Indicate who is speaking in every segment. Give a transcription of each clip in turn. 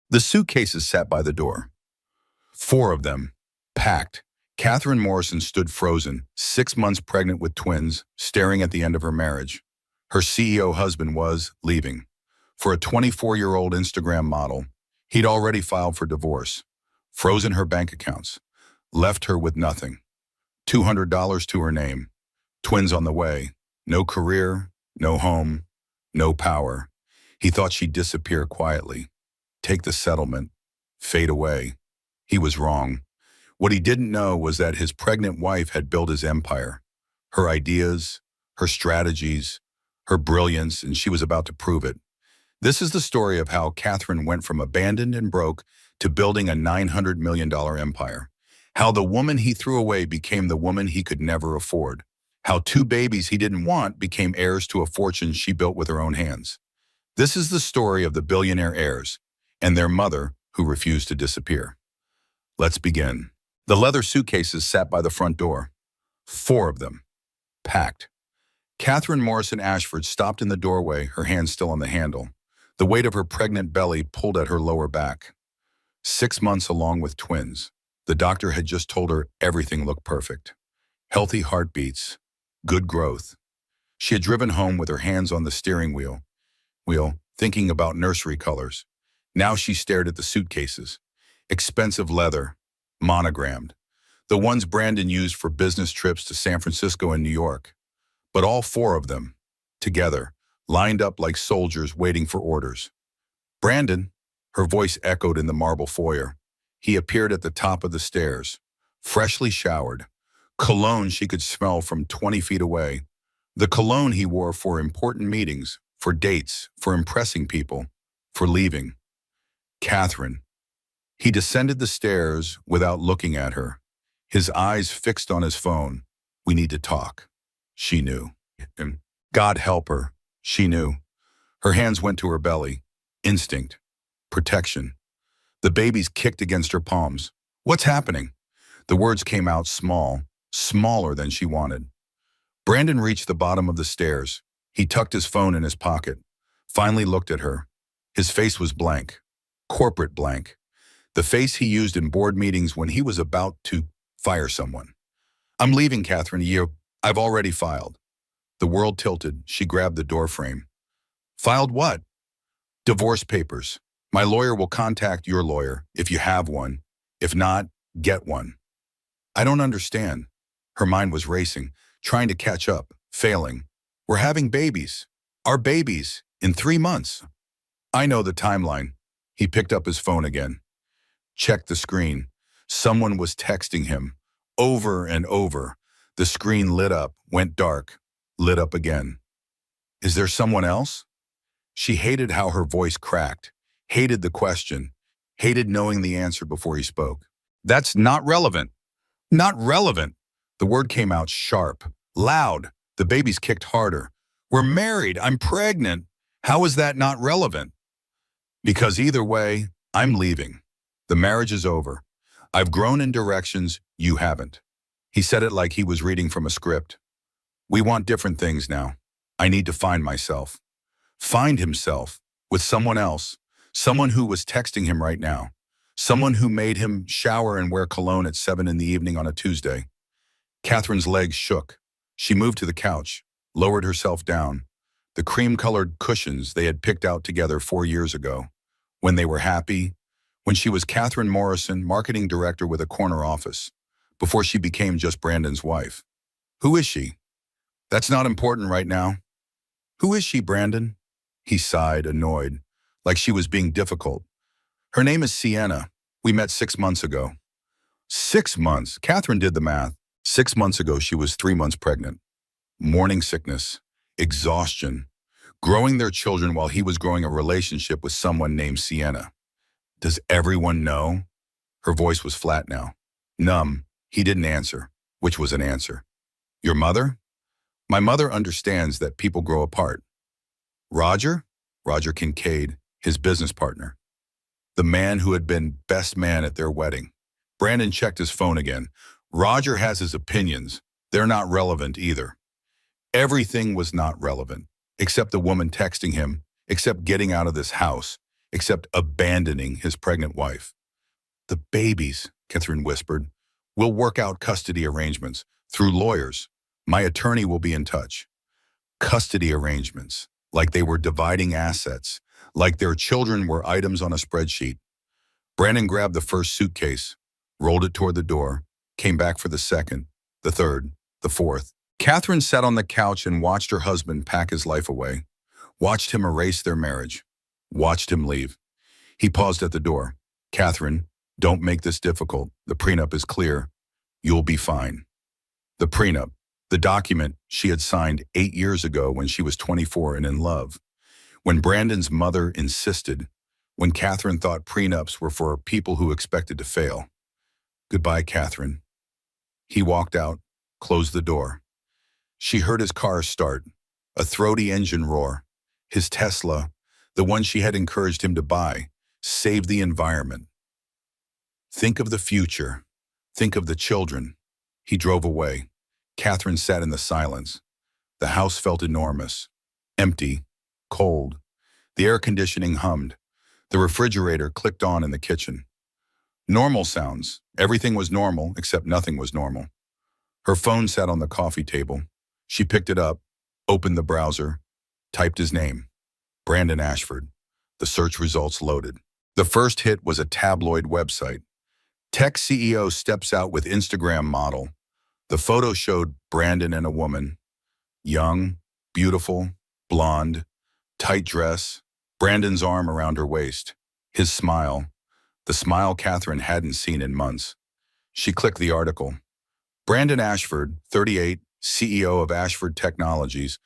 Speaker 1: The suitcases sat by the door. Four of them, packed. Catherine Morrison stood frozen, 6 months pregnant with twins, staring at the end of her marriage. Her CEO husband was leaving. For a 24-year-old Instagram model, he'd already filed for divorce, frozen her bank accounts, left her with nothing. $200 to her name, twins on the way, no career, no home, no power. He thought she'd disappear quietly, take the settlement, fade away. He was wrong. What he didn't know was that his pregnant wife had built his empire, her ideas, her strategies, her brilliance, and she was about to prove it. This is the story of how Catherine went from abandoned and broke to building a $900 million empire. How the woman he threw away became the woman he could never afford. How two babies he didn't want became heirs to a fortune she built with her own hands. This is the story of the billionaire heirs and their mother who refused to disappear. Let's begin. The leather suitcases sat by the front door. Four of them, packed. Catherine Morrison Ashford stopped in the doorway, her hand still on the handle. The weight of her pregnant belly pulled at her lower back. 6 months along with twins. The doctor had just told her everything looked perfect. Healthy heartbeats, good growth. She had driven home with her hands on the steering wheel, thinking about nursery colors. Now she stared at the suitcases. Expensive leather, monogrammed. The ones Brandon used for business trips to San Francisco and New York. But all four of them, together, lined up like soldiers waiting for orders. Brandon, her voice echoed in the marble foyer. He appeared at the top of the stairs, freshly showered, cologne she could smell from 20 feet away. The cologne he wore for important meetings, for dates, for impressing people, for leaving. Catherine. He descended the stairs without looking at her, his eyes fixed on his phone. We need to talk. She knew. And God help her. She knew. Her hands went to her belly. Instinct. Protection. The babies kicked against her palms. What's happening? The words came out small, smaller than she wanted. Brandon reached the bottom of the stairs. He tucked his phone in his pocket, finally looked at her. His face was blank. Corporate blank. The face he used in board meetings when he was about to fire someone. I'm leaving, Catherine. I've already filed. The world tilted. She grabbed the doorframe. Filed what? Divorce papers. My lawyer will contact your lawyer if you have one. If not, get one. I don't understand. Her mind was racing, trying to catch up, failing. We're having babies. Our babies, in 3 months. I know the timeline. He picked up his phone again. Checked the screen. Someone was texting him. Over and over. The screen lit up, went dark, lit up again. Is there someone else? She hated how her voice cracked, hated the question, hated knowing the answer before he spoke. That's not relevant. Not relevant. The word came out sharp, loud. The babies kicked harder. We're married. I'm pregnant. How is that not relevant? Because either way, I'm leaving. The marriage is over. I've grown in directions you haven't. He said it like he was reading from a script. We want different things now. I need to find myself. Find himself with someone else. Someone who was texting him right now. Someone who made him shower and wear cologne at 7 in the evening on a Tuesday. Catherine's legs shook. She moved to the couch, lowered herself down. The cream-colored cushions they had picked out together 4 years ago. When they were happy. When she was Catherine Morrison, marketing director with a corner office. Before she became just Brandon's wife. Who is she? That's not important right now. Who is she, Brandon? He sighed, annoyed, like she was being difficult. Her name is Sienna. We met 6 months ago. 6 months? Catherine did the math. 6 months ago, she was 3 months pregnant. Morning sickness, exhaustion, growing their children while he was growing a relationship with someone named Sienna. Does everyone know? Her voice was flat now. Numb. He didn't answer, which was an answer. Your mother? My mother understands that people grow apart. Roger? Roger Kincaid, his business partner. The man who had been best man at their wedding. Brandon checked his phone again. Roger has his opinions. They're not relevant either. Everything was not relevant, except the woman texting him, except getting out of this house, except abandoning his pregnant wife. "The babies," Catherine whispered. "We'll work out custody arrangements through lawyers. My attorney will be in touch." Custody arrangements, like they were dividing assets, like their children were items on a spreadsheet. Brandon grabbed the first suitcase, rolled it toward the door, came back for the second, the third, the fourth. Catherine sat on the couch and watched her husband pack his life away, watched him erase their marriage, watched him leave. He paused at the door. "Catherine, don't make this difficult. The prenup is clear. You'll be fine." The prenup, the document she had signed 8 years ago when she was 24 and in love. When Brandon's mother insisted, when Catherine thought prenups were for people who expected to fail. "Goodbye, Catherine." He walked out, closed the door. She heard his car start, a throaty engine roar. His Tesla, the one she had encouraged him to buy, saved the environment. Think of the future. Think of the children. He drove away. Catherine sat in the silence. The house felt enormous, empty, cold. The air conditioning hummed. The refrigerator clicked on in the kitchen. Normal sounds. Everything was normal, except nothing was normal. Her phone sat on the coffee table. She picked it up, opened the browser, typed his name, Brandon Ashford. The search results loaded. The first hit was a tabloid website. Tech CEO steps out with Instagram model. The photo showed Brandon and a woman. Young, beautiful, blonde, tight dress, Brandon's arm around her waist. His smile, the smile Catherine hadn't seen in months. She clicked the article. Brandon Ashford, 38, CEO of Ashford Technologies,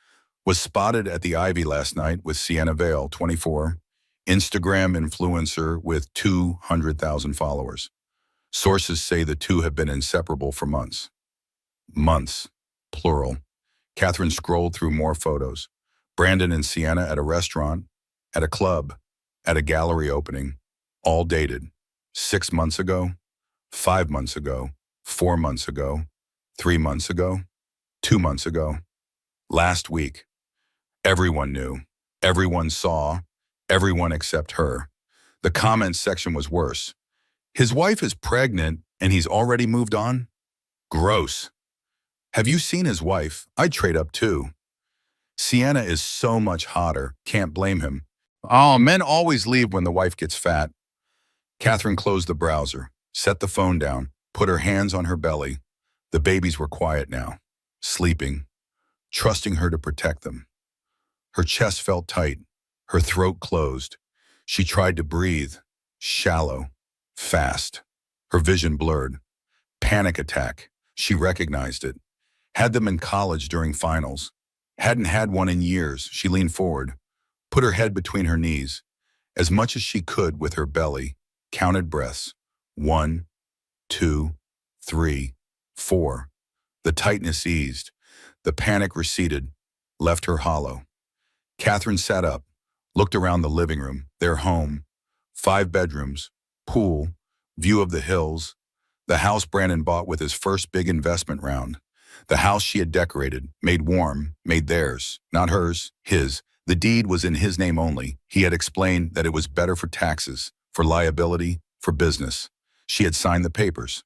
Speaker 1: was spotted at the Ivy last night with Sienna Vale, 24, Instagram influencer with 200,000 followers. Sources say the two have been inseparable for months. Months, plural. Catherine scrolled through more photos. Brandon and Sienna at a restaurant, at a club, at a gallery opening, all dated. 6 months ago, 5 months ago, 4 months ago, 3 months ago, 2 months ago, last week. Everyone knew, everyone saw, everyone except her. The comments section was worse. "His wife is pregnant and he's already moved on? Gross. Have you seen his wife? I'd trade up too. Sienna is so much hotter, can't blame him. Oh, men always leave when the wife gets fat." Catherine closed the browser, set the phone down, put her hands on her belly. The babies were quiet now, sleeping, trusting her to protect them. Her chest felt tight, her throat closed. She tried to breathe, shallow, fast. Her vision blurred. Panic attack. She recognized it. Had them in college during finals. Hadn't had one in years. She leaned forward, put her head between her knees, as much as she could with her belly, counted breaths. 1, 2, 3, 4. The tightness eased. The panic receded, left her hollow. Catherine sat up, looked around the living room, their home. 5 bedrooms, pool, view of the hills. The house Brandon bought with his first big investment round. The house she had decorated, made warm, made theirs, not hers, his. The deed was in his name only. He had explained that it was better for taxes, for liability, for business. She had signed the papers.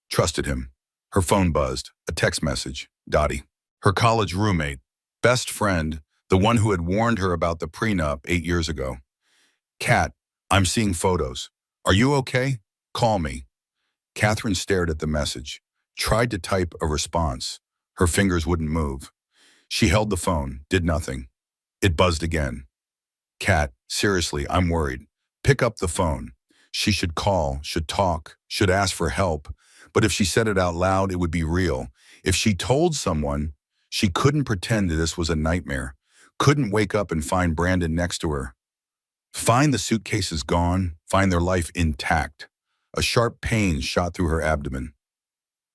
Speaker 1: Trusted him. Her phone buzzed, a text message, Dottie. Her college roommate, best friend, the one who had warned her about the prenup 8 years ago. "Kat, I'm seeing photos. Are you okay? Call me." Catherine stared at the message, tried to type a response. Her fingers wouldn't move. She held the phone, did nothing. It buzzed again. "Kat, seriously, I'm worried. Pick up the phone. She should call, should talk, should ask for help. But if she said it out loud, it would be real. If she told someone, she couldn't pretend that this was a nightmare. Couldn't wake up and find Brandon next to her. Find the suitcases gone, find their life intact. A sharp pain shot through her abdomen.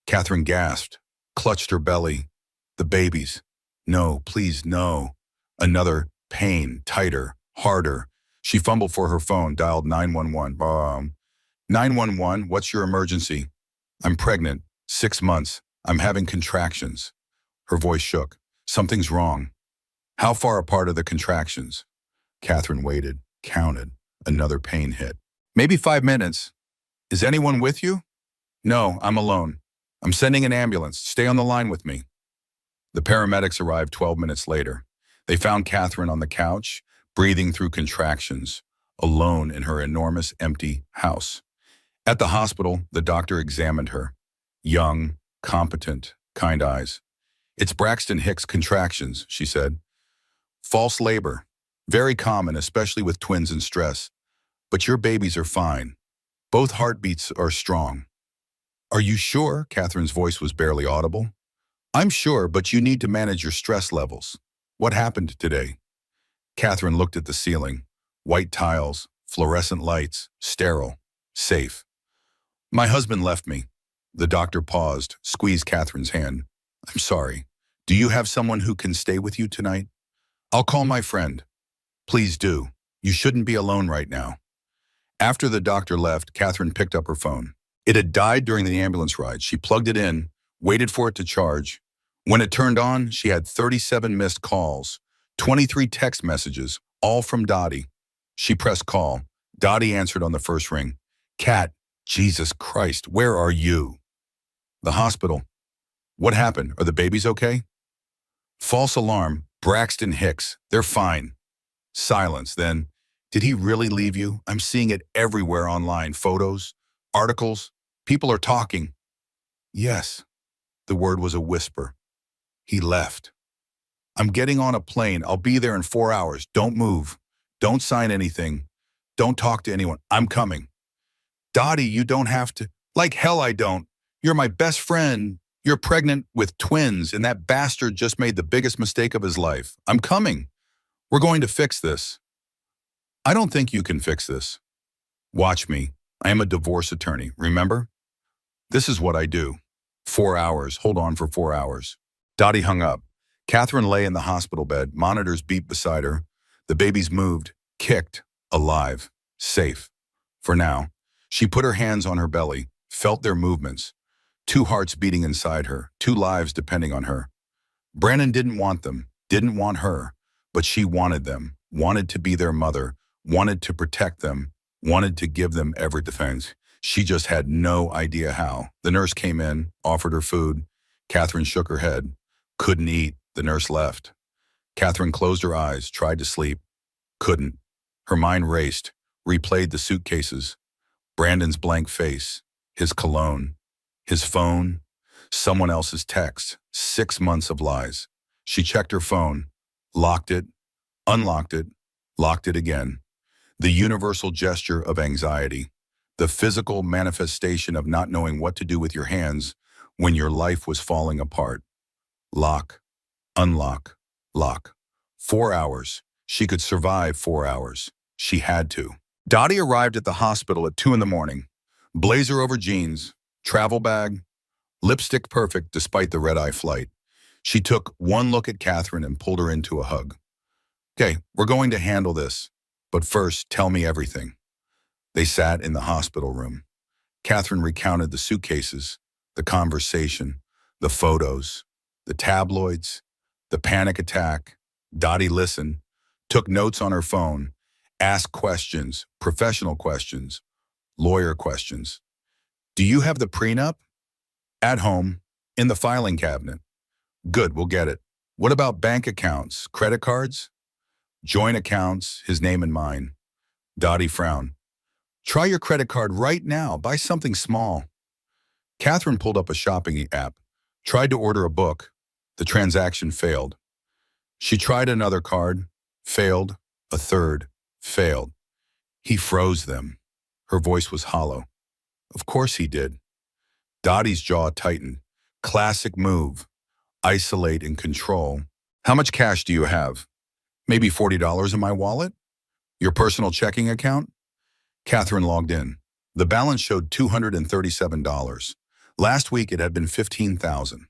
Speaker 1: Catherine gasped, clutched her belly. The babies. No, please, no. Another pain, tighter, harder. She fumbled for her phone, dialed 911. 911, what's your emergency? I'm pregnant, 6 months. I'm having contractions. Her voice shook. Something's wrong. How far apart are the contractions? Catherine waited, counted. Another pain hit. Maybe 5 minutes. Is anyone with you? No, I'm alone. I'm sending an ambulance. Stay on the line with me. The paramedics arrived 12 minutes later. They found Catherine on the couch, breathing through contractions, alone in her enormous empty house. At the hospital, the doctor examined her. Young, competent, kind eyes. It's Braxton Hicks contractions, she said. False labor. Very common, especially with twins and stress. But your babies are fine. Both heartbeats are strong. Are you sure? Catherine's voice was barely audible. I'm sure, but you need to manage your stress levels. What happened today? Catherine looked at the ceiling. White tiles, fluorescent lights, sterile, safe. My husband left me. The doctor paused, squeezed Catherine's hand. I'm sorry. Do you have someone who can stay with you tonight? I'll call my friend. Please do. You shouldn't be alone right now. After the doctor left, Catherine picked up her phone. It had died during the ambulance ride. She plugged it in, waited for it to charge. When it turned on, she had 37 missed calls, 23 text messages, all from Dottie. She pressed call. Dottie answered on the first ring. Cat, Jesus Christ, where are you? The hospital. What happened? Are the babies okay? False alarm. Braxton Hicks. They're fine. Silence. Then, did he really leave you? I'm seeing it everywhere online. Photos, articles. People are talking. Yes. The word was a whisper. He left. I'm getting on a plane. I'll be there in 4 hours. Don't move. Don't sign anything. Don't talk to anyone. I'm coming. Dottie, you don't have to. Like hell I don't. You're my best friend. You're pregnant with twins, and that bastard just made the biggest mistake of his life. I'm coming. We're going to fix this. I don't think you can fix this. Watch me. I am a divorce attorney, remember? This is what I do. 4 hours. Hold on for 4 hours. Dottie hung up. Catherine lay in the hospital bed, monitors beeped beside her. The babies moved, kicked, alive, safe. For now, she put her hands on her belly, felt their movements. 2 hearts beating inside her, 2 lives depending on her. Brandon didn't want them, didn't want her, but she wanted them, wanted to be their mother, wanted to protect them, wanted to give them every defense. She just had no idea how. The nurse came in, offered her food. Catherine shook her head. Couldn't eat. The nurse left. Catherine closed her eyes, tried to sleep. Couldn't. Her mind raced, replayed the suitcases. Brandon's blank face, his cologne, his phone, someone else's text, 6 months of lies. She checked her phone, locked it, unlocked it, locked it again. The universal gesture of anxiety, the physical manifestation of not knowing what to do with your hands when your life was falling apart. Lock, unlock, lock. 4 hours. She could survive 4 hours. She had to. Dottie arrived at the hospital at 2 in the morning. Blazer over jeans, travel bag, lipstick perfect despite the red-eye flight. She took one look at Catherine and pulled her into a hug. Okay, we're going to handle this, but first, tell me everything. They sat in the hospital room. Catherine recounted the suitcases, the conversation, the photos, the tabloids, the panic attack. Dottie listened, took notes on her phone, asked questions, professional questions, lawyer questions. Do you have the prenup? At home, in the filing cabinet. Good, we'll get it. What about bank accounts, credit cards? Joint accounts, his name and mine. Dottie frowned. Try your credit card right now. Buy something small. Catherine pulled up a shopping app, tried to order a book. The transaction failed. She tried another card, failed, a third, failed. He froze them. Her voice was hollow. Of course he did. Dottie's jaw tightened. Classic move. Isolate and control. How much cash do you have? Maybe $40 in my wallet? Your personal checking account? Catherine logged in. The balance showed $237. Last week it had been $15,000.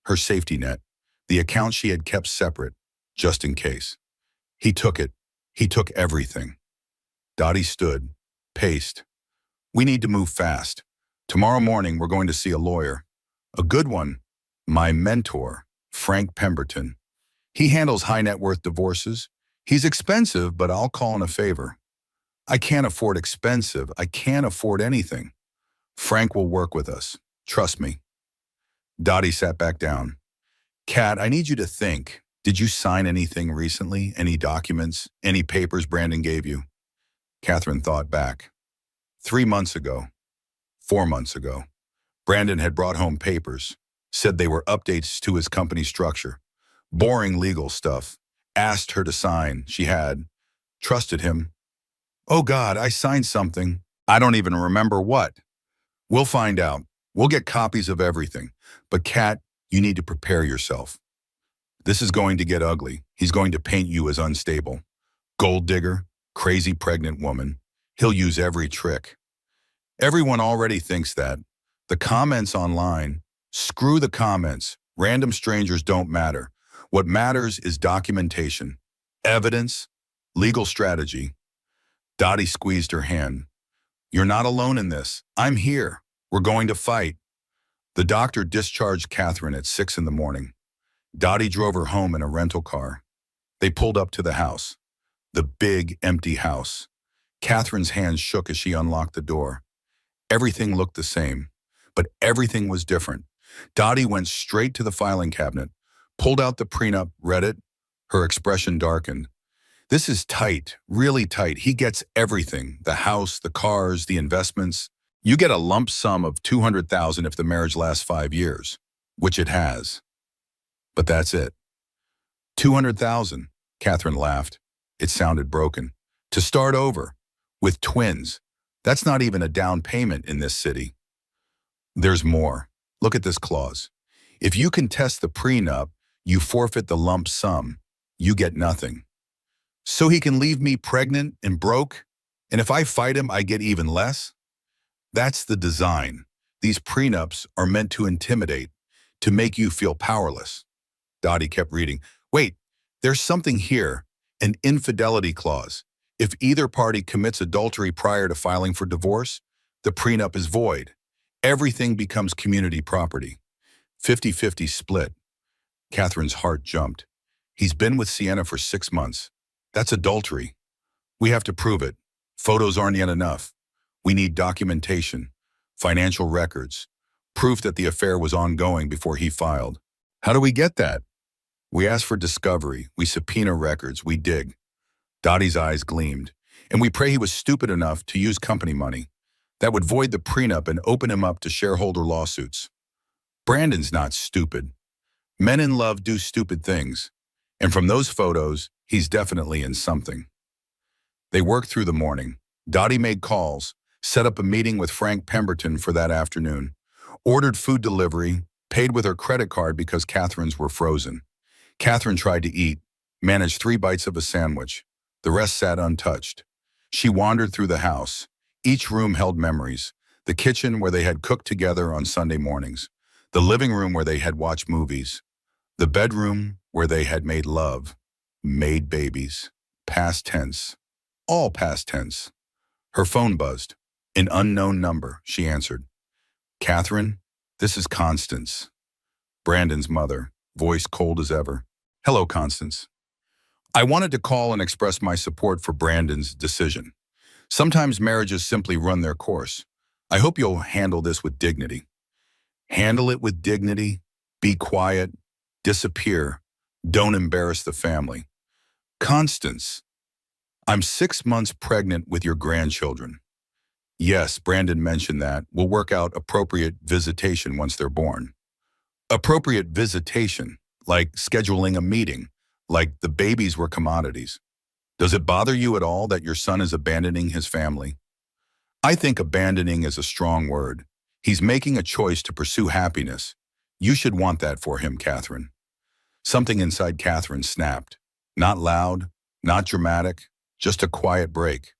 Speaker 1: Her safety net. The account she had kept separate, just in case. He took it. He took everything. Dottie stood, paced. We need to move fast. Tomorrow morning we're going to see a lawyer. A good one. My mentor, Frank Pemberton. He handles high net worth divorces. He's expensive, but I'll call in a favor. I can't afford expensive. I can't afford anything. Frank will work with us. Trust me. Dottie sat back down. Kat, I need you to think. Did you sign anything recently? Any documents? Any papers Brandon gave you? Catherine thought back. 3 months ago, 4 months ago, Brandon had brought home papers, said they were updates to his company structure. Boring legal stuff. Asked her to sign. She had. Trusted him. Oh God, I signed something. I don't even remember what. We'll find out. We'll get copies of everything. But Kat, you need to prepare yourself. This is going to get ugly. He's going to paint you as unstable. Gold digger, crazy pregnant woman. He'll use every trick. Everyone already thinks that. The comments online, screw the comments. Random strangers don't matter. What matters is documentation, evidence, legal strategy. Dottie squeezed her hand. You're not alone in this. I'm here. We're going to fight. The doctor discharged Catherine at 6 in the morning. Dottie drove her home in a rental car. They pulled up to the house. The big, empty house. Catherine's hands shook as she unlocked the door. Everything looked the same, but everything was different. Dottie went straight to the filing cabinet, pulled out the prenup, read it. Her expression darkened. This is tight, really tight. He gets everything, the house, the cars, the investments. You get a lump sum of $200,000 if the marriage lasts 5 years, which it has. But that's it. $200,000, Catherine laughed. It sounded broken. To start over, with twins. That's not even a down payment in this city. There's more. Look at this clause. If you contest the prenup, you forfeit the lump sum. You get nothing. So he can leave me pregnant and broke? And if I fight him, I get even less? That's the design. These prenups are meant to intimidate, to make you feel powerless. Dottie kept reading. Wait, there's something here, an infidelity clause. If either party commits adultery prior to filing for divorce, the prenup is void. Everything becomes community property. 50-50 split. Catherine's heart jumped. He's been with Sienna for 6 months. That's adultery. We have to prove it. Photos aren't yet enough. We need documentation, financial records, proof that the affair was ongoing before he filed. How do we get that? We ask for discovery. We subpoena records. We dig. Dottie's eyes gleamed. And we pray he was stupid enough to use company money. That would void the prenup and open him up to shareholder lawsuits. Brandon's not stupid. Men in love do stupid things. And from those photos, he's definitely in something. They worked through the morning. Dottie made calls, set up a meeting with Frank Pemberton for that afternoon, ordered food delivery, paid with her credit card because Catherine's were frozen. Catherine tried to eat, managed 3 bites of a sandwich. The rest sat untouched. She wandered through the house. Each room held memories. The kitchen where they had cooked together on Sunday mornings. The living room where they had watched movies. The bedroom where they had made love, made babies. Past tense. All past tense. Her phone buzzed. An unknown number, she answered. Catherine, this is Constance. Brandon's mother, voice cold as ever. Hello, Constance. I wanted to call and express my support for Brandon's decision. Sometimes marriages simply run their course. I hope you'll handle this with dignity. Handle it with dignity. Be quiet. Disappear. Don't embarrass the family. Constance, I'm 6 months pregnant with your grandchildren. Yes, Brandon mentioned that. We'll work out appropriate visitation once they're born. Appropriate visitation, like scheduling a meeting, like the babies were commodities. Does it bother you at all that your son is abandoning his family? I think abandoning is a strong word. He's making a choice to pursue happiness. You should want that for him, Catherine. Something inside Catherine snapped. Not loud, not dramatic, just a quiet break,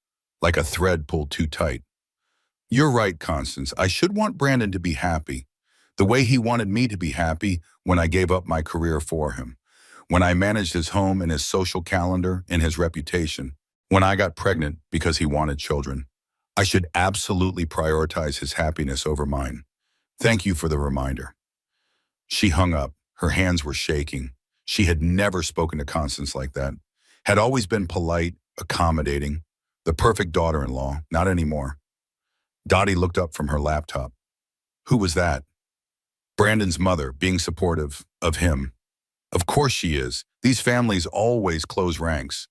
Speaker 1: like a thread pulled too tight. You're right, Constance. I should want Brandon to be happy, the way he wanted me to be happy when I gave up my career for him, when I managed his home and his social calendar and his reputation, when I got pregnant because he wanted children. I should absolutely prioritize his happiness over mine. Thank you for the reminder. She hung up. Her hands were shaking. She had never spoken to Constance like that, had always been polite, accommodating. The perfect daughter-in-law, not anymore. Dottie looked up from her laptop. Who was that? Brandon's mother, being supportive of him. Of course she is. These families always close ranks.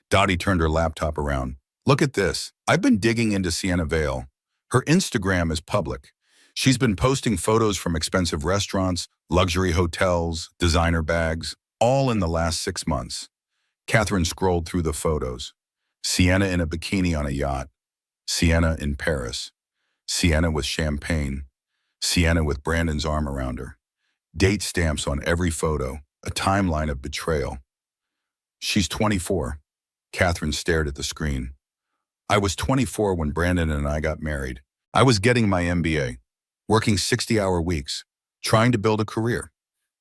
Speaker 1: Dottie turned her laptop around. Look at this. I've been digging into Sienna Vale. Her Instagram is public. She's been posting photos from expensive restaurants, luxury hotels, designer bags, all in the last 6 months. Catherine scrolled through the photos. Sienna in a bikini on a yacht. Sienna in Paris. Sienna with champagne. Sienna with Brandon's arm around her. Date stamps on every photo, a timeline of betrayal. She's 24. Catherine stared at the screen. I was 24 when Brandon and I got married. I was getting my MBA, working 60-hour weeks, trying to build a career.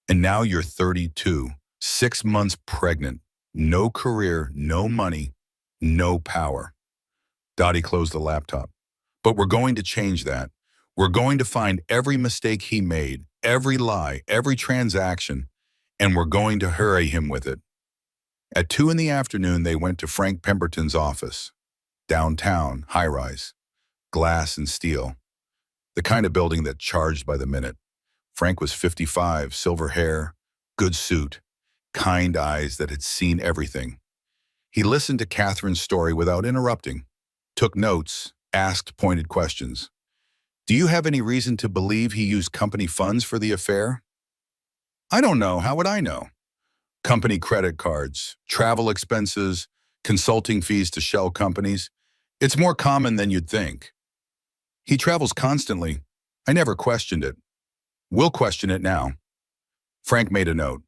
Speaker 1: And now you're 32, 6 months pregnant, no career, no money, no power. Dottie closed the laptop. But we're going to change that. We're going to find every mistake he made, every lie, every transaction, and we're going to hurry him with it. At 2 in the afternoon, they went to Frank Pemberton's office. Downtown, high-rise, glass and steel. The kind of building that charged by the minute. Frank was 55, silver hair, good suit, kind eyes that had seen everything. He listened to Catherine's story without interrupting, took notes, asked pointed questions. Do you have any reason to believe he used company funds for the affair? I don't know. How would I know? Company credit cards, travel expenses, consulting fees to shell companies. It's more common than you'd think. He travels constantly. I never questioned it. We'll question it now. Frank made a note.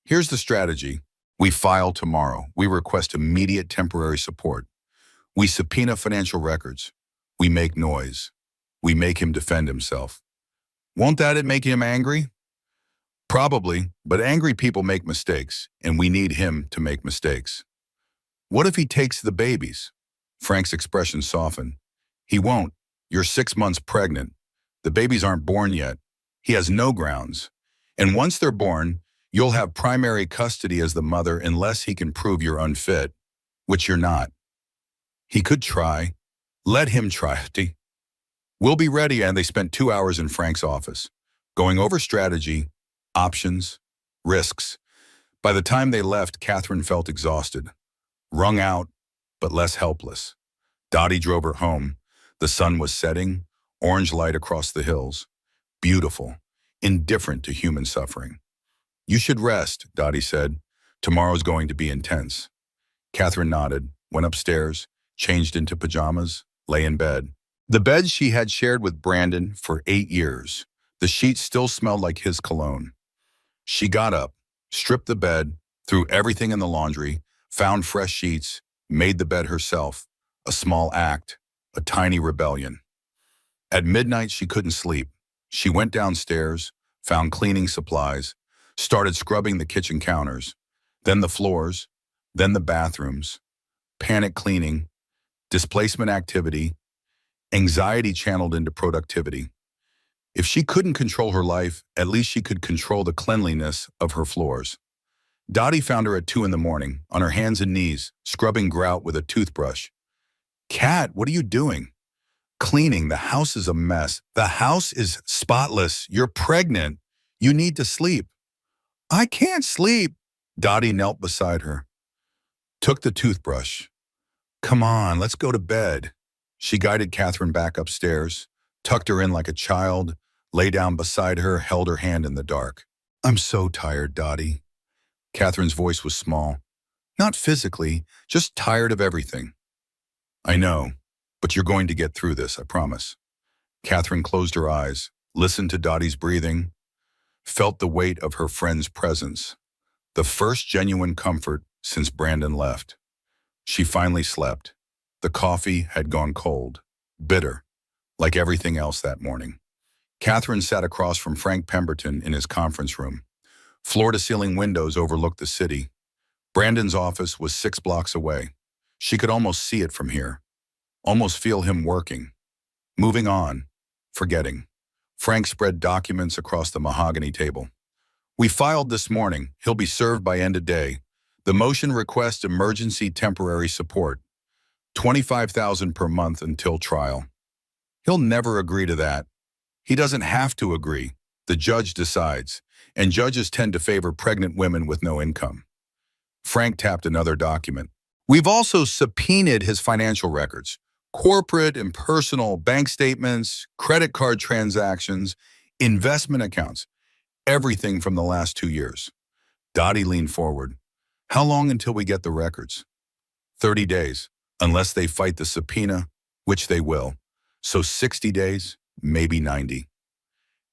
Speaker 1: Here's the strategy. We file tomorrow. We request immediate temporary support. We subpoena financial records. We make noise. We make him defend himself. Won't that make him angry? Probably, but angry people make mistakes, and we need him to make mistakes. What if he takes the babies? Frank's expression softened. He won't. You're 6 months pregnant. The babies aren't born yet. He has no grounds. And once they're born, you'll have primary custody as the mother unless he can prove you're unfit, which you're not. He could try. Let him try. We'll be ready, and they spent 2 hours in Frank's office, going over strategy, options, risks. By the time they left, Catherine felt exhausted, wrung out, but less helpless. Dottie drove her home. The sun was setting, orange light across the hills. Beautiful, indifferent to human suffering. You should rest, Dottie said. Tomorrow's going to be intense. Catherine nodded, went upstairs, changed into pajamas, lay in bed. The bed she had shared with Brandon for 8 years. The sheets still smelled like his cologne. She got up, stripped the bed, threw everything in the laundry, found fresh sheets, made the bed herself. A small act, a tiny rebellion. At midnight, she couldn't sleep. She went downstairs, found cleaning supplies, started scrubbing the kitchen counters, then the floors, then the bathrooms. Panic cleaning, displacement activity, anxiety channeled into productivity. If she couldn't control her life, at least she could control the cleanliness of her floors. Dottie found her at 2 in the morning, on her hands and knees, scrubbing grout with a toothbrush. Cat, what are you doing? Cleaning. The house is a mess. The house is spotless. You're pregnant. You need to sleep. I can't sleep. Dottie knelt beside her, took the toothbrush. Come on, let's go to bed. She guided Catherine back upstairs, tucked her in like a child, lay down beside her, held her hand in the dark. I'm so tired, Dottie. Catherine's voice was small. Not physically, just tired of everything. I know, but you're going to get through this, I promise. Catherine closed her eyes, listened to Dottie's breathing, felt the weight of her friend's presence, the first genuine comfort since Brandon left. She finally slept. The coffee had gone cold, bitter, like everything else that morning. Catherine sat across from Frank Pemberton in his conference room. Floor-to-ceiling windows overlooked the city. Brandon's office was 6 blocks away. She could almost see it from here, almost feel him working, moving on, forgetting. Frank spread documents across the mahogany table. We filed this morning. He'll be served by end of day. The motion requests emergency temporary support. $25,000 per month until trial. He'll never agree to that. He doesn't have to agree. The judge decides, and judges tend to favor pregnant women with no income. Frank tapped another document. We've also subpoenaed his financial records, corporate and personal bank statements, credit card transactions, investment accounts, everything from the last 2 years. Dottie leaned forward. How long until we get the records? 30 days, unless they fight the subpoena, which they will. So 60 days, maybe 90.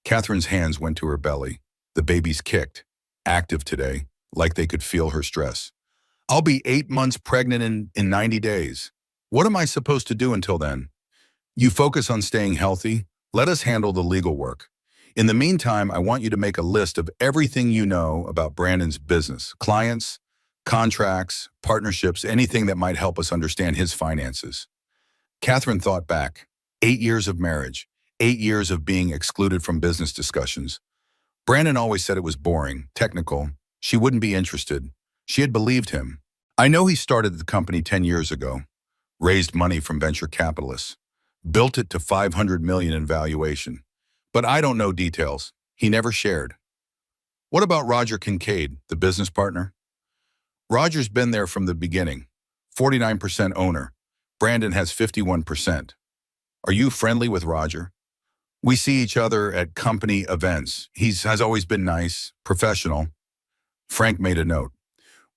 Speaker 1: Catherine's hands went to her belly. The baby's kicked, active today, like they could feel her stress. I'll be 8 months pregnant in 90 days. What am I supposed to do until then? You focus on staying healthy. Let us handle the legal work. In the meantime, I want you to make a list of everything you know about Brandon's business, clients, contracts, partnerships, anything that might help us understand his finances. Catherine thought back. 8 years of marriage, 8 years of being excluded from business discussions. Brandon always said it was boring, technical. She wouldn't be interested. She had believed him. I know he started the company 10 years ago, raised money from venture capitalists, built it to $500 million in valuation. But I don't know details. He never shared. What about Roger Kincaid, the business partner? Roger's been there from the beginning. 49% owner. Brandon has 51%. Are you friendly with Roger? We see each other at company events. He has always been nice, professional. Frank made a note.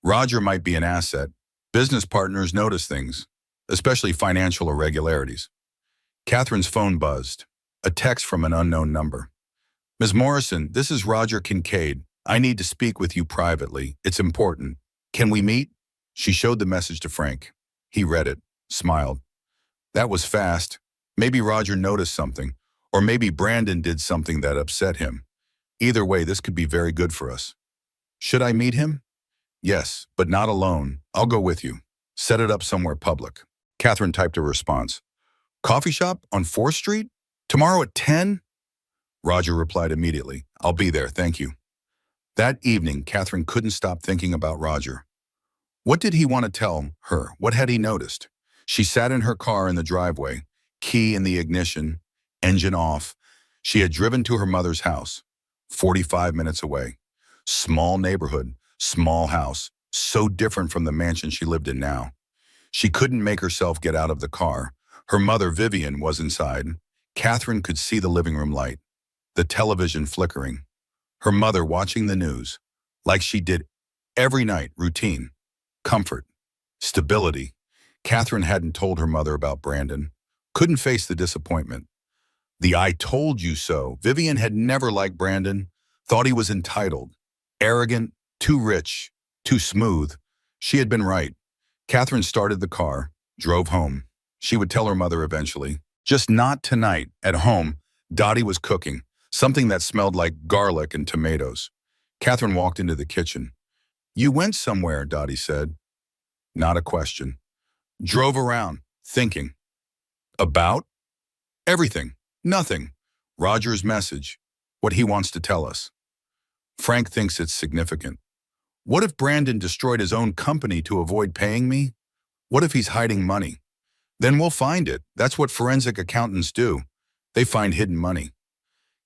Speaker 1: Roger might be an asset. Business partners notice things, especially financial irregularities. Catherine's phone buzzed. A text from an unknown number. Ms. Morrison, this is Roger Kincaid. I need to speak with you privately. It's important. Can we meet? She showed the message to Frank. He read it, smiled. That was fast. Maybe Roger noticed something, or maybe Brandon did something that upset him. Either way, this could be very good for us. Should I meet him? Yes, but not alone. I'll go with you. Set it up somewhere public. Catherine typed a response. Coffee shop on 4th Street? Tomorrow at 10? Roger replied immediately. I'll be there, thank you. That evening, Catherine couldn't stop thinking about Roger. What did he want to tell her? What had he noticed? She sat in her car in the driveway, key in the ignition, engine off. She had driven to her mother's house, 45 minutes away. Small neighborhood, small house, so different from the mansion she lived in now. She couldn't make herself get out of the car. Her mother, Vivian, was inside. Catherine could see the living room light, the television flickering. Her mother watching the news, like she did every night, routine, comfort, stability. Catherine hadn't told her mother about Brandon, couldn't face the disappointment. The I told you so. Vivian had never liked Brandon, thought he was entitled, arrogant, too rich, too smooth. She had been right. Catherine started the car, drove home. She would tell her mother eventually. Just not tonight. At home, Dottie was cooking, something that smelled like garlic and tomatoes. Catherine walked into the kitchen. You went somewhere, Dottie said. Not a question. Drove around, thinking. About? Everything. Nothing. Roger's message. What he wants to tell us. Frank thinks it's significant. What if Brandon destroyed his own company to avoid paying me? What if he's hiding money? Then we'll find it. That's what forensic accountants do. They find hidden money.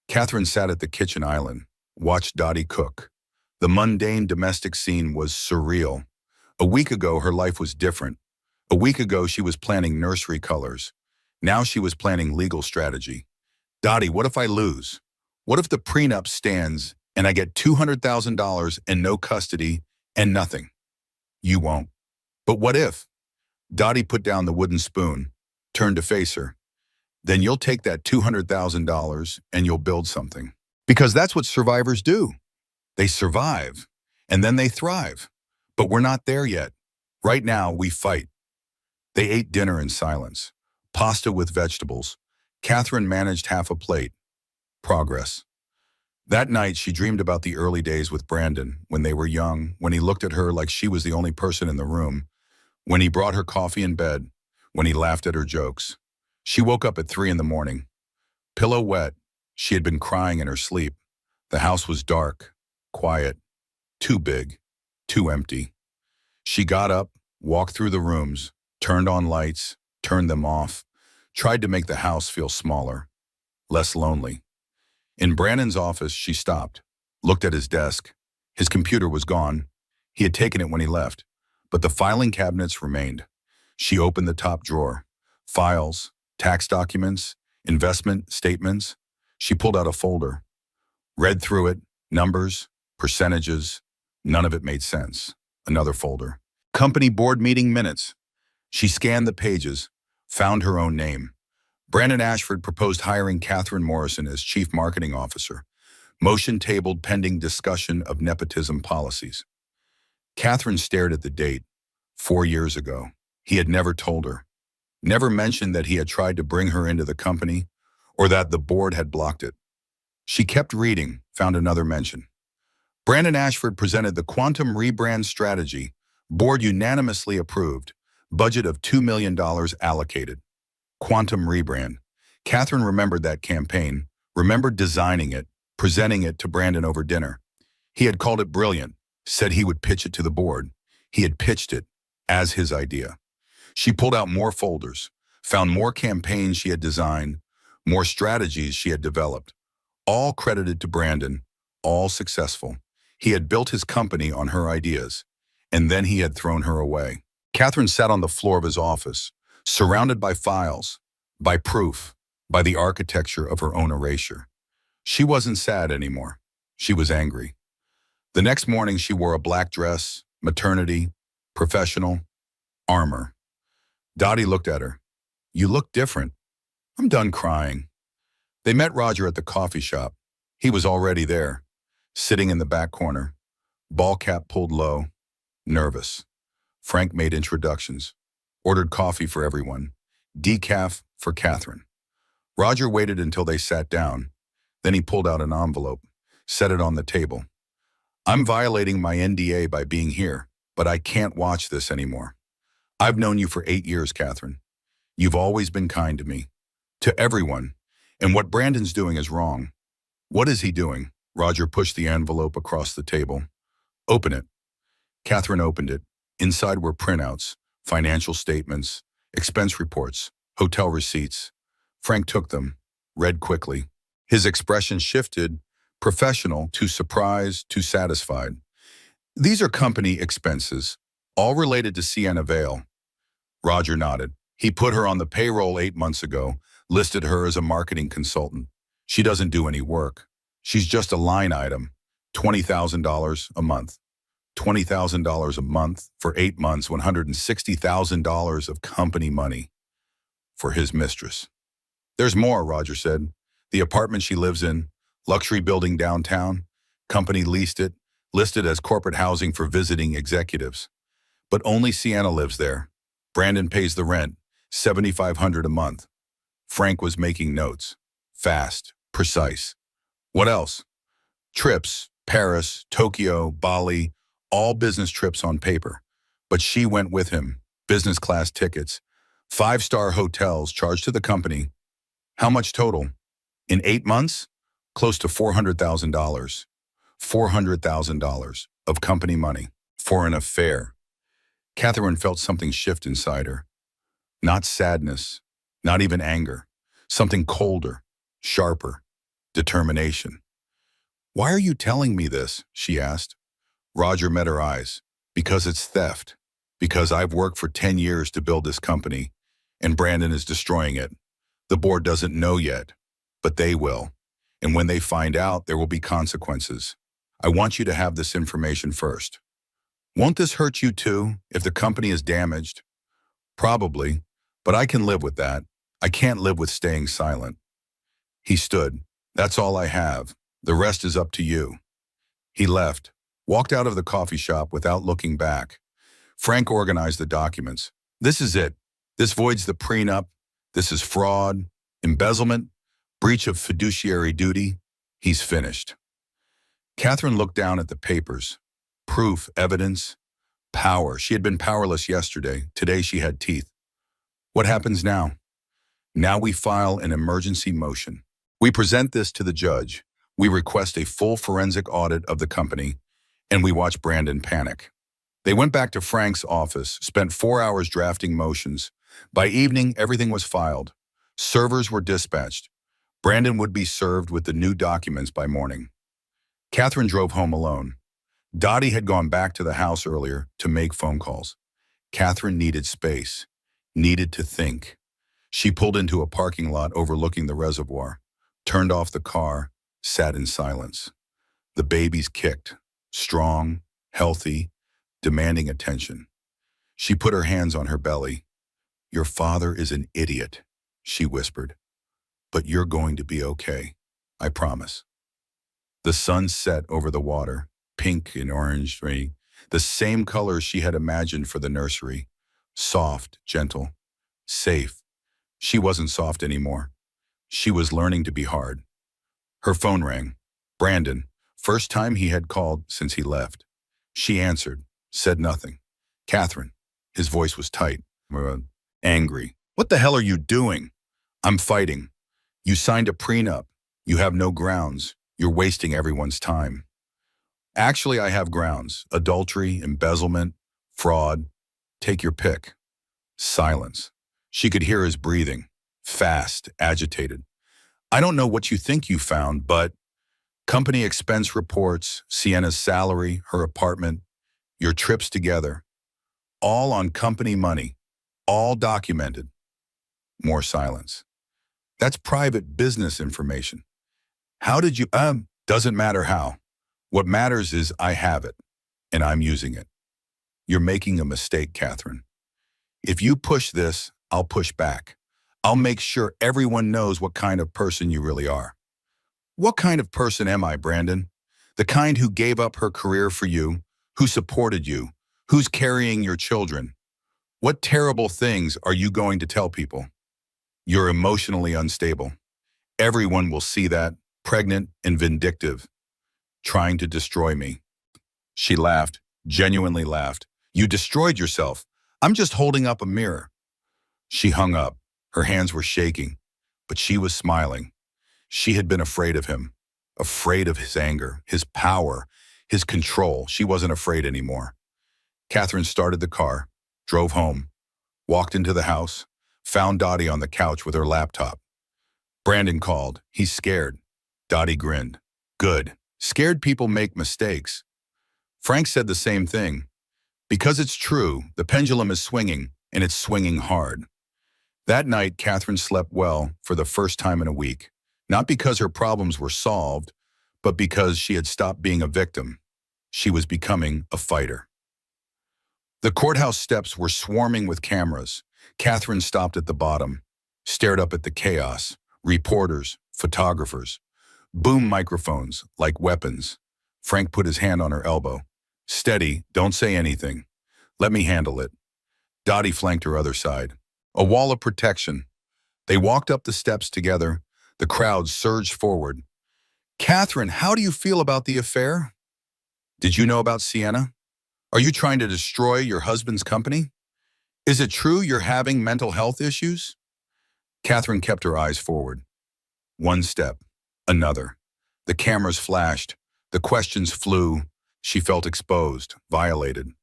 Speaker 1: Catherine sat at the kitchen island, watched Dottie cook. The mundane domestic scene was surreal. A week ago, her life was different. A week ago, she was planning nursery colors. Now she was planning legal strategy. Dottie, what if I lose? What if the prenup stands and I get $200,000 and no custody and nothing? You won't. But what if? Dottie put down the wooden spoon, turned to face her. Then you'll take that $200,000 and you'll build something. Because that's what survivors do. They survive, and then they thrive. But we're not there yet. Right now, we fight. They ate dinner in silence. Pasta with vegetables. Catherine managed half a plate. Progress. That night, she dreamed about the early days with Brandon, when they were young, when he looked at her like she was the only person in the room, when he brought her coffee in bed, when he laughed at her jokes. She woke up at 3 a.m. Pillow wet. She had been crying in her sleep. The house was dark, quiet, too big, too empty. She got up, walked through the rooms, Turned on lights, turned them off, tried to make the house feel smaller, less lonely. In Brandon's office, she stopped, looked at his desk. His computer was gone. He had taken it when he left, but the filing cabinets remained. She opened the top drawer. Files, tax documents, investment statements. She pulled out a folder, read through it, numbers, percentages. None of it made sense. Another folder. Company board meeting minutes. She scanned the pages, found her own name. Brandon Ashford proposed hiring Catherine Morrison as Chief Marketing Officer. Motion tabled pending discussion of nepotism policies. Catherine stared at the date. 4 years ago. He had never told her. Never mentioned that he had tried to bring her into the company or that the board had blocked it. She kept reading, found another mention. Brandon Ashford presented the Quantum Rebrand strategy. Board unanimously approved. Budget of $2 million allocated. Quantum Rebrand. Catherine remembered that campaign, remembered designing it, presenting it to Brandon over dinner. He had called it brilliant, said he would pitch it to the board. He had pitched it as his idea. She pulled out more folders, found more campaigns she had designed, more strategies she had developed, all credited to Brandon, all successful. He had built his company on her ideas, and then he had thrown her away. Catherine sat on the floor of his office, surrounded by files, by proof, by the architecture of her own erasure. She wasn't sad anymore. She was angry. The next morning she wore a black dress, maternity, professional, armor. Dottie looked at her. You look different. I'm done crying. They met Roger at the coffee shop. He was already there, sitting in the back corner, ball cap pulled low, nervous. Frank made introductions, ordered coffee for everyone, decaf for Catherine. Roger waited until they sat down. Then he pulled out an envelope, set it on the table. I'm violating my NDA by being here, but I can't watch this anymore. I've known you for 8 years, Catherine. You've always been kind to me, to everyone, and what Brandon's doing is wrong. What is he doing? Roger pushed the envelope across the table. Open it. Catherine opened it. Inside were printouts, financial statements, expense reports, hotel receipts. Frank took them, read quickly. His expression shifted, professional to surprised to satisfied. These are company expenses, all related to Sienna Vale. Roger nodded. He put her on the payroll 8 months ago, listed her as a marketing consultant. She doesn't do any work. She's just a line item, $20,000 a month. $20,000 a month for 8 months, $160,000 of company money for his mistress. There's more, Roger said. The apartment she lives in, luxury building downtown, company leased it, listed as corporate housing for visiting executives. But only Sienna lives there. Brandon pays the rent, $7,500 a month. Frank was making notes. Fast, precise. What else? Trips, Paris, Tokyo, Bali, all business trips on paper. But she went with him, business class tickets, 5-star hotels charged to the company. How much total? In 8 months? Close to $400,000. $400,000 of company money for an affair. Catherine felt something shift inside her. Not sadness, not even anger. Something colder, sharper, determination. Why are you telling me this? She asked. Roger met her eyes. Because it's theft. Because I've worked for 10 years to build this company, and Brandon is destroying it. The board doesn't know yet, but they will. And when they find out, there will be consequences. I want you to have this information first. Won't this hurt you too, if the company is damaged? Probably, but I can live with that. I can't live with staying silent. He stood. That's all I have. The rest is up to you. He left, walked out of the coffee shop without looking back. Frank organized the documents. This is it. This voids the prenup. This is fraud, embezzlement, breach of fiduciary duty. He's finished. Catherine looked down at the papers. Proof, evidence, power. She had been powerless yesterday. Today she had teeth. What happens now? Now we file an emergency motion. We present this to the judge. We request a full forensic audit of the company, and we watch Brandon panic. They went back to Frank's office, spent 4 hours drafting motions. By evening, everything was filed. Servers were dispatched. Brandon would be served with the new documents by morning. Catherine drove home alone. Dottie had gone back to the house earlier to make phone calls. Catherine needed space, needed to think. She pulled into a parking lot overlooking the reservoir, turned off the car, sat in silence. The babies kicked, strong, healthy, demanding attention. She put her hands on her belly. "Your father is an idiot," she whispered. "But you're going to be okay. I promise." The sun set over the water, pink and orange, the same colors she had imagined for the nursery. Soft, gentle, safe. She wasn't soft anymore. She was learning to be hard. Her phone rang. Brandon, first time he had called since he left. She answered, said nothing. "Catherine." His voice was tight, angry. "What the hell are you doing?" "I'm fighting. You signed a prenup. You have no grounds. You're wasting everyone's time." "Actually, I have grounds. Adultery, embezzlement, fraud. Take your pick." Silence. She could hear his breathing. Fast, agitated. "I don't know what you think you found, but company expense reports, Sienna's salary, her apartment, your trips together, all on company money, all documented." More silence. "That's private business information. How did you, doesn't matter how. What matters is I have it, and I'm using it. You're making a mistake, Catherine. If you push this, I'll push back. I'll make sure everyone knows what kind of person you really are." "What kind of person am I, Brandon? The kind who gave up her career for you, who supported you, who's carrying your children. What terrible things are you going to tell people? You're emotionally unstable. Everyone will see that, pregnant and vindictive, trying to destroy me." She laughed, genuinely laughed. "You destroyed yourself. I'm just holding up a mirror." She hung up. Her hands were shaking, but she was smiling. She had been afraid of him, afraid of his anger, his power, his control. She wasn't afraid anymore. Catherine started the car, drove home, walked into the house, found Dottie on the couch with her laptop. Brandon called. He's scared. Dottie grinned. "Good. Scared people make mistakes." Frank said the same thing. "Because it's true, the pendulum is swinging, and it's swinging hard." That night, Catherine slept well for the first time in a week, not because her problems were solved, but because she had stopped being a victim. She was becoming a fighter. The courthouse steps were swarming with cameras. Catherine stopped at the bottom, stared up at the chaos, reporters, photographers, boom microphones like weapons. Frank put his hand on her elbow. "Steady, don't say anything. Let me handle it." Dottie flanked her other side. A wall of protection. They walked up the steps together. The crowd surged forward. "Catherine, how do you feel about the affair? Did you know about Sienna? Are you trying to destroy your husband's company? Is it true you're having mental health issues?" Catherine kept her eyes forward. One step, another. The cameras flashed. The questions flew. She felt exposed, violated.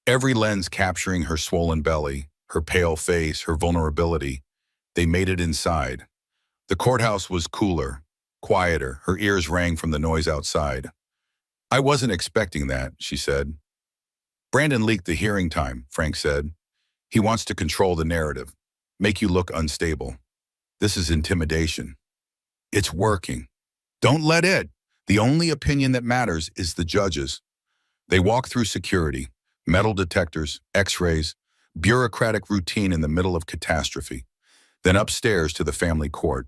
Speaker 1: Every lens capturing her swollen belly, her pale face, her vulnerability. They made it inside. The courthouse was cooler, quieter. Her ears rang from the noise outside. "I wasn't expecting that," she said. "Brandon leaked the hearing time," Frank said. "He wants to control the narrative, make you look unstable. This is intimidation." "It's working. Don't let it. The only opinion that matters is the judge's." They walked through security, metal detectors, x-rays, bureaucratic routine in the middle of catastrophe. Then upstairs to the family court.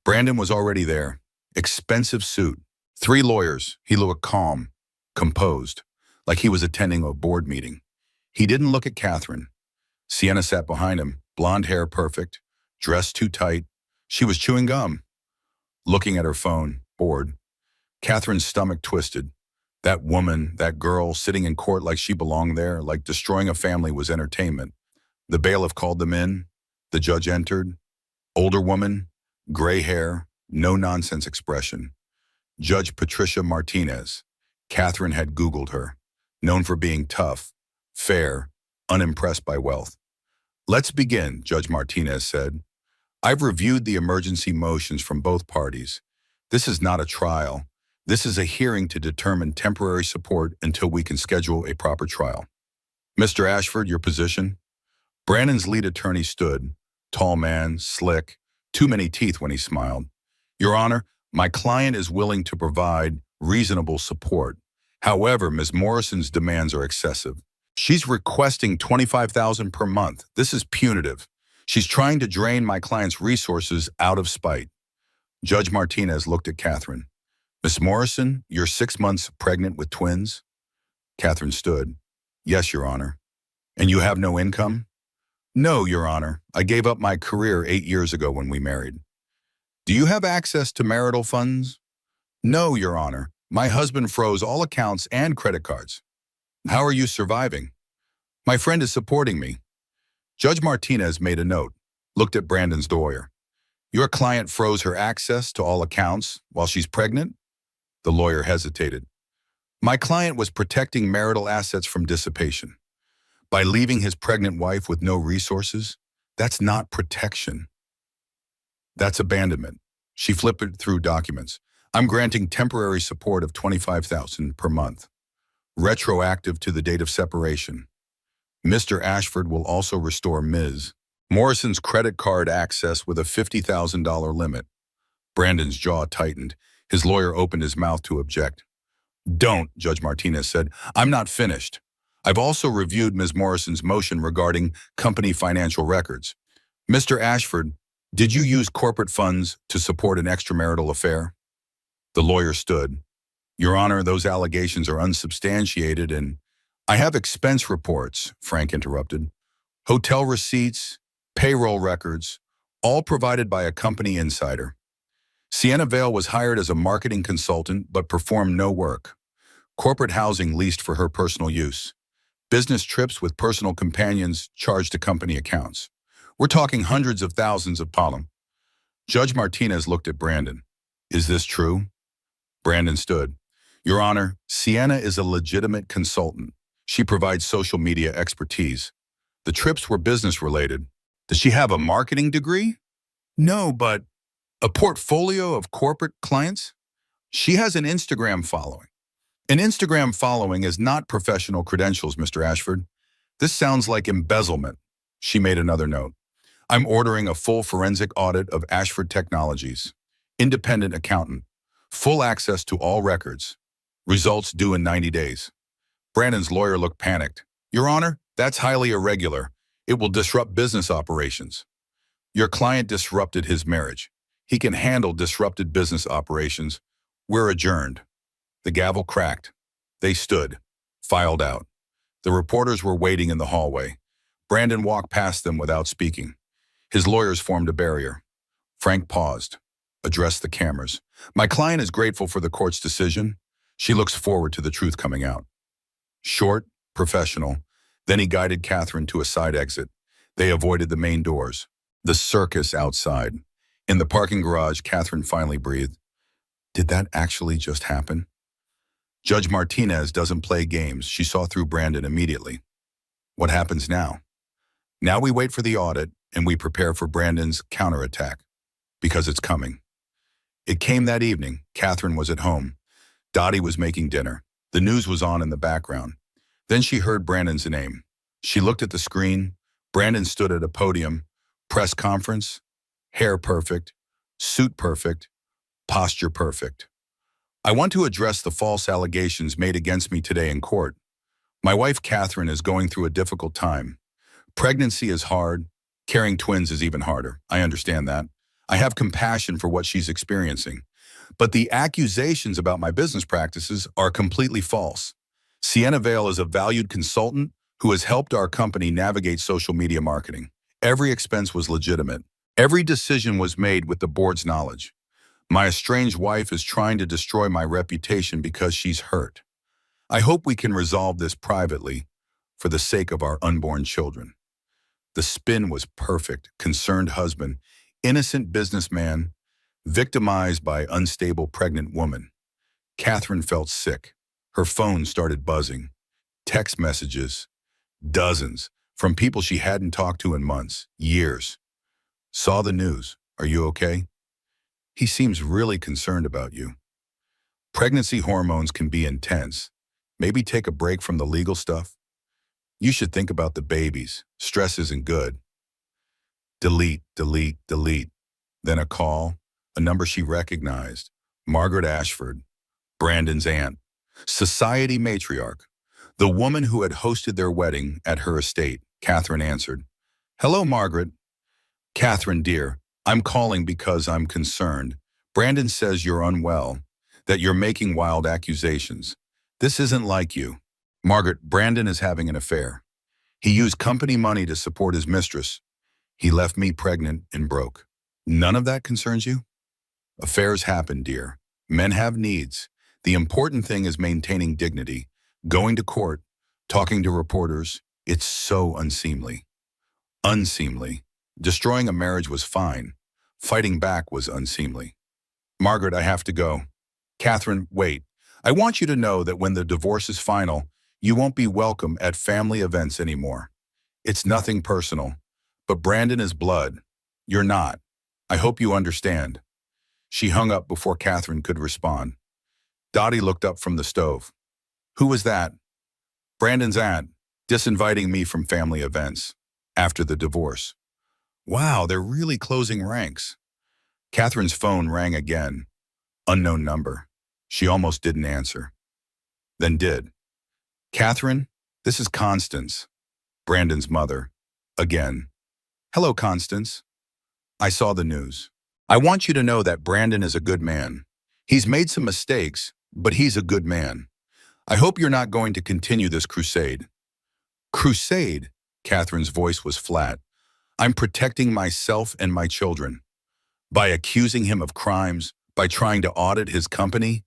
Speaker 1: Brandon was already there. Expensive suit. 3 lawyers. He looked calm, composed, like he was attending a board meeting. He didn't look at Catherine. Sienna sat behind him, blonde hair perfect, dressed too tight. She was chewing gum, looking at her phone, bored. Catherine's stomach twisted. That woman, that girl, sitting in court like she belonged there, like destroying a family was entertainment. The bailiff called them in. The judge entered. Older woman, gray hair, no-nonsense expression. Judge Patricia Martinez. Catherine had Googled her. known for being tough, fair, unimpressed by wealth. Let's begin, Judge Martinez said. I've reviewed the emergency motions from both parties. This is not a trial. This is a hearing to determine temporary support until we can schedule a proper trial. Mr. Ashford, your position? Brandon's lead attorney stood, tall man, slick, too many teeth when he smiled. Your Honor, my client is willing to provide reasonable support. However, Ms. Morrison's demands are excessive. She's requesting $25,000 per month. This is punitive. She's trying to drain my client's resources out of spite. Judge Martinez looked at Catherine. Ms. Morrison, you're 6 months pregnant with twins? Catherine stood. Yes, Your Honor. And you have no income? No, Your Honor. I gave up my career 8 years ago when we married. Do you have access to marital funds? No, Your Honor. My husband froze all accounts and credit cards. How are you surviving? My friend is supporting me. Judge Martinez made a note, looked at Brandon's lawyer. Your client froze her access to all accounts while she's pregnant? The lawyer hesitated. My client was protecting marital assets from dissipation. By leaving his pregnant wife with no resources, that's not protection. That's abandonment. She flipped through documents. I'm granting temporary support of $25,000 per month, retroactive to the date of separation. Mr. Ashford will also restore Ms. Morrison's credit card access with a $50,000 limit. Brandon's jaw tightened. His lawyer opened his mouth to object. Don't, Judge Martinez said. I'm not finished. I've also reviewed Ms. Morrison's motion regarding company financial records. Mr. Ashford, did you use corporate funds to support an extramarital affair? The lawyer stood. Your Honor, those allegations are unsubstantiated and I have expense reports, Frank interrupted. Hotel receipts, payroll records, all provided by a company insider. Sienna Vale was hired as a marketing consultant but performed no work. Corporate housing leased for her personal use. Business trips with personal companions charged to company accounts. We're talking hundreds of thousands of pollen. Judge Martinez looked at Brandon. Is this true? Brandon stood. Your Honor, Sienna is a legitimate consultant. She provides social media expertise. The trips were business-related. Does she have a marketing degree? No, but a portfolio of corporate clients? She has an Instagram following. An Instagram following is not professional credentials, Mr. Ashford. This sounds like embezzlement. She made another note. I'm ordering a full forensic audit of Ashford Technologies. Independent accountant. Full access to all records. Results due in 90 days. Brandon's lawyer looked panicked. Your Honor, that's highly irregular. It will disrupt business operations. Your client disrupted his marriage. He can handle disrupted business operations. We're adjourned. The gavel cracked. They stood, filed out. The reporters were waiting in the hallway. Brandon walked past them without speaking. His lawyers formed a barrier. Frank paused, addressed the cameras. My client is grateful for the court's decision. She looks forward to the truth coming out. Short, professional. Then he guided Catherine to a side exit. They avoided the main doors. The circus outside. In the parking garage, Catherine finally breathed. Did that actually just happen? Judge Martinez doesn't play games. She saw through Brandon immediately. What happens now? Now we wait for the audit and we prepare for Brandon's counterattack, because it's coming. It came that evening. Catherine was at home. Dottie was making dinner. The news was on in the background. Then she heard Brandon's name. She looked at the screen. Brandon stood at a podium. Press conference. Hair perfect. Suit perfect. Posture perfect. I want to address the false allegations made against me today in court. My wife, Catherine, is going through a difficult time. Pregnancy is hard. Carrying twins is even harder. I understand that. I have compassion for what she's experiencing. But the accusations about my business practices are completely false. Sienna Vale is a valued consultant who has helped our company navigate social media marketing. Every expense was legitimate. Every decision was made with the board's knowledge. My estranged wife is trying to destroy my reputation because she's hurt. I hope we can resolve this privately for the sake of our unborn children. The spin was perfect. Concerned husband, innocent businessman, victimized by unstable pregnant woman. Catherine felt sick. Her phone started buzzing. Text messages, dozens, from people she hadn't talked to in months, years. Saw the news. Are you okay? He seems really concerned about you. Pregnancy hormones can be intense. Maybe take a break from the legal stuff. You should think about the babies. Stress isn't good. Delete, delete, delete. Then a call, a number she recognized. Margaret Ashford, Brandon's aunt, society matriarch. The woman who had hosted their wedding at her estate. Catherine answered. Hello, Margaret. Catherine, dear, I'm calling because I'm concerned. Brandon says you're unwell, that you're making wild accusations. This isn't like you. Margaret, Brandon is having an affair. He used company money to support his mistress. He left me pregnant and broke. None of that concerns you? Affairs happen, dear. Men have needs. The important thing is maintaining dignity, going to court, talking to reporters. It's so unseemly. Unseemly. Destroying a marriage was fine. Fighting back was unseemly. Margaret, I have to go. Catherine, wait. I want you to know that when the divorce is final, you won't be welcome at family events anymore. It's nothing personal. But Brandon is blood. You're not. I hope you understand. She hung up before Catherine could respond. Dottie looked up from the stove. Who was that? Brandon's aunt, disinviting me from family events after the divorce. Wow, they're really closing ranks. Catherine's phone rang again. Unknown number. She almost didn't answer. Then did. Catherine, this is Constance, Brandon's mother. Again. Hello, Constance. I saw the news. I want you to know that Brandon is a good man. He's made some mistakes, but he's a good man. I hope you're not going to continue this crusade. Crusade? Catherine's voice was flat. I'm protecting myself and my children. By accusing him of crimes, by trying to audit his company.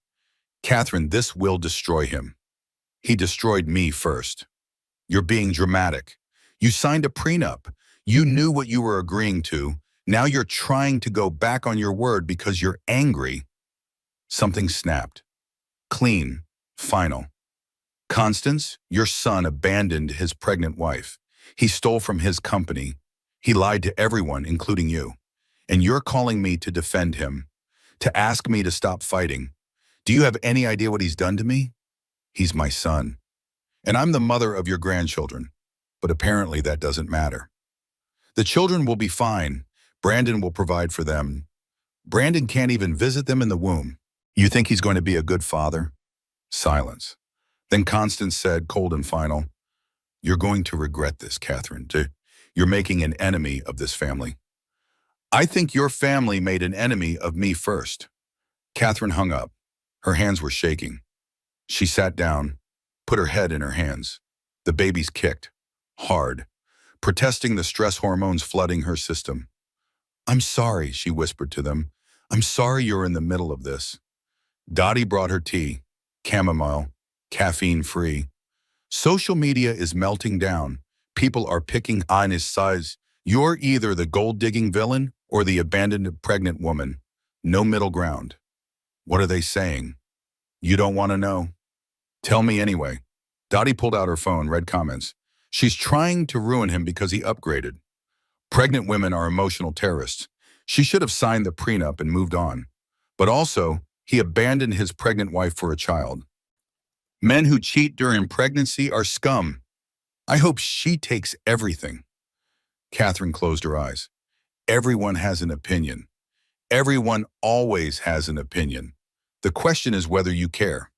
Speaker 1: Catherine, this will destroy him. He destroyed me first. You're being dramatic. You signed a prenup. You knew what you were agreeing to. Now you're trying to go back on your word because you're angry. Something snapped. Clean. Final. Constance, your son abandoned his pregnant wife. He stole from his company. He lied to everyone, including you. And you're calling me to defend him, to ask me to stop fighting. Do you have any idea what he's done to me? He's my son. And I'm the mother of your grandchildren. But apparently that doesn't matter. The children will be fine. Brandon will provide for them. Brandon can't even visit them in the womb. You think he's going to be a good father? Silence. Then Constance said, cold and final, you're going to regret this, Catherine. You're making an enemy of this family. I think your family made an enemy of me first. Catherine hung up. Her hands were shaking. She sat down, put her head in her hands. The babies kicked, hard, protesting the stress hormones flooding her system. I'm sorry, she whispered to them. I'm sorry you're in the middle of this. Dottie brought her tea, chamomile, caffeine-free. Social media is melting down. People are picking on his size. You're either the gold-digging villain or the abandoned pregnant woman. No middle ground. What are they saying? You don't want to know? Tell me anyway. Dottie pulled out her phone, read comments. She's trying to ruin him because he upgraded. Pregnant women are emotional terrorists. She should have signed the prenup and moved on. But also, he abandoned his pregnant wife for a child. Men who cheat during pregnancy are scum. I hope she takes everything. Catherine closed her eyes. Everyone has an opinion. Everyone always has an opinion. The question is whether you care.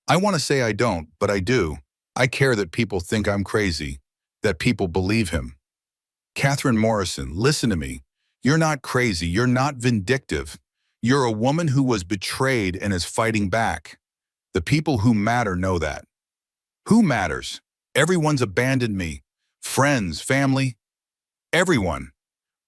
Speaker 1: I want to say I don't, but I do. I care that people think I'm crazy, that people believe him. Catherine Morrison, listen to me. You're not crazy. You're not vindictive. You're a woman who was betrayed and is fighting back. The people who matter know that. Who matters? Everyone's abandoned me. Friends, family, everyone.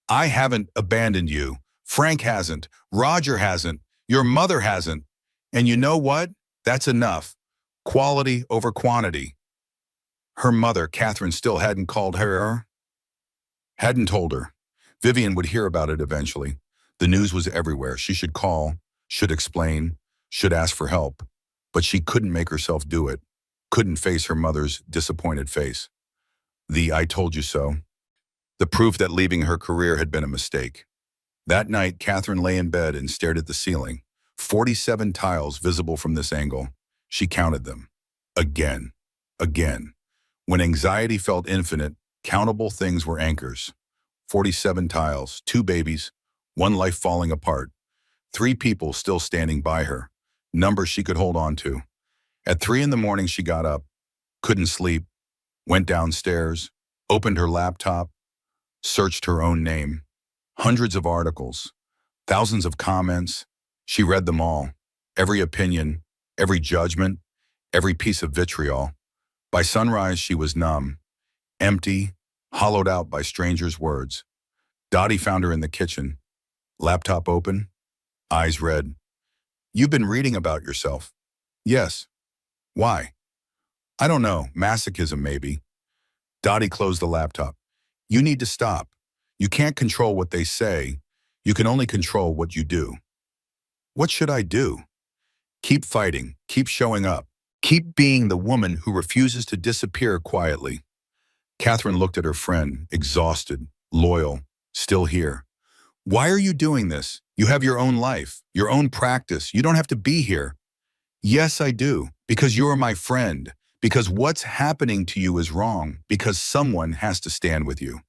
Speaker 1: I haven't abandoned you. Frank hasn't. Roger hasn't. Your mother hasn't. And you know what? That's enough. Quality over quantity. Her mother, Catherine, still hadn't called her. Hadn't told her. Vivian would hear about it eventually. The news was everywhere. She should call, should explain, should ask for help. But she couldn't make herself do it. couldn't face her mother's disappointed face. The "I told you so." The proof that leaving her career had been a mistake. That night, Catherine lay in bed and stared at the ceiling. 47 tiles visible from this angle. She counted them. Again. Again. When anxiety felt infinite, countable things were anchors. 47 tiles, 2 babies, 1 life falling apart, 3 people still standing by her, numbers she could hold on to. At 3 in the morning, she got up, couldn't sleep, went downstairs, opened her laptop, searched her own name. Hundreds of articles, thousands of comments. She read them all, every opinion, every judgment, every piece of vitriol. By sunrise, she was numb, empty, hollowed out by strangers' words. Dottie found her in the kitchen, laptop open, eyes red. "You've been reading about yourself." "Yes." "Why?" "I don't know, masochism maybe." Dottie closed the laptop. "You need to stop. You can't control what they say. You can only control what you do." "What should I do?" "Keep fighting, keep showing up. Keep being the woman who refuses to disappear quietly." Catherine looked at her friend, exhausted, loyal, still here. "Why are you doing this? You have your own life, your own practice. You don't have to be here." "Yes, I do. Because you're my friend. Because what's happening to you is wrong. Because someone has to stand with you."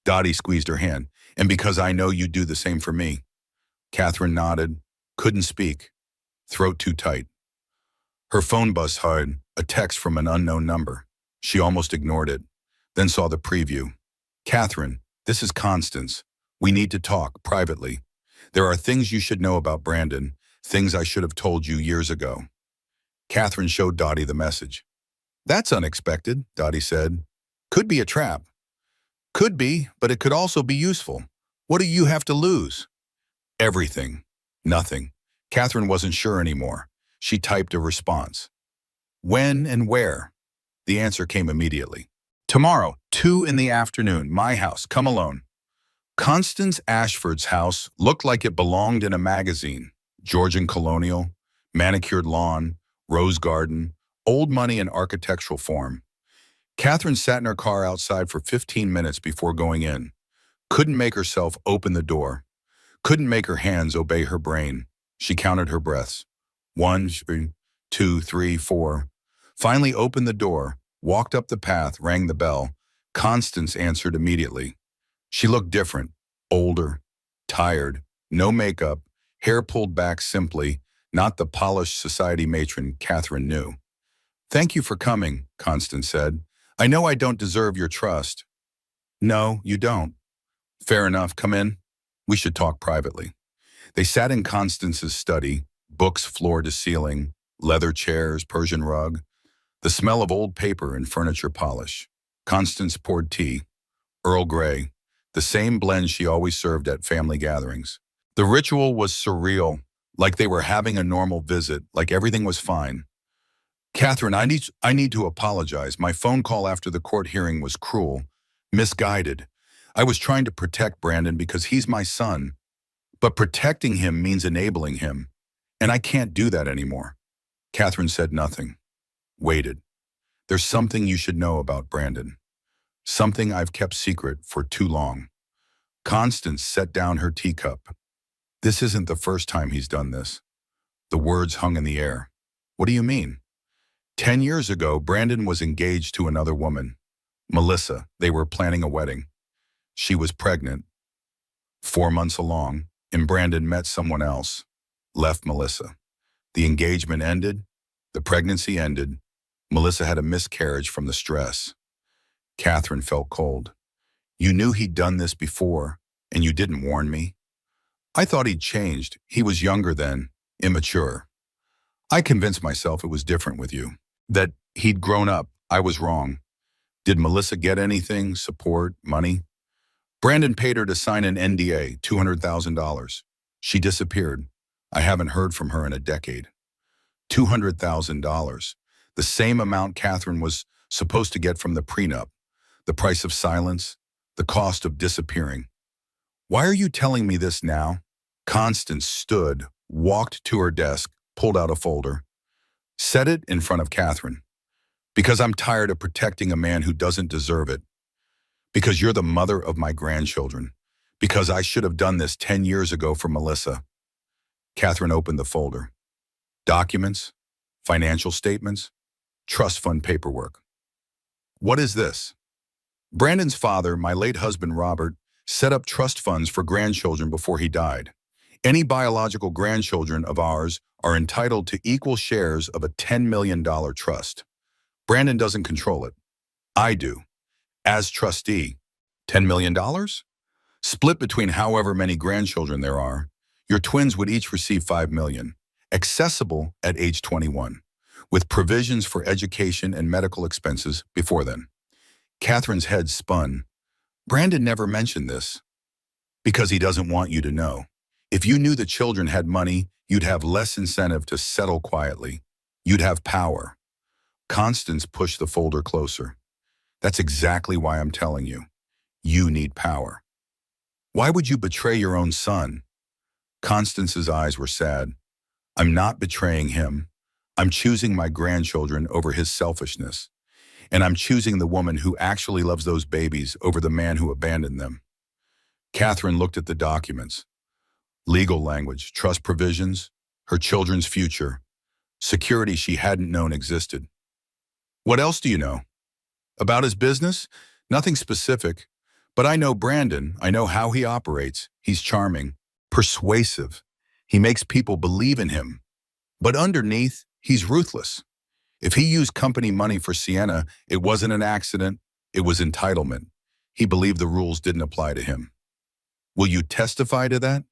Speaker 1: Dottie squeezed her hand. "And because I know you'd do the same for me." Catherine nodded, couldn't speak, throat too tight. Her phone buzzed hard, a text from an unknown number. She almost ignored it, then saw the preview. "Catherine, this is Constance. We need to talk privately. There are things you should know about Brandon, things I should have told you years ago." Catherine showed Dottie the message. "That's unexpected," Dottie said. "Could be a trap." "Could be, but it could also be useful. What do you have to lose?" "Everything. Nothing." Catherine wasn't sure anymore. She typed a response. "When and where?" The answer came immediately. "Tomorrow, 2 in the afternoon, my house, come alone." Constance Ashford's house looked like it belonged in a magazine. Georgian colonial, manicured lawn, rose garden, old money in architectural form. Catherine sat in her car outside for 15 minutes before going in. Couldn't make herself open the door. Couldn't make her hands obey her brain. She counted her breaths. 1, 2, 3, 4. Finally opened the door, walked up the path, rang the bell. Constance answered immediately. She looked different, older, tired, no makeup, hair pulled back simply, not the polished society matron Catherine knew. "Thank you for coming," Constance said. "I know I don't deserve your trust." "No, you don't." "Fair enough, come in. We should talk privately." They sat in Constance's study, books floor to ceiling, leather chairs, Persian rug, the smell of old paper and furniture polish. Constance poured tea, Earl Grey, the same blend she always served at family gatherings. The ritual was surreal, like they were having a normal visit, like everything was fine. "Catherine, I need to apologize. My phone call after the court hearing was cruel, misguided. I was trying to protect Brandon because he's my son. But protecting him means enabling him, and I can't do that anymore." Catherine said nothing, waited. "There's something you should know about Brandon. Something I've kept secret for too long." Constance set down her teacup. "This isn't the first time he's done this." The words hung in the air. "What do you mean?" 10 years ago, Brandon was engaged to another woman, Melissa. They were planning a wedding. She was pregnant. 4 months along, and Brandon met someone else, left Melissa. The engagement ended, the pregnancy ended. Melissa had a miscarriage from the stress. Catherine felt cold. "You knew he'd done this before, and you didn't warn me?" "I thought he'd changed. He was younger then, immature. I convinced myself it was different with you, that he'd grown up. I was wrong." "Did Melissa get anything, support, money?" "Brandon paid her to sign an NDA, $200,000. She disappeared. I haven't heard from her in a decade." $200,000, the same amount Catherine was supposed to get from the prenup, the price of silence, the cost of disappearing. "Why are you telling me this now?" Constance stood, walked to her desk, pulled out a folder, set it in front of Catherine. Because I'm tired of protecting a man who doesn't deserve it. Because you're the mother of my grandchildren. Because I should have done this 10 years ago for Melissa. Catherine opened the folder. Documents, financial statements, trust fund paperwork. What is this? Brandon's father, my late husband Robert, set up trust funds for grandchildren before he died. Any biological grandchildren of ours are entitled to equal shares of a $10 million trust. Brandon doesn't control it. I do. As trustee. $10 million? Split between however many grandchildren there are. Your twins would each receive $5 million, accessible at age 21, with provisions for education and medical expenses before then. Catherine's head spun. Brandon never mentioned this. Because he doesn't want you to know. If you knew the children had money, you'd have less incentive to settle quietly. You'd have power. Constance pushed the folder closer. That's exactly why I'm telling you. You need power. Why would you betray your own son? Constance's eyes were sad. I'm not betraying him. I'm choosing my grandchildren over his selfishness. And I'm choosing the woman who actually loves those babies over the man who abandoned them. Catherine looked at the documents. Legal language, trust provisions, her children's future, security she hadn't known existed. What else do you know? About his business? Nothing specific. But I know Brandon. I know how he operates. He's charming, persuasive. He makes people believe in him. But underneath, he's ruthless. If he used company money for Sienna, it wasn't an accident. It was entitlement. He believed the rules didn't apply to him. Will you testify to that?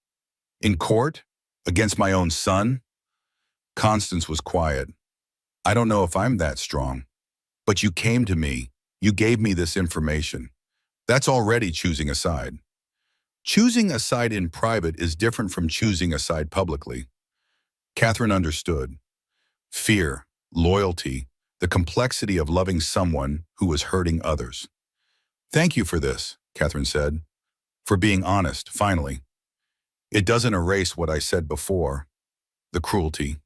Speaker 1: In court? Against my own son? Constance was quiet. I don't know if I'm that strong. But you came to me. You gave me this information. That's already choosing a side. Choosing a side in private is different from choosing a side publicly. Catherine understood. Fear, loyalty, the complexity of loving someone who was hurting others. Thank you for this, Catherine said. For being honest, finally. It doesn't erase what I said before. The cruelty.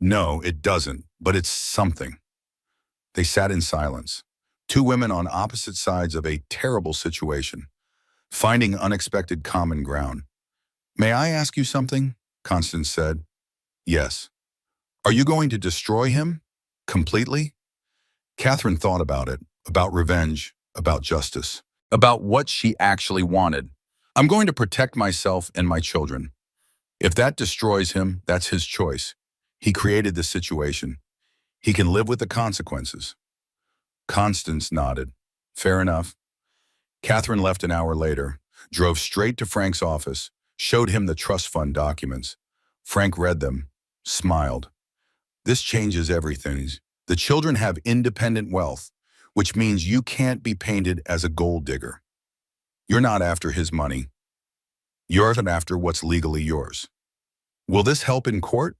Speaker 1: No, it doesn't, but it's something. They sat in silence. Two women on opposite sides of a terrible situation, finding unexpected common ground. May I ask you something? Constance said. Yes. Are you going to destroy him? Completely? Catherine thought about it, about revenge, about justice, about what she actually wanted. I'm going to protect myself and my children. If that destroys him, that's his choice. He created this situation. He can live with the consequences. Constance nodded. Fair enough. Catherine left an hour later, drove straight to Frank's office, showed him the trust fund documents. Frank read them, smiled. This changes everything. The children have independent wealth, which means you can't be painted as a gold digger. You're not after his money. You're after what's legally yours. Will this help in court?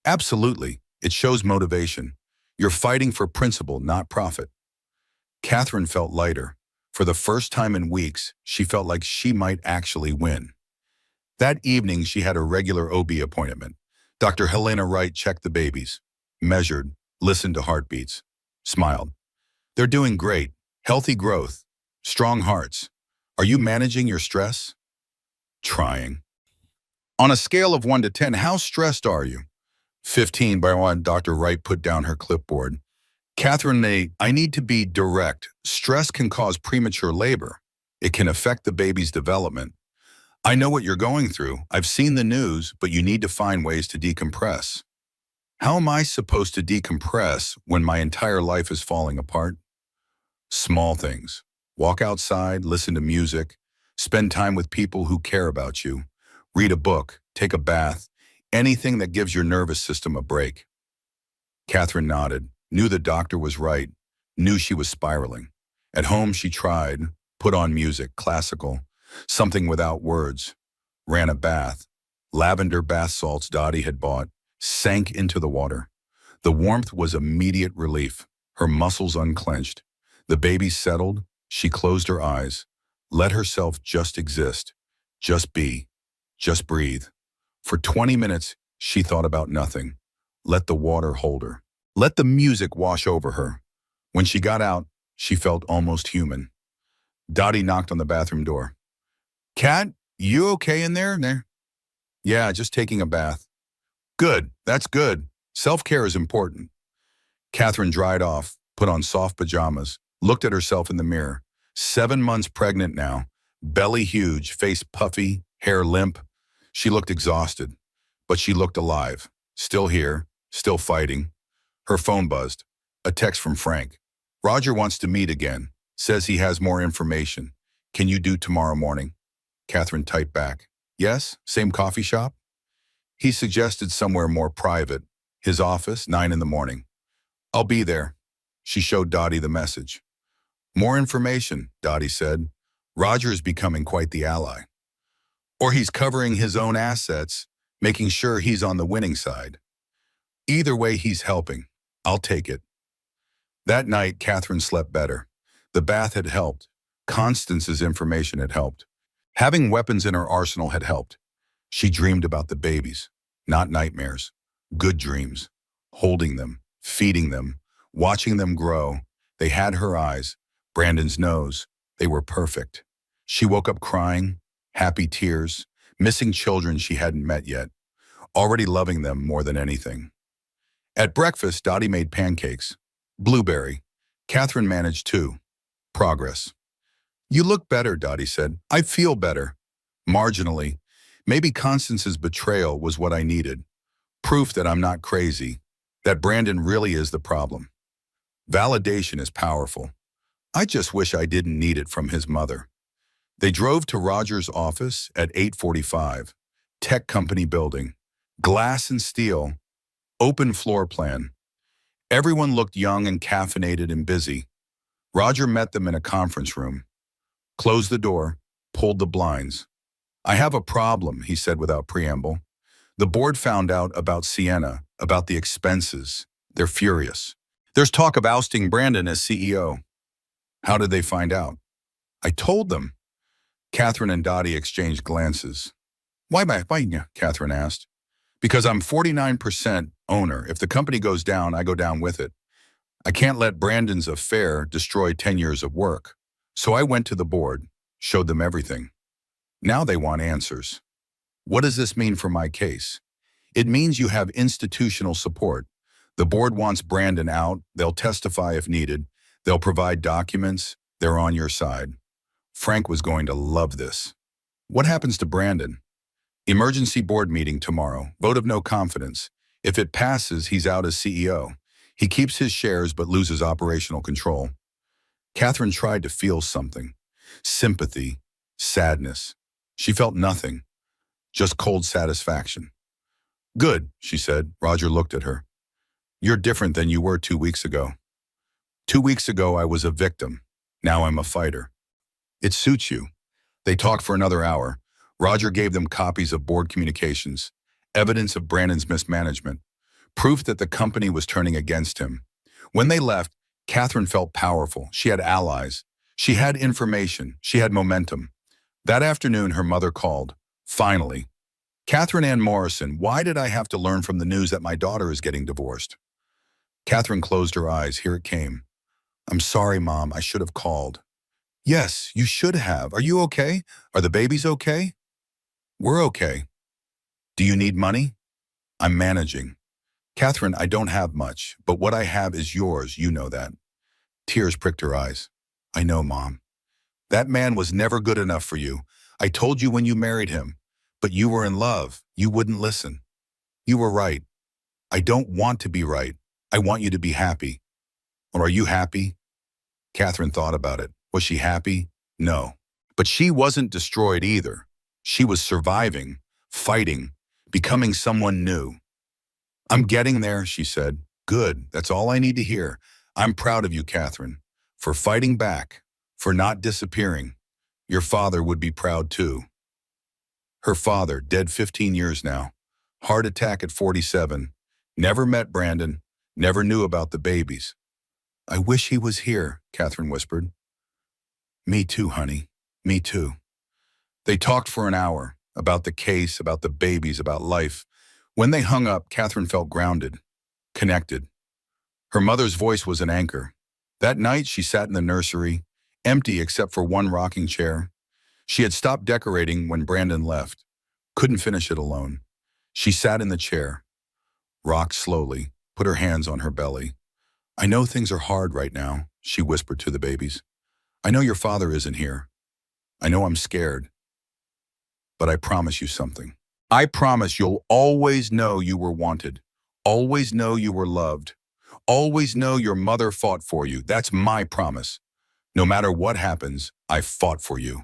Speaker 1: Absolutely. It shows motivation. You're fighting for principle, not profit. Catherine felt lighter. For the first time in weeks, she felt like she might actually win. That evening, she had a regular OB appointment. Dr. Helena Wright checked the babies, measured, listened to heartbeats, smiled. They're doing great. Healthy growth. Strong hearts. Are you managing your stress? Trying. On a scale of 1 to 10, how stressed are you? 15 by 1, Dr. Wright put down her clipboard. Catherine, I need to be direct. Stress can cause premature labor. It can affect the baby's development. I know what you're going through. I've seen the news, but you need to find ways to decompress. How am I supposed to decompress when my entire life is falling apart? Small things. Walk outside, listen to music, spend time with people who care about you, read a book, take a bath, anything that gives your nervous system a break. Catherine nodded, knew the doctor was right, knew she was spiraling. At home she tried, put on music, classical, something without words, ran a bath. Lavender bath salts Dottie had bought sank into the water. The warmth was immediate relief. Her muscles unclenched. The baby settled. She closed her eyes. Let herself just exist. Just be. Just breathe. For 20 minutes, she thought about nothing. Let the water hold her. Let the music wash over her. When she got out, she felt almost human. Dottie knocked on the bathroom door. Kat, you okay in there? Yeah, just taking a bath. Good, that's good. Self-care is important. Catherine dried off, put on soft pajamas, looked at herself in the mirror. 7 months pregnant now, belly huge, face puffy, hair limp. She looked exhausted, but she looked alive. Still here, still fighting. Her phone buzzed. A text from Frank. Roger wants to meet again. Says he has more information. Can you do tomorrow morning? Catherine typed back. Yes, same coffee shop? He suggested somewhere more private. His office, 9 in the morning. I'll be there. She showed Dottie the message. More information, Dottie said. Roger is becoming quite the ally. Or he's covering his own assets, making sure he's on the winning side. Either way, he's helping. I'll take it. That night, Catherine slept better. The bath had helped. Constance's information had helped. Having weapons in her arsenal had helped. She dreamed about the babies, not nightmares. Good dreams. Holding them, feeding them, watching them grow. They had her eyes, Brandon's nose. They were perfect. She woke up crying, happy tears, missing children she hadn't met yet, already loving them more than anything. At breakfast, Dottie made pancakes. Blueberry. Catherine managed too. Progress. You look better, Dottie said. I feel better. Marginally. Maybe Constance's betrayal was what I needed. Proof that I'm not crazy. That Brandon really is the problem. Validation is powerful. I just wish I didn't need it from his mother. They drove to Roger's office at 8:45. Tech company building. Glass and steel. Open floor plan. Everyone looked young and caffeinated and busy. Roger met them in a conference room. Closed the door, pulled the blinds. I have a problem, he said without preamble. The board found out about Sienna, about the expenses. They're furious. There's talk of ousting Brandon as CEO. How did they find out? I told them. Catherine and Dottie exchanged glances. Why, Catherine asked. Because I'm 49% owner. If the company goes down, I go down with it. I can't let Brandon's affair destroy 10 years of work. So I went to the board, showed them everything. Now they want answers. What does this mean for my case? It means you have institutional support. The board wants Brandon out. They'll testify if needed. They'll provide documents. They're on your side. Frank was going to love this. What happens to Brandon? Emergency board meeting tomorrow. Vote of no confidence. If it passes, he's out as CEO. He keeps his shares but loses operational control. Catherine tried to feel something. Sympathy. Sadness. She felt nothing. Just cold satisfaction. Good, she said. Roger looked at her. You're different than you were 2 weeks ago. 2 weeks ago, I was a victim. Now I'm a fighter. It suits you. They talked for another hour. Roger gave them copies of board communications, evidence of Brandon's mismanagement, proof that the company was turning against him. When they left, Catherine felt powerful. She had allies. She had information. She had momentum. That afternoon, her mother called. Finally. Catherine Ann Morrison, why did I have to learn from the news that my daughter is getting divorced? Catherine closed her eyes. Here it came. I'm sorry, Mom. I should have called. Yes, you should have. Are you okay? Are the babies okay? We're okay. Do you need money? I'm managing. Catherine, I don't have much, but what I have is yours. You know that. Tears pricked her eyes. I know, Mom. That man was never good enough for you. I told you when you married him, but you were in love. You wouldn't listen. You were right. I don't want to be right. I want you to be happy. Or are you happy? Catherine thought about it. Was she happy? No. But she wasn't destroyed either. She was surviving, fighting, becoming someone new. I'm getting there, she said. Good, that's all I need to hear. I'm proud of you, Catherine, for fighting back, for not disappearing. Your father would be proud too. Her father, dead 15 years now, heart attack at 47, never met Brandon, never knew about the babies. I wish he was here, Catherine whispered. Me too, honey, me too. They talked for an hour, about the case, about the babies, about life. When they hung up, Catherine felt grounded, connected. Her mother's voice was an anchor. That night, she sat in the nursery, empty except for one rocking chair. She had stopped decorating when Brandon left. Couldn't finish it alone. She sat in the chair, rocked slowly, put her hands on her belly. I know things are hard right now, she whispered to the babies. I know your father isn't here. I know I'm scared. But I promise you something. I promise you'll always know you were wanted. Always know you were loved. Always know your mother fought for you. That's my promise. No matter what happens, I fought for you.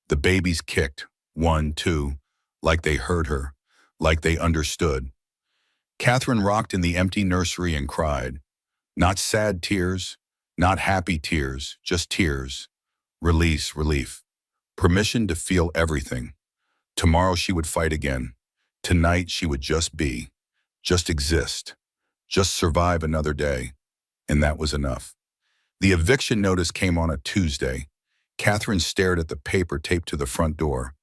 Speaker 1: The babies kicked, 1, 2, like they heard her, like they understood. Catherine rocked in the empty nursery and cried. Not sad tears, not happy tears, just tears. Release, relief. Permission to feel everything. Tomorrow she would fight again. Tonight she would just be, just exist, just survive another day. And that was enough. The eviction notice came on a Tuesday. Catherine stared at the paper taped to the front door.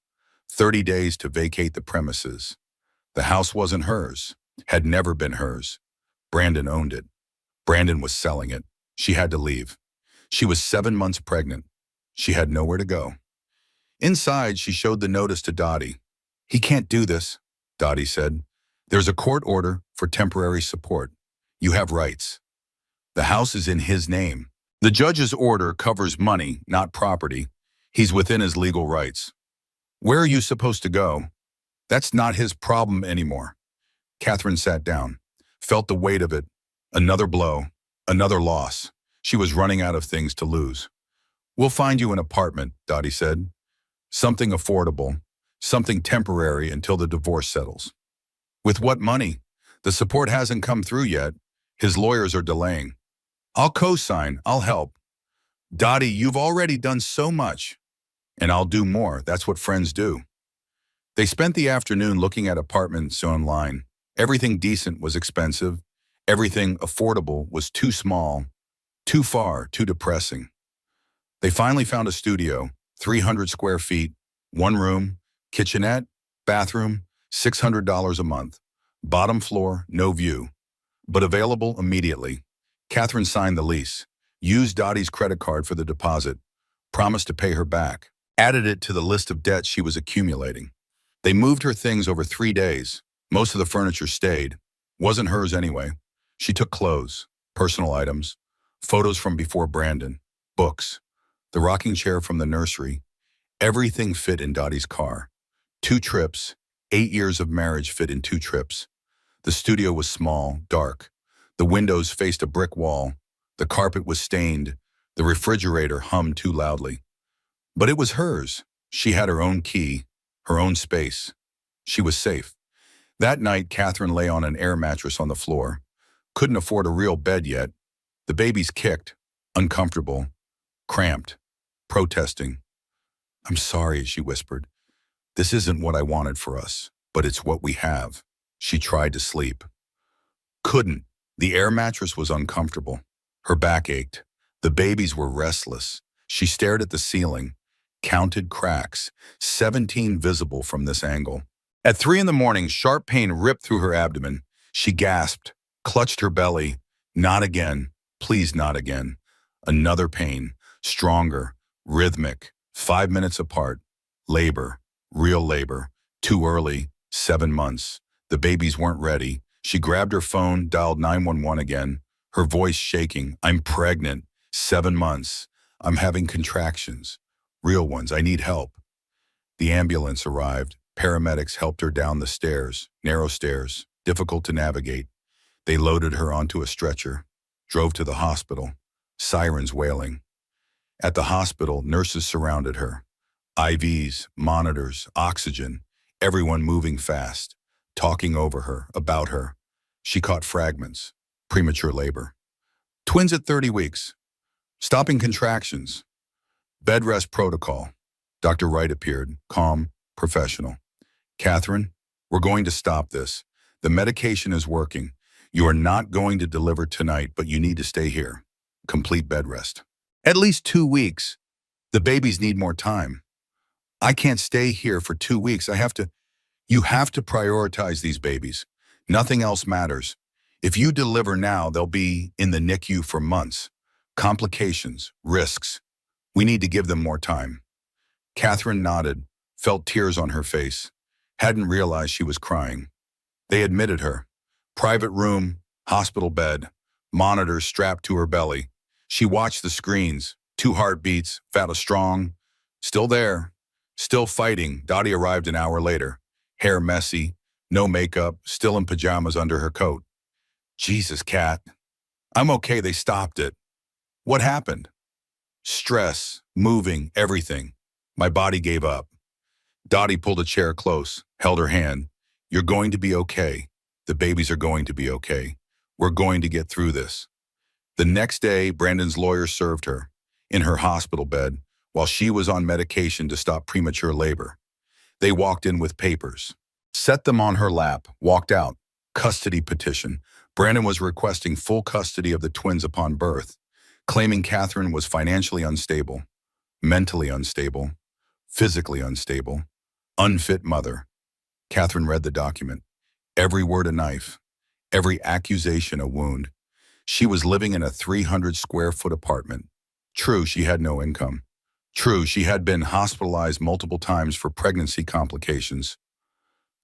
Speaker 1: 30 days to vacate the premises. The house wasn't hers, had never been hers. Brandon owned it. Brandon was selling it. She had to leave. She was 7 months pregnant. She had nowhere to go. Inside, she showed the notice to Dottie. He can't do this, Dottie said. There's a court order for temporary support. You have rights. The house is in his name. The judge's order covers money, not property. He's within his legal rights. Where are you supposed to go? That's not his problem anymore. Catherine sat down, felt the weight of it. Another blow, another loss. She was running out of things to lose. We'll find you an apartment, Dottie said. Something affordable, something temporary until the divorce settles. With what money? The support hasn't come through yet. His lawyers are delaying. I'll co-sign, I'll help. Dottie, you've already done so much. And I'll do more, that's what friends do. They spent the afternoon looking at apartments online. Everything decent was expensive. Everything affordable was too small, too far, too depressing. They finally found a studio, 300 square feet, 1 room, kitchenette, bathroom, $600 a month. Bottom floor, no view. But available immediately. Catherine signed the lease, used Dottie's credit card for the deposit, promised to pay her back, added it to the list of debts she was accumulating. They moved her things over 3 days. Most of the furniture stayed. Wasn't hers anyway. She took clothes, personal items, photos from before Brandon, books, the rocking chair from the nursery. Everything fit in Dottie's car. 2 trips, 8 years of marriage fit in 2 trips. The studio was small, dark. The windows faced a brick wall. The carpet was stained. The refrigerator hummed too loudly. But it was hers. She had her own key, her own space. She was safe. That night, Catherine lay on an air mattress on the floor. Couldn't afford a real bed yet. The babies kicked, uncomfortable, cramped, protesting. I'm sorry, she whispered. This isn't what I wanted for us, but it's what we have. She tried to sleep. Couldn't. The air mattress was uncomfortable. Her back ached. The babies were restless. She stared at the ceiling, counted cracks, 17 visible from this angle. At 3 a.m, sharp pain ripped through her abdomen. She gasped, clutched her belly. Not again. Please, not again. Another pain, stronger, rhythmic, 5 minutes apart. Labor, real labor, too early, 7 months. The babies weren't ready. She grabbed her phone, dialed 911 again, her voice shaking. I'm pregnant, 7 months. I'm having contractions, real ones. I need help. The ambulance arrived. Paramedics helped her down the stairs, narrow stairs, difficult to navigate. They loaded her onto a stretcher, drove to the hospital, sirens wailing. At the hospital, nurses surrounded her. IVs, monitors, oxygen, everyone moving fast, talking over her, about her. She caught fragments, premature labor. Twins at 30 weeks, stopping contractions. Bed rest protocol. Dr. Wright appeared, calm, professional. Catherine, we're going to stop this. The medication is working. You are not going to deliver tonight, but you need to stay here. Complete bed rest. At least 2 weeks. The babies need more time. I can't stay here for 2 weeks. You have to prioritize these babies. Nothing else matters. If you deliver now, they'll be in the NICU for months. Complications, risks. We need to give them more time. Catherine nodded, felt tears on her face, hadn't realized she was crying. They admitted her. Private room, hospital bed, monitors strapped to her belly. She watched the screens, 2 heartbeats, Fata strong, still there, still fighting. Dottie arrived an hour later, hair messy, no makeup, still in pajamas under her coat. Jesus, Cat. I'm okay, they stopped it. What happened? Stress, moving, everything. My body gave up. Dottie pulled a chair close, held her hand. You're going to be okay. The babies are going to be okay. We're going to get through this. The next day, Brandon's lawyer served her, in her hospital bed, while she was on medication to stop premature labor. They walked in with papers, set them on her lap, walked out. Custody petition. Brandon was requesting full custody of the twins upon birth, claiming Catherine was financially unstable, mentally unstable, physically unstable, unfit mother. Catherine read the document. Every word a knife, every accusation a wound. She was living in a 300-square-foot apartment. True, she had no income. True, she had been hospitalized multiple times for pregnancy complications.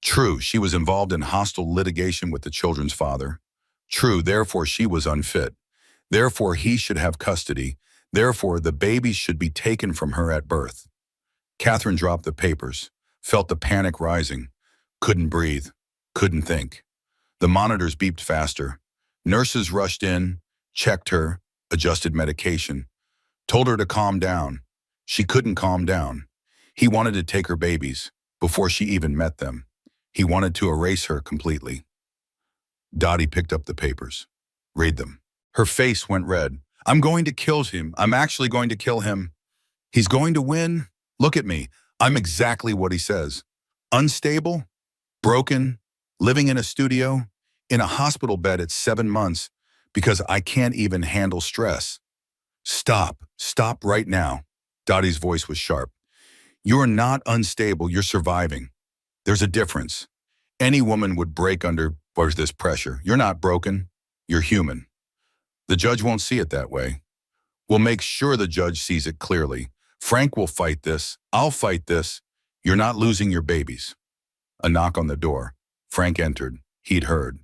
Speaker 1: True, she was involved in hostile litigation with the children's father. True, therefore she was unfit. Therefore he should have custody. Therefore the babies should be taken from her at birth. Catherine dropped the papers, felt the panic rising, couldn't breathe, couldn't think. The monitors beeped faster. Nurses rushed in, checked her, adjusted medication, told her to calm down. She couldn't calm down. He wanted to take her babies before she even met them. He wanted to erase her completely. Dottie picked up the papers. Read them. Her face went red. I'm going to kill him. I'm actually going to kill him. He's going to win. Look at me. I'm exactly what he says. Unstable, broken, living in a studio, in a hospital bed at 7 months because I can't even handle stress. Stop. Stop right now. Dottie's voice was sharp. You're not unstable. You're surviving. There's a difference. Any woman would break under this pressure. You're not broken. You're human. The judge won't see it that way. We'll make sure the judge sees it clearly. Frank will fight this. I'll fight this. You're not losing your babies. A knock on the door. Frank entered. He'd heard.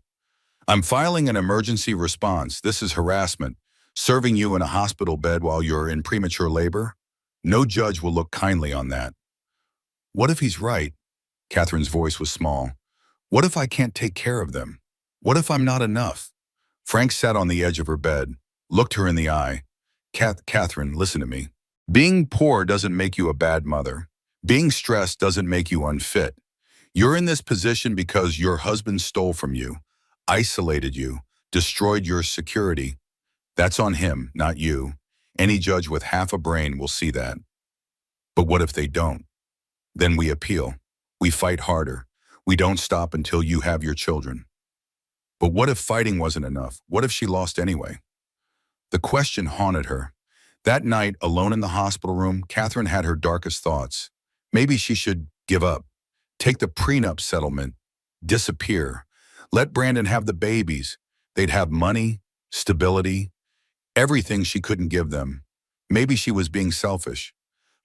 Speaker 1: I'm filing an emergency response. This is harassment. Serving you in a hospital bed while you're in premature labor? No judge will look kindly on that. What if he's right? Catherine's voice was small. What if I can't take care of them? What if I'm not enough? Frank sat on the edge of her bed, looked her in the eye. Catherine, listen to me. Being poor doesn't make you a bad mother. Being stressed doesn't make you unfit. You're in this position because your husband stole from you, isolated you, destroyed your security. That's on him, not you. Any judge with half a brain will see that. But what if they don't? Then we appeal. We fight harder. We don't stop until you have your children. But what if fighting wasn't enough? What if she lost anyway? The question haunted her. That night, alone in the hospital room, Catherine had her darkest thoughts. Maybe she should give up, take the prenup settlement, disappear, let Brandon have the babies. They'd have money, stability, everything she couldn't give them. Maybe she was being selfish,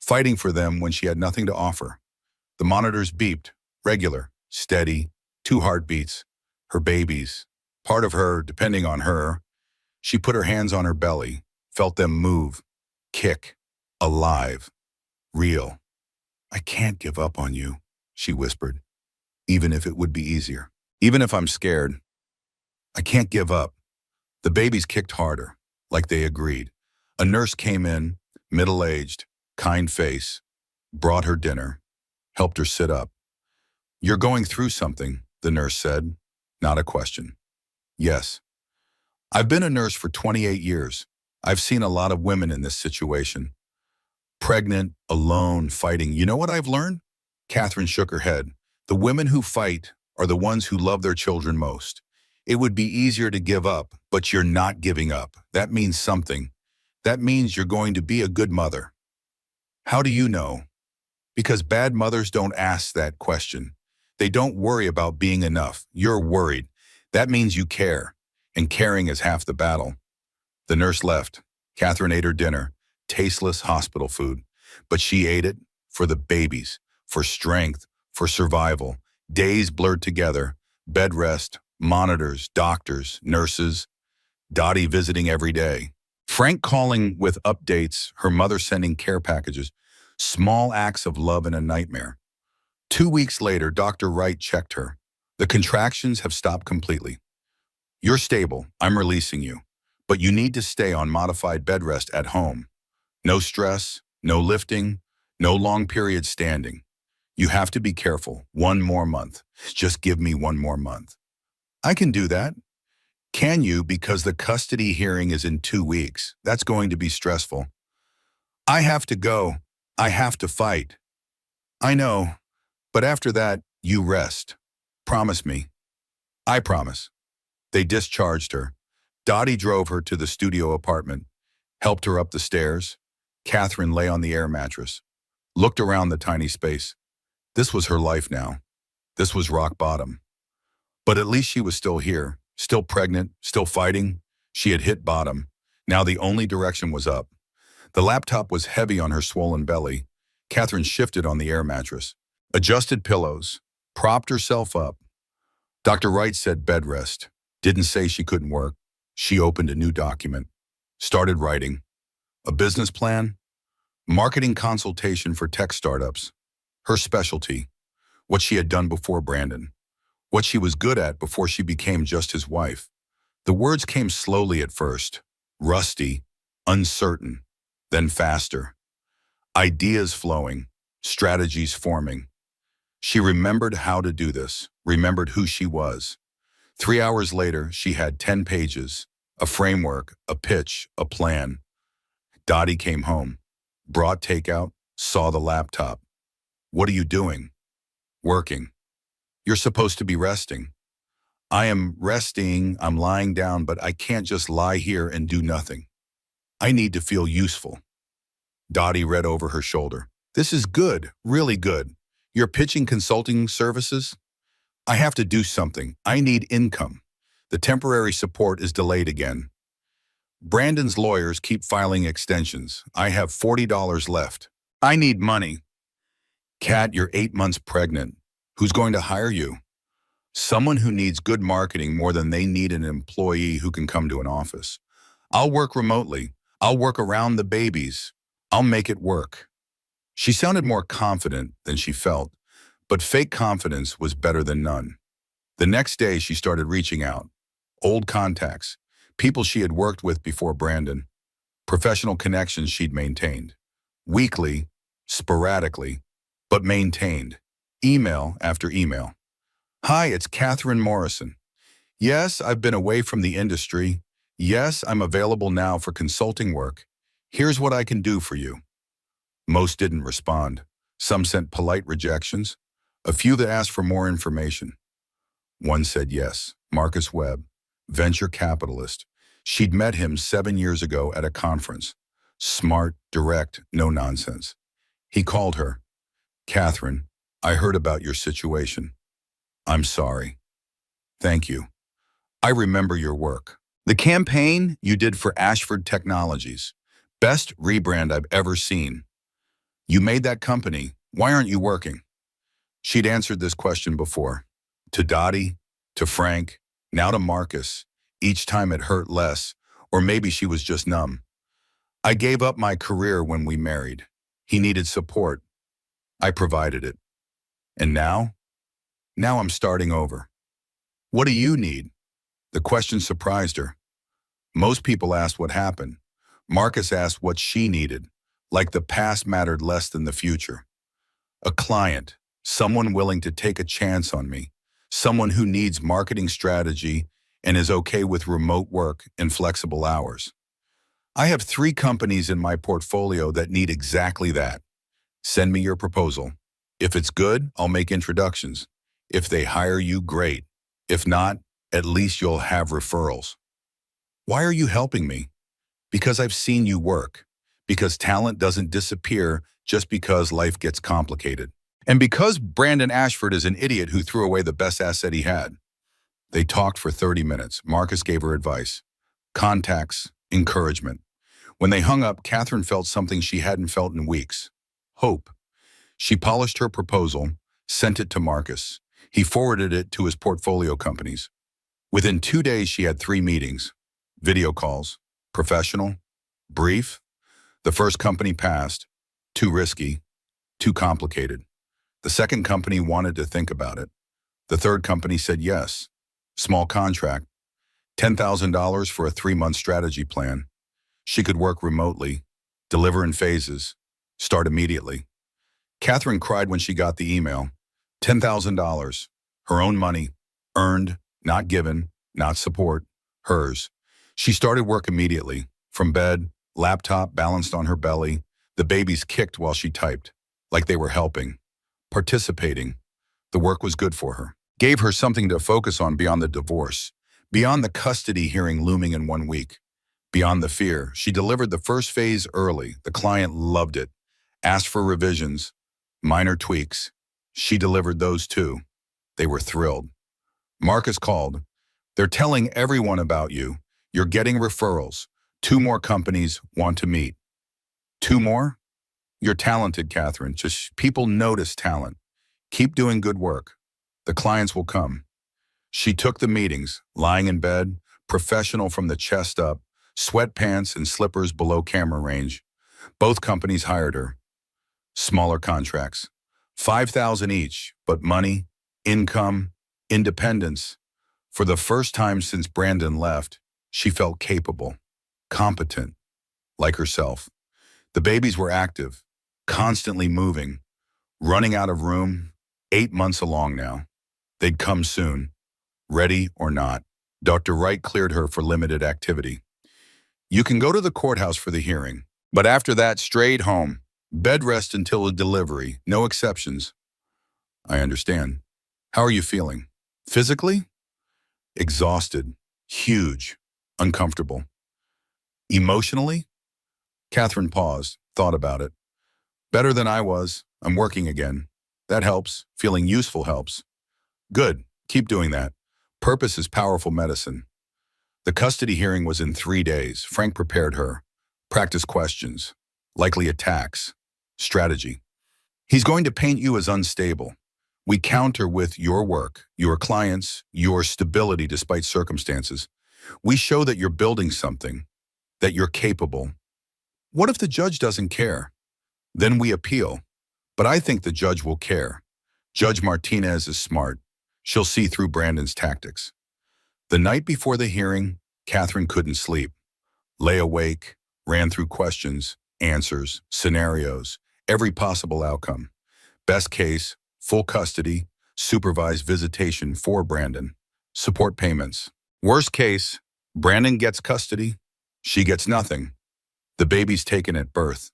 Speaker 1: fighting for them when she had nothing to offer. The monitors beeped, regular, steady, 2 heartbeats. Her babies, part of her, depending on her. She put her hands on her belly, felt them move, kick, alive, real. I can't give up on you, she whispered, even if it would be easier. Even if I'm scared, I can't give up. The babies kicked harder, like they agreed. A nurse came in, middle-aged, kind face, brought her dinner, helped her sit up. You're going through something, the nurse said. Not a question. Yes. I've been a nurse for 28 years. I've seen a lot of women in this situation. Pregnant, alone, fighting. You know what I've learned? Catherine shook her head. The women who fight are the ones who love their children most. It would be easier to give up, but you're not giving up. That means something. That means you're going to be a good mother. How do you know? Because bad mothers don't ask that question. They don't worry about being enough. You're worried. That means you care, and caring is half the battle. The nurse left. Catherine ate her dinner, tasteless hospital food, but she ate it for the babies, for strength, for survival. Days blurred together, bed rest, monitors, doctors, nurses, Dottie visiting every day. Frank calling with updates, her mother sending care packages. Small acts of love in a nightmare. 2 weeks later, Dr. Wright checked her. The contractions have stopped completely. You're stable, I'm releasing you. But you need to stay on modified bed rest at home. No stress, no lifting, no long period standing. You have to be careful. 1 more month. Just give me 1 more month. I can do that. Can you? Because the custody hearing is in 2 weeks. That's going to be stressful. I have to go. I have to fight. I know. But after that, you rest. Promise me. I promise. They discharged her. Dottie drove her to the studio apartment, helped her up the stairs. Catherine lay on the air mattress, looked around the tiny space. This was her life now. This was rock bottom. But at least she was still here, still pregnant, still fighting. She had hit bottom. Now the only direction was up. The laptop was heavy on her swollen belly. Catherine shifted on the air mattress, adjusted pillows, propped herself up. Dr. Wright said bed rest. Didn't say she couldn't work. She opened a new document, started writing. A business plan? Marketing consultation for tech startups. Her specialty. What she had done before Brandon. What she was good at before she became just his wife. The words came slowly at first. Rusty, uncertain, then faster. Ideas flowing, strategies forming. She remembered how to do this, remembered who she was. 3 hours later, she had 10 pages, a framework, a pitch, a plan. Dottie came home, brought takeout, saw the laptop. What are you doing? Working. You're supposed to be resting. I am resting, I'm lying down, but I can't just lie here and do nothing. I need to feel useful. Dottie read over her shoulder. This is good, really good. You're pitching consulting services? I have to do something. I need income. The temporary support is delayed again. Brandon's lawyers keep filing extensions. I have $40 left. I need money. Kat, you're 8 months pregnant. Who's going to hire you? Someone who needs good marketing more than they need an employee who can come to an office. I'll work remotely. I'll work around the babies. I'll make it work. She sounded more confident than she felt, but fake confidence was better than none. The next day, she started reaching out. Old contacts, people she had worked with before Brandon, professional connections she'd maintained. Weekly, sporadically, but maintained. Email after email. Hi, it's Catherine Morrison. Yes, I've been away from the industry. Yes, I'm available now for consulting work. Here's what I can do for you. Most didn't respond. Some sent polite rejections. A few that asked for more information. One said yes, Marcus Webb, venture capitalist. She'd met him 7 years ago at a conference. Smart, direct, no nonsense. He called her. Catherine, I heard about your situation. I'm sorry. Thank you. I remember your work. The campaign you did for Ashford Technologies. Best rebrand I've ever seen. You made that company. Why aren't you working? She'd answered this question before. To Dottie, to Frank, now to Marcus. Each time it hurt less, or maybe she was just numb. I gave up my career when we married. He needed support. I provided it. And now? Now I'm starting over. What do you need? The question surprised her. Most people asked what happened. Marcus asked what she needed, like the past mattered less than the future. A client, someone willing to take a chance on me, someone who needs marketing strategy and is okay with remote work and flexible hours. I have 3 companies in my portfolio that need exactly that. Send me your proposal. If it's good, I'll make introductions. If they hire you, great. If not, at least you'll have referrals. Why are you helping me? Because I've seen you work. Because talent doesn't disappear just because life gets complicated. And because Brandon Ashford is an idiot who threw away the best asset he had. They talked for 30 minutes. Marcus gave her advice, contacts, encouragement. When they hung up, Catherine felt something she hadn't felt in weeks. Hope. She polished her proposal, sent it to Marcus. He forwarded it to his portfolio companies. Within 2 days, she had 3 meetings. Video calls. Professional. Brief. The first company passed. Too risky. Too complicated. The second company wanted to think about it. The third company said yes. Small contract. $10,000 for a 3-month strategy plan. She could work remotely, deliver in phases, start immediately. Catherine cried when she got the email. $10,000. Her own money. Earned, not given, not support. Hers. She started work immediately. From bed, laptop balanced on her belly. The babies kicked while she typed, like they were helping, participating. The work was good for her. Gave her something to focus on beyond the divorce, beyond the custody hearing looming in 1 week. Beyond the fear, she delivered the first phase early. The client loved it. Asked for revisions, minor tweaks. She delivered those too. They were thrilled. Marcus called. They're telling everyone about you. You're getting referrals. 2 more companies want to meet. 2 more? You're talented, Catherine. Just people notice talent. Keep doing good work. The clients will come. She took the meetings, lying in bed, professional from the chest up, sweatpants and slippers below camera range. Both companies hired her. Smaller contracts. $5,000 each, but money, income, independence. For the first time since Brandon left, she felt capable, competent, like herself. The babies were active, constantly moving, running out of room, 8 months along now. They'd come soon, ready or not. Dr. Wright cleared her for limited activity. You can go to the courthouse for the hearing, but after that, straight home. Bed rest until a delivery, no exceptions. I understand. How are you feeling? Physically? Exhausted, huge, uncomfortable. Emotionally? Catherine paused, thought about it. Better than I was. I'm working again. That helps. Feeling useful helps. Good. Keep doing that. Purpose is powerful medicine. The custody hearing was in 3 days. Frank prepared her. Practice questions. Likely attacks. Strategy. He's going to paint you as unstable. We counter with your work, your clients, your stability despite circumstances. We show that you're building something, that you're capable. What if the judge doesn't care? Then we appeal. But I think the judge will care. Judge Martinez is smart. She'll see through Brandon's tactics. The night before the hearing, Catherine couldn't sleep. Lay awake, ran through questions, answers, scenarios, every possible outcome. Best case, full custody, supervised visitation for Brandon. Support payments. Worst case, Brandon gets custody, she gets nothing. The baby's taken at birth.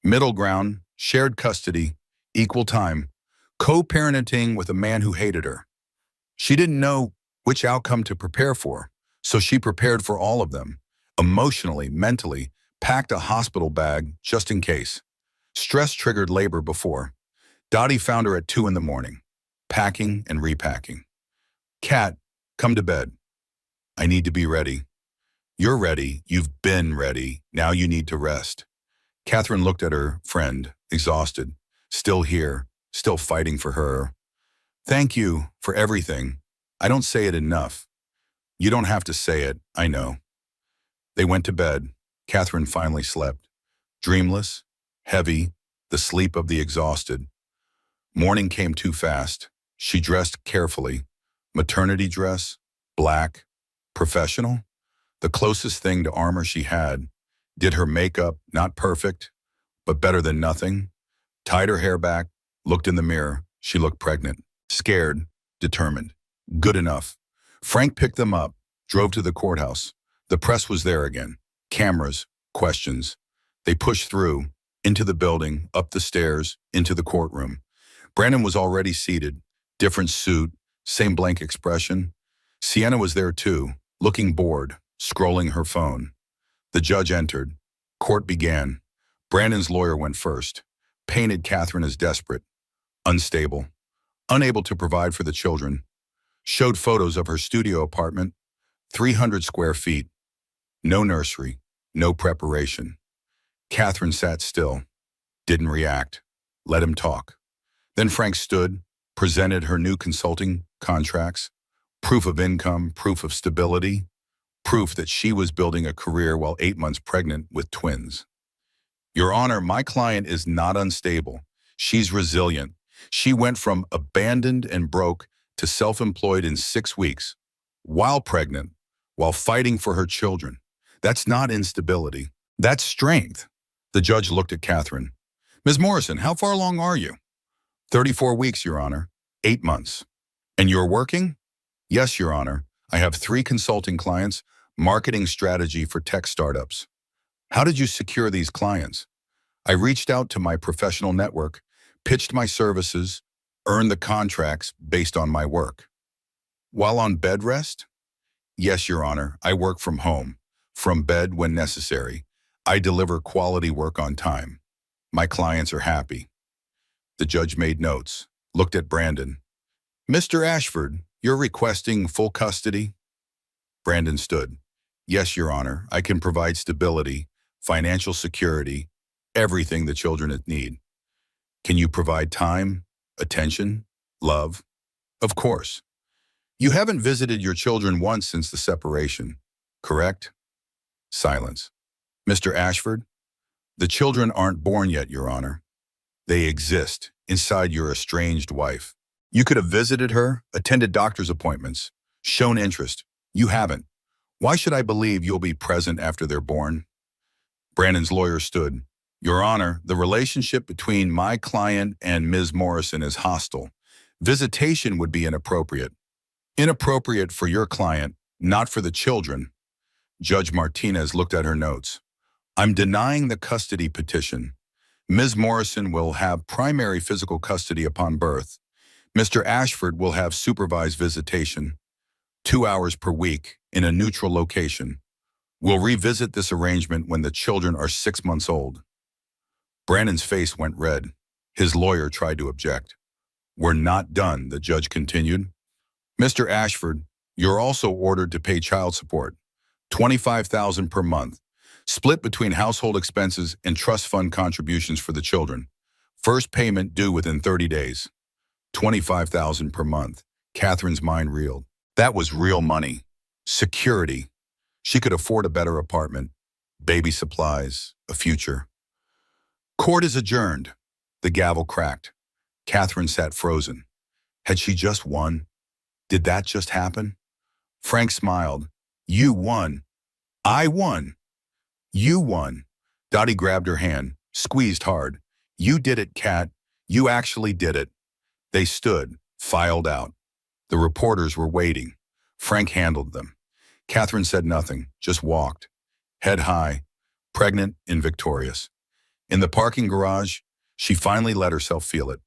Speaker 1: Middle ground, shared custody, equal time, co-parenting with a man who hated her. She didn't know which outcome to prepare for, so she prepared for all of them. Emotionally, mentally, packed a hospital bag just in case. Stress triggered labor before. Dottie found her at 2 in the morning, packing and repacking. Cat, come to bed. I need to be ready. You're ready. You've been ready. Now you need to rest. Catherine looked at her friend, exhausted, still here, still fighting for her. Thank you for everything. I don't say it enough. You don't have to say it, I know. They went to bed. Catherine finally slept. Dreamless, heavy, the sleep of the exhausted. Morning came too fast. She dressed carefully. Maternity dress, black, professional, the closest thing to armor she had. Did her makeup, not perfect, but better than nothing. Tied her hair back, looked in the mirror. She looked pregnant, scared, determined. Good enough. Frank picked them up, drove to the courthouse. The press was there again. Cameras, questions. They pushed through, into the building, up the stairs, into the courtroom. Brandon was already seated, different suit, same blank expression. Sienna was there too, looking bored, scrolling her phone. The judge entered. Court began. Brandon's lawyer went first, painted Catherine as desperate, unstable, unable to provide for the children. Showed photos of her studio apartment, 300 square feet. No nursery, No preparation. Catherine sat still, didn't react, let him talk. Then Frank stood, presented her new consulting contracts, proof of income, proof of stability, proof that she was building a career while 8 months pregnant with twins. Your Honor, my client is not unstable. She's resilient. She went from abandoned and broke to self-employed in 6 weeks, while pregnant, while fighting for her children. That's not instability. That's strength. The judge looked at Catherine. Ms. Morrison, how far along are you? 34 weeks, Your Honor. 8 months. And you're working? Yes, Your Honor. I have 3 consulting clients, marketing strategy for tech startups. How did you secure these clients? I reached out to my professional network, pitched my services, earned the contracts based on my work. While on bed rest? Yes, Your Honor. I work from home, from bed when necessary. I deliver quality work on time. My clients are happy. The judge made notes, looked at Brandon. Mr. Ashford, you're requesting full custody? Brandon stood. Yes, Your Honor. I can provide stability, financial security, everything the children need. Can you provide time, attention, love? Of course. You haven't visited your children once since the separation, correct? Silence. Mr. Ashford, the children aren't born yet, Your Honor. They exist inside your estranged wife. You could have visited her, attended doctor's appointments, shown interest. You haven't. Why should I believe you'll be present after they're born? Brandon's lawyer stood. Your Honor, the relationship between my client and Ms. Morrison is hostile. Visitation would be inappropriate. Inappropriate for your client, not for the children. Judge Martinez looked at her notes. I'm denying the custody petition. Ms. Morrison will have primary physical custody upon birth. Mr. Ashford will have supervised visitation, 2 hours per week in a neutral location. We'll revisit this arrangement when the children are 6 months old. Brandon's face went red. His lawyer tried to object. We're not done, the judge continued. Mr. Ashford, you're also ordered to pay child support, $25,000 per month, split between household expenses and trust fund contributions for the children. First payment due within 30 days. $25,000 per month. Catherine's mind reeled. That was real money. Security. She could afford a better apartment, baby supplies, a future. Court is adjourned. The gavel cracked. Catherine sat frozen. Had she just won? Did that just happen? Frank smiled. You won. I won. You won. Dottie grabbed her hand, squeezed hard. You did it, Cat. You actually did it. They stood, filed out. The reporters were waiting. Frank handled them. Catherine said nothing, just walked. Head high, pregnant and victorious. In the parking garage, she finally let herself feel it.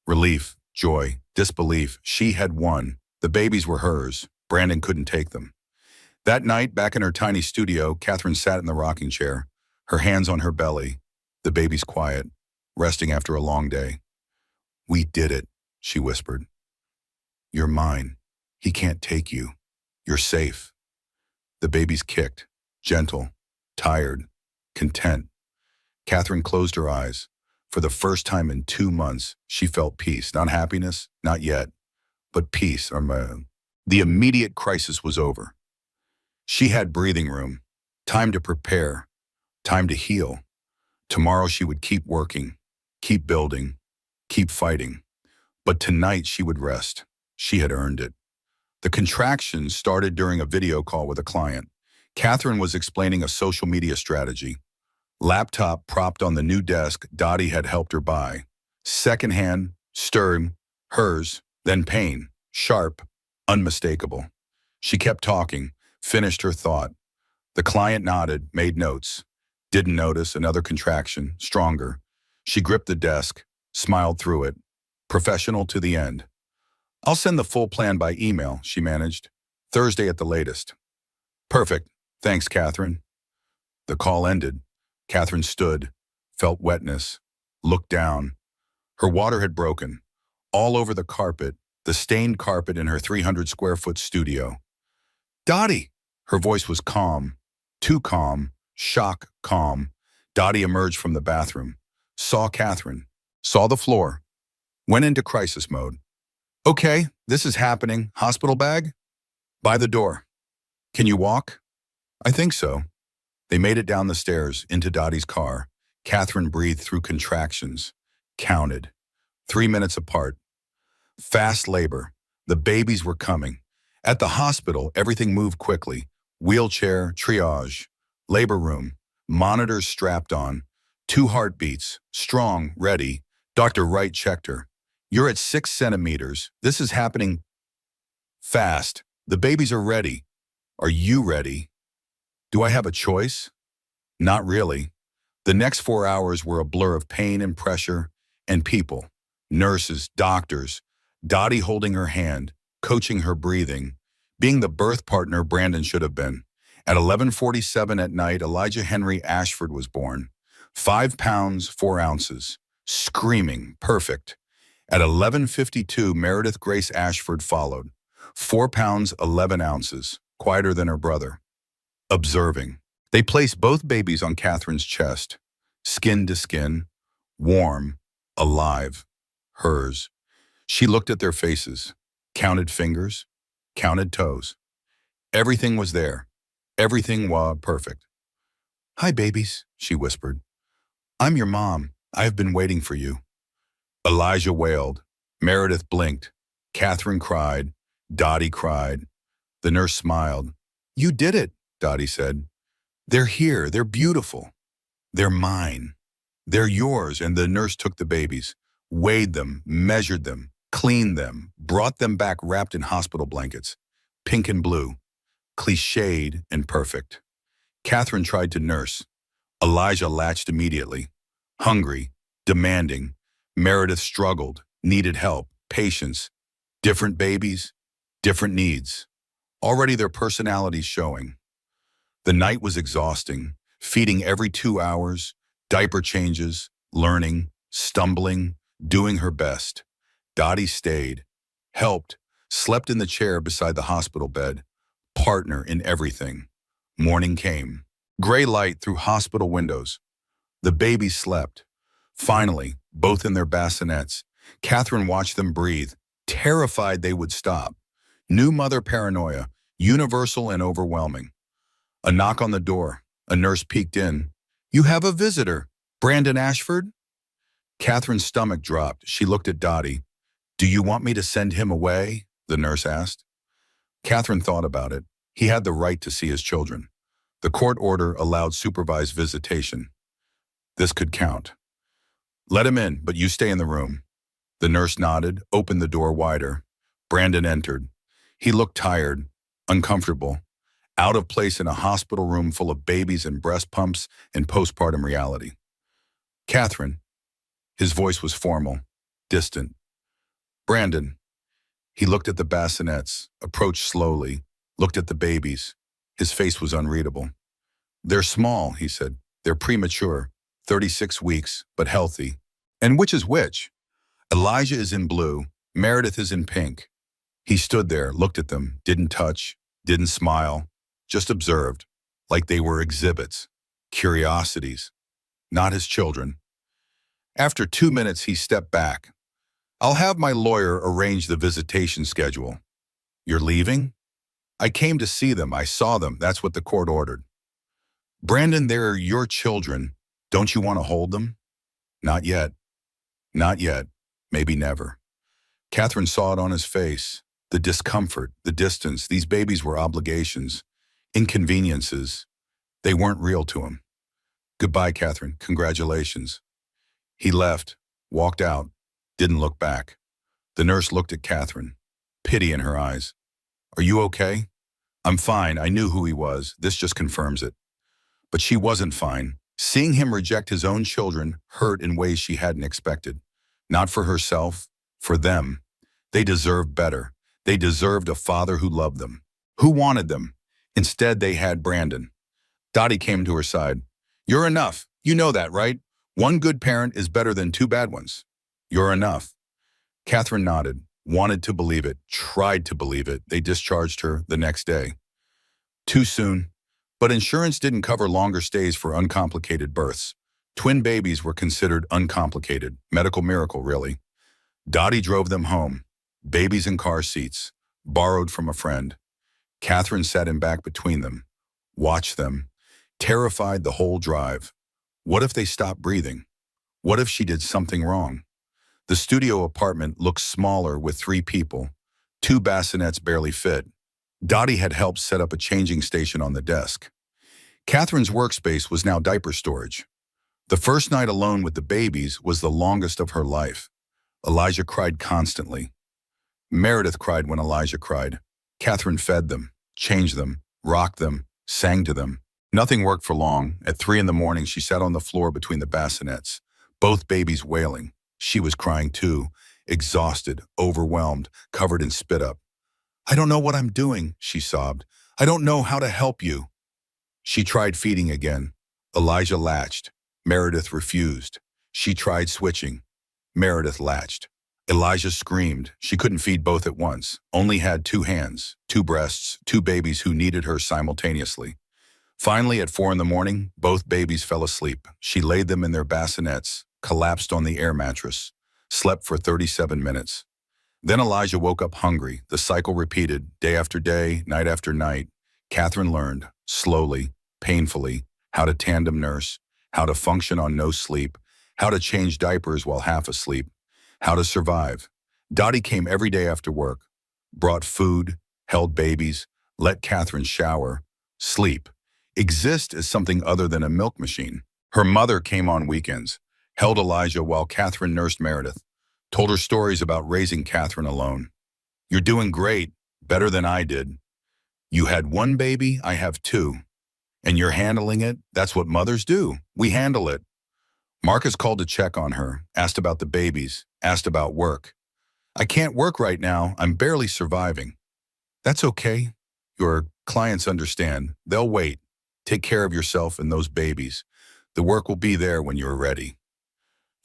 Speaker 1: Relief, joy, disbelief. She had won. The babies were hers. Brandon couldn't take them. That night, back in her tiny studio, Catherine sat in the rocking chair, her hands on her belly, the babies quiet, resting after a long day. We did it, she whispered. You're mine. He can't take you. You're safe. The babies kicked, gentle, tired, content. Catherine closed her eyes. For the first time in 2 months, she felt peace. Not happiness, not yet, but peace. The immediate crisis was over. She had breathing room, time to prepare, time to heal. Tomorrow she would keep working, keep building, keep fighting. But tonight she would rest. She had earned it. The contractions started during a video call with a client. Catherine was explaining a social media strategy. Laptop propped on the new desk Dottie had helped her buy. Secondhand, stirring, hers, then pain, sharp, unmistakable. She kept talking, finished her thought. The client nodded, made notes. Didn't notice another contraction, stronger. She gripped the desk, smiled through it. Professional to the end. I'll send the full plan by email, she managed. Thursday at the latest. Perfect. Thanks, Catherine. The call ended. Catherine stood, felt wetness, looked down. Her water had broken. All over the carpet, the stained carpet in her 300-square-foot studio. Dottie! Her voice was calm, too calm, shock, calm. Dottie emerged from the bathroom, saw Catherine, saw the floor, went into crisis mode. Okay, this is happening. Hospital bag? By the door. Can you walk? I think so. They made it down the stairs into Dottie's car. Catherine breathed through contractions, counted. 3 minutes apart. Fast labor. The babies were coming. At the hospital, everything moved quickly. Wheelchair, triage, labor room, monitors strapped on, 2 heartbeats, strong, ready. Dr. Wright checked her. You're at 6 centimeters. This is happening fast. The babies are ready. Are you ready? Do I have a choice? Not really. The next 4 hours were a blur of pain and pressure and people. Nurses, doctors, Dottie holding her hand, coaching her breathing, being the birth partner Brandon should have been. At 11:47 at night, Elijah Henry Ashford was born. 5 pounds, 4 ounces. Screaming, perfect. At 11:52, Meredith Grace Ashford followed. 4 pounds, 11 ounces, quieter than her brother. Observing. They placed both babies on Catherine's chest, skin to skin, warm, alive, hers. She looked at their faces, counted fingers, counted toes. Everything was there. Everything was perfect. Hi, babies, she whispered. I'm your mom. I have been waiting for you. Elijah wailed. Meredith blinked. Catherine cried. Dottie cried. The nurse smiled. You did it, Dottie said. They're here. They're beautiful. They're mine. They're yours. And the nurse took the babies, weighed them, measured them, cleaned them, brought them back wrapped in hospital blankets, pink and blue, cliched and perfect. Catherine tried to nurse. Elijah latched immediately. Hungry, demanding. Meredith struggled, needed help, patience. Different babies, different needs. Already their personalities showing. The night was exhausting, feeding every 2 hours, diaper changes, learning, stumbling, doing her best. Dottie stayed, helped, slept in the chair beside the hospital bed, partner in everything. Morning came. Gray light through hospital windows. The babies slept. Finally, both in their bassinets, Catherine watched them breathe, terrified they would stop. New mother paranoia, universal and overwhelming. A knock on the door. A nurse peeked in. You have a visitor. Brandon Ashford? Catherine's stomach dropped. She looked at Dottie. Do you want me to send him away? The nurse asked. Catherine thought about it. He had the right to see his children. The court order allowed supervised visitation. This could count. Let him in, but you stay in the room. The nurse nodded, opened the door wider. Brandon entered. He looked tired, uncomfortable, out of place in a hospital room full of babies and breast pumps and postpartum reality. Catherine. His voice was formal, distant. Brandon. He looked at the bassinets, approached slowly, looked at the babies. His face was unreadable. They're small, he said. They're premature, 36 weeks, but healthy. And which is which? Elijah is in blue, Meredith is in pink. He stood there, looked at them, didn't touch, didn't smile, just observed, like they were exhibits, curiosities, not his children. After 2 minutes, he stepped back. I'll have my lawyer arrange the visitation schedule. You're leaving? I came to see them. I saw them. That's what the court ordered. Brandon, they're your children. Don't you want to hold them? Not yet. Not yet. Maybe never. Catherine saw it on his face. The discomfort, the distance. These babies were obligations, inconveniences. They weren't real to him. Goodbye, Catherine. Congratulations. He left, walked out, didn't look back. The nurse looked at Catherine, pity in her eyes. Are you okay? I'm fine. I knew who he was. This just confirms it. But she wasn't fine. Seeing him reject his own children hurt in ways she hadn't expected. Not for herself, for them. They deserved better. They deserved a father who loved them, who wanted them. Instead, they had Brandon. Dottie came to her side. You're enough. You know that, right? One good parent is better than 2 bad ones. You're enough. Catherine nodded, wanted to believe it, tried to believe it. They discharged her the next day. Too soon. But insurance didn't cover longer stays for uncomplicated births. Twin babies were considered uncomplicated. Medical miracle, really. Dottie drove them home. Babies in car seats. Borrowed from a friend. Catherine sat in back between them. Watched them. Terrified the whole drive. What if they stopped breathing? What if she did something wrong? The studio apartment looked smaller with 3 people. 2 bassinets barely fit. Dottie had helped set up a changing station on the desk. Catherine's workspace was now diaper storage. The first night alone with the babies was the longest of her life. Elijah cried constantly. Meredith cried when Elijah cried. Catherine fed them, changed them, rocked them, sang to them. Nothing worked for long. At 3 in the morning, she sat on the floor between the bassinets, both babies wailing. She was crying too, exhausted, overwhelmed, covered in spit up. I don't know what I'm doing, she sobbed. I don't know how to help you. She tried feeding again. Elijah latched. Meredith refused. She tried switching. Meredith latched. Elijah screamed. She couldn't feed both at once, only had 2 hands, 2 breasts, 2 babies who needed her simultaneously. Finally, at 4 in the morning, both babies fell asleep. She laid them in their bassinets, collapsed on the air mattress, slept for 37 minutes. Then Elijah woke up hungry. The cycle repeated, day after day, night after night. Catherine learned, slowly, painfully, how to tandem nurse, how to function on no sleep, how to change diapers while half asleep, how to survive. Dottie came every day after work, brought food, held babies, let Catherine shower, sleep, exist as something other than a milk machine. Her mother came on weekends, held Elijah while Catherine nursed Meredith, told her stories about raising Catherine alone. You're doing great, better than I did. You had 1 baby, I have 2. And you're handling it? That's what mothers do. We handle it. Marcus called to check on her, asked about the babies, asked about work. I can't work right now. I'm barely surviving. That's okay. Your clients understand. They'll wait. Take care of yourself and those babies. The work will be there when you're ready.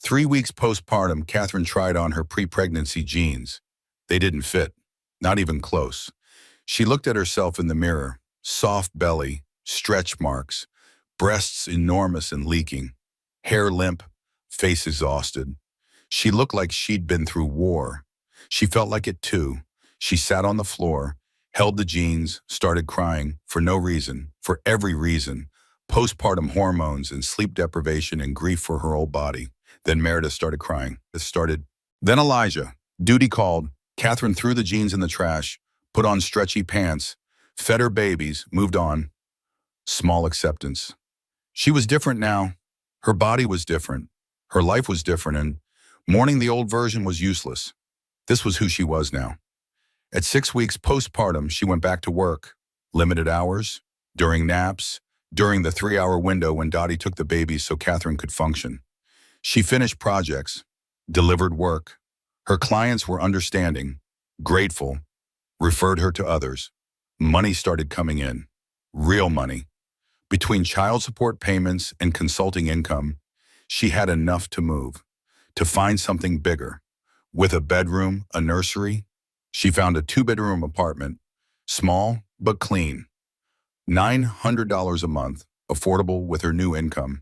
Speaker 1: 3 weeks postpartum, Catherine tried on her pre-pregnancy jeans. They didn't fit, not even close. She looked at herself in the mirror, soft belly, stretch marks, breasts enormous and leaking, hair limp, face exhausted. She looked like she'd been through war. She felt like it too. She sat on the floor, held the jeans, started crying, for no reason, for every reason. Postpartum hormones and sleep deprivation and grief for her old body. Then Meredith started crying. Then Elijah. Duty called. Catherine threw the jeans in the trash, put on stretchy pants, fed her babies, moved on. Small acceptance. She was different now. Her body was different. Her life was different, and mourning the old version was useless. This was who she was now. At 6 weeks postpartum, she went back to work. Limited hours, during naps, during the 3-hour window when Dottie took the babies so Catherine could function. She finished projects, delivered work. Her clients were understanding, grateful, referred her to others. Money started coming in, real money. Between child support payments and consulting income, she had enough to move, to find something bigger. With a bedroom, a nursery, she found a 2-bedroom apartment, small but clean. $900 a month, affordable with her new income.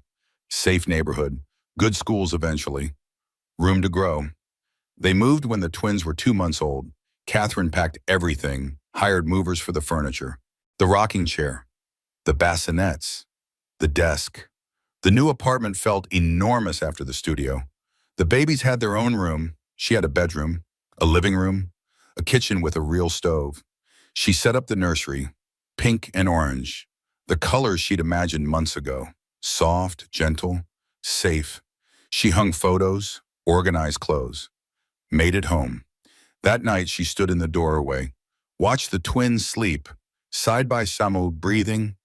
Speaker 1: Safe neighborhood, good schools eventually. Room to grow. They moved when the twins were 2 months old. Catherine packed everything, hired movers for the furniture. The rocking chair, the bassinets, the desk. The new apartment felt enormous after the studio. The babies had their own room. She had a bedroom, a living room, a kitchen with a real stove. She set up the nursery, pink and orange, the colors she'd imagined months ago. Soft, gentle, safe. She hung photos, organized clothes, made it home. That night she stood in the doorway, watched the twins sleep, side by side, breathing,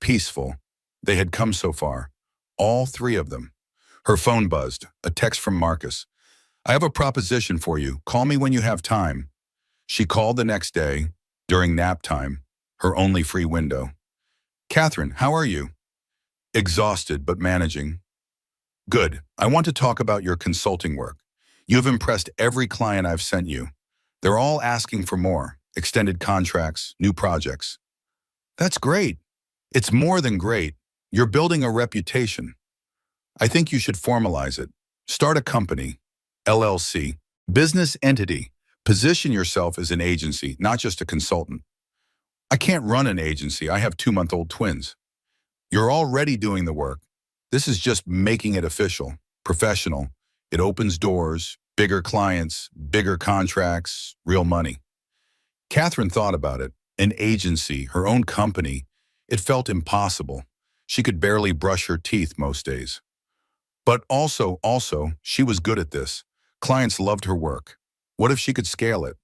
Speaker 1: peaceful. They had come so far, all 3 of them. Her phone buzzed, a text from Marcus. I have a proposition for you. Call me when you have time. She called the next day, during nap time, her only free window. Catherine, how are you? Exhausted, but managing. Good. I want to talk about your consulting work. You have impressed every client I've sent you. They're all asking for more, extended contracts, new projects. That's great. It's more than great. You're building a reputation. I think you should formalize it. Start a company, LLC, business entity. Position yourself as an agency, not just a consultant. I can't run an agency. I have 2-month-old twins. You're already doing the work. This is just making it official, professional. It opens doors, bigger clients, bigger contracts, real money. Catherine thought about it. An agency, her own company. It felt impossible. She could barely brush her teeth most days. But also, she was good at this. Clients loved her work. What if she could scale it?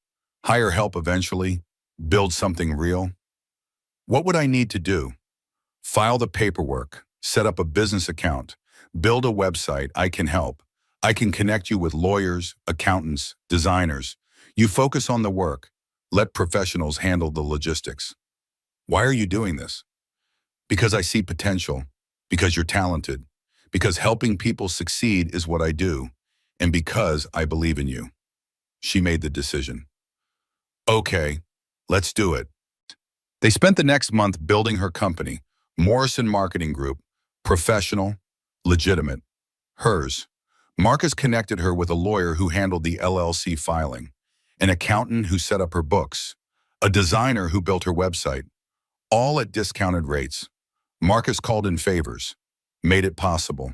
Speaker 1: Hire help eventually? Build something real? What would I need to do? File the paperwork, set up a business account, build a website. I can help. I can connect you with lawyers, accountants, designers. You focus on the work. Let professionals handle the logistics. Why are you doing this? Because I see potential, because you're talented, because helping people succeed is what I do, and because I believe in you. She made the decision. Okay, let's do it. They spent the next month building her company, Morrison Marketing Group, professional, legitimate. Hers. Marcus connected her with a lawyer who handled the LLC filing, an accountant who set up her books, a designer who built her website, all at discounted rates. Marcus called in favors, made it possible.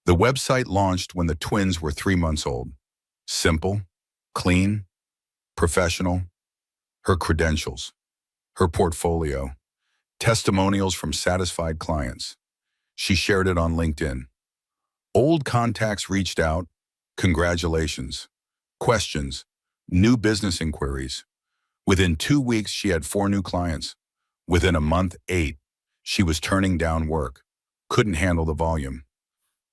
Speaker 1: The website launched when the twins were 3 months old. Simple, clean, professional. Her credentials, her portfolio, testimonials from satisfied clients. She shared it on LinkedIn. Old contacts reached out. Congratulations. Questions. New business inquiries. Within 2 weeks, she had 4 new clients. Within a month, 8. She was turning down work. Couldn't handle the volume.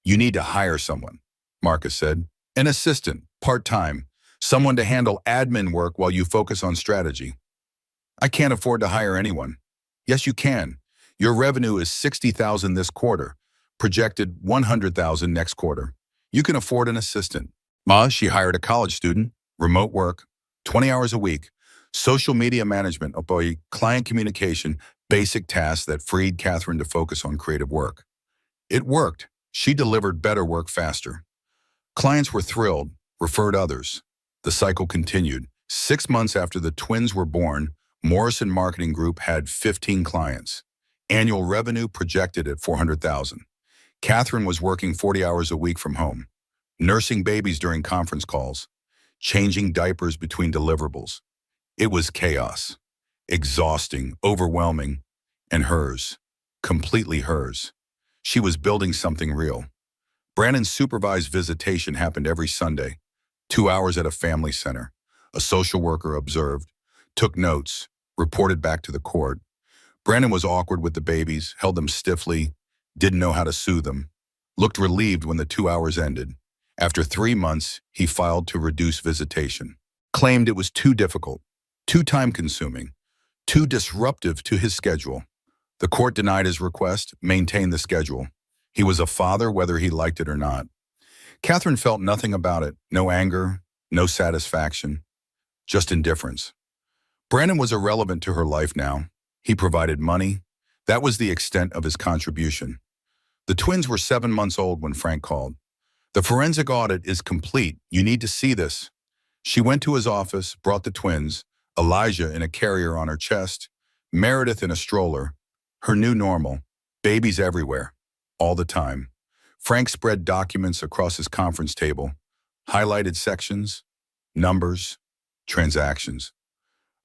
Speaker 1: You need to hire someone, Marcus said. An assistant, part-time, someone to handle admin work while you focus on strategy. I can't afford to hire anyone. Yes, you can. Your revenue is $60,000 this quarter, projected $100,000 next quarter. You can afford an assistant. She hired a college student, remote work, 20 hours a week, social media management, client communication, basic tasks that freed Catherine to focus on creative work. It worked. She delivered better work faster. Clients were thrilled, referred others. The cycle continued. 6 months after the twins were born, Morrison Marketing Group had 15 clients. Annual revenue projected at $400,000. Catherine was working 40 hours a week from home, nursing babies during conference calls, changing diapers between deliverables. It was chaos, exhausting, overwhelming, and hers, completely hers. She was building something real. Brandon's supervised visitation happened every Sunday, 2 hours at a family center. A social worker observed, took notes, reported back to the court. Brandon was awkward with the babies, held them stiffly, didn't know how to soothe them, looked relieved when the 2 hours ended. After 3 months, he filed to reduce visitation, claimed it was too difficult, too time-consuming, too disruptive to his schedule. The court denied his request, maintained the schedule. He was a father whether he liked it or not. Catherine felt nothing about it, no anger, no satisfaction, just indifference. Brandon was irrelevant to her life now. He provided money. That was the extent of his contribution. The twins were 7 months old when Frank called. The forensic audit is complete. You need to see this. She went to his office, brought the twins, Elijah in a carrier on her chest, Meredith in a stroller, her new normal, babies everywhere, all the time. Frank spread documents across his conference table, highlighted sections, numbers, transactions.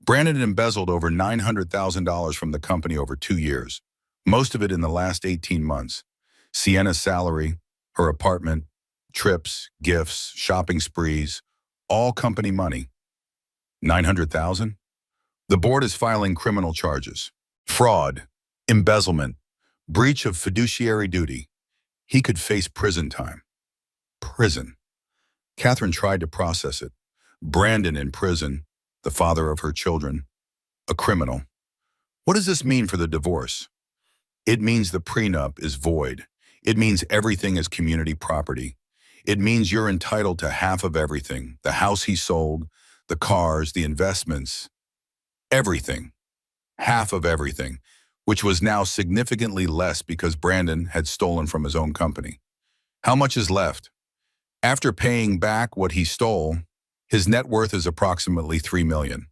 Speaker 1: Brandon had embezzled over $900,000 from the company over 2 years, most of it in the last 18 months. Sienna's salary, her apartment, trips, gifts, shopping sprees, all company money. $900,000? The board is filing criminal charges. Fraud, embezzlement, breach of fiduciary duty. He could face prison time. Prison. Catherine tried to process it. Brandon in prison, the father of her children, a criminal. What does this mean for the divorce? It means the prenup is void. It means everything is community property. It means you're entitled to half of everything, the house he sold, the cars, the investments, everything, half of everything. which was now significantly less because Brandon had stolen from his own company. How much is left? After paying back what he stole, his net worth is approximately $3 million.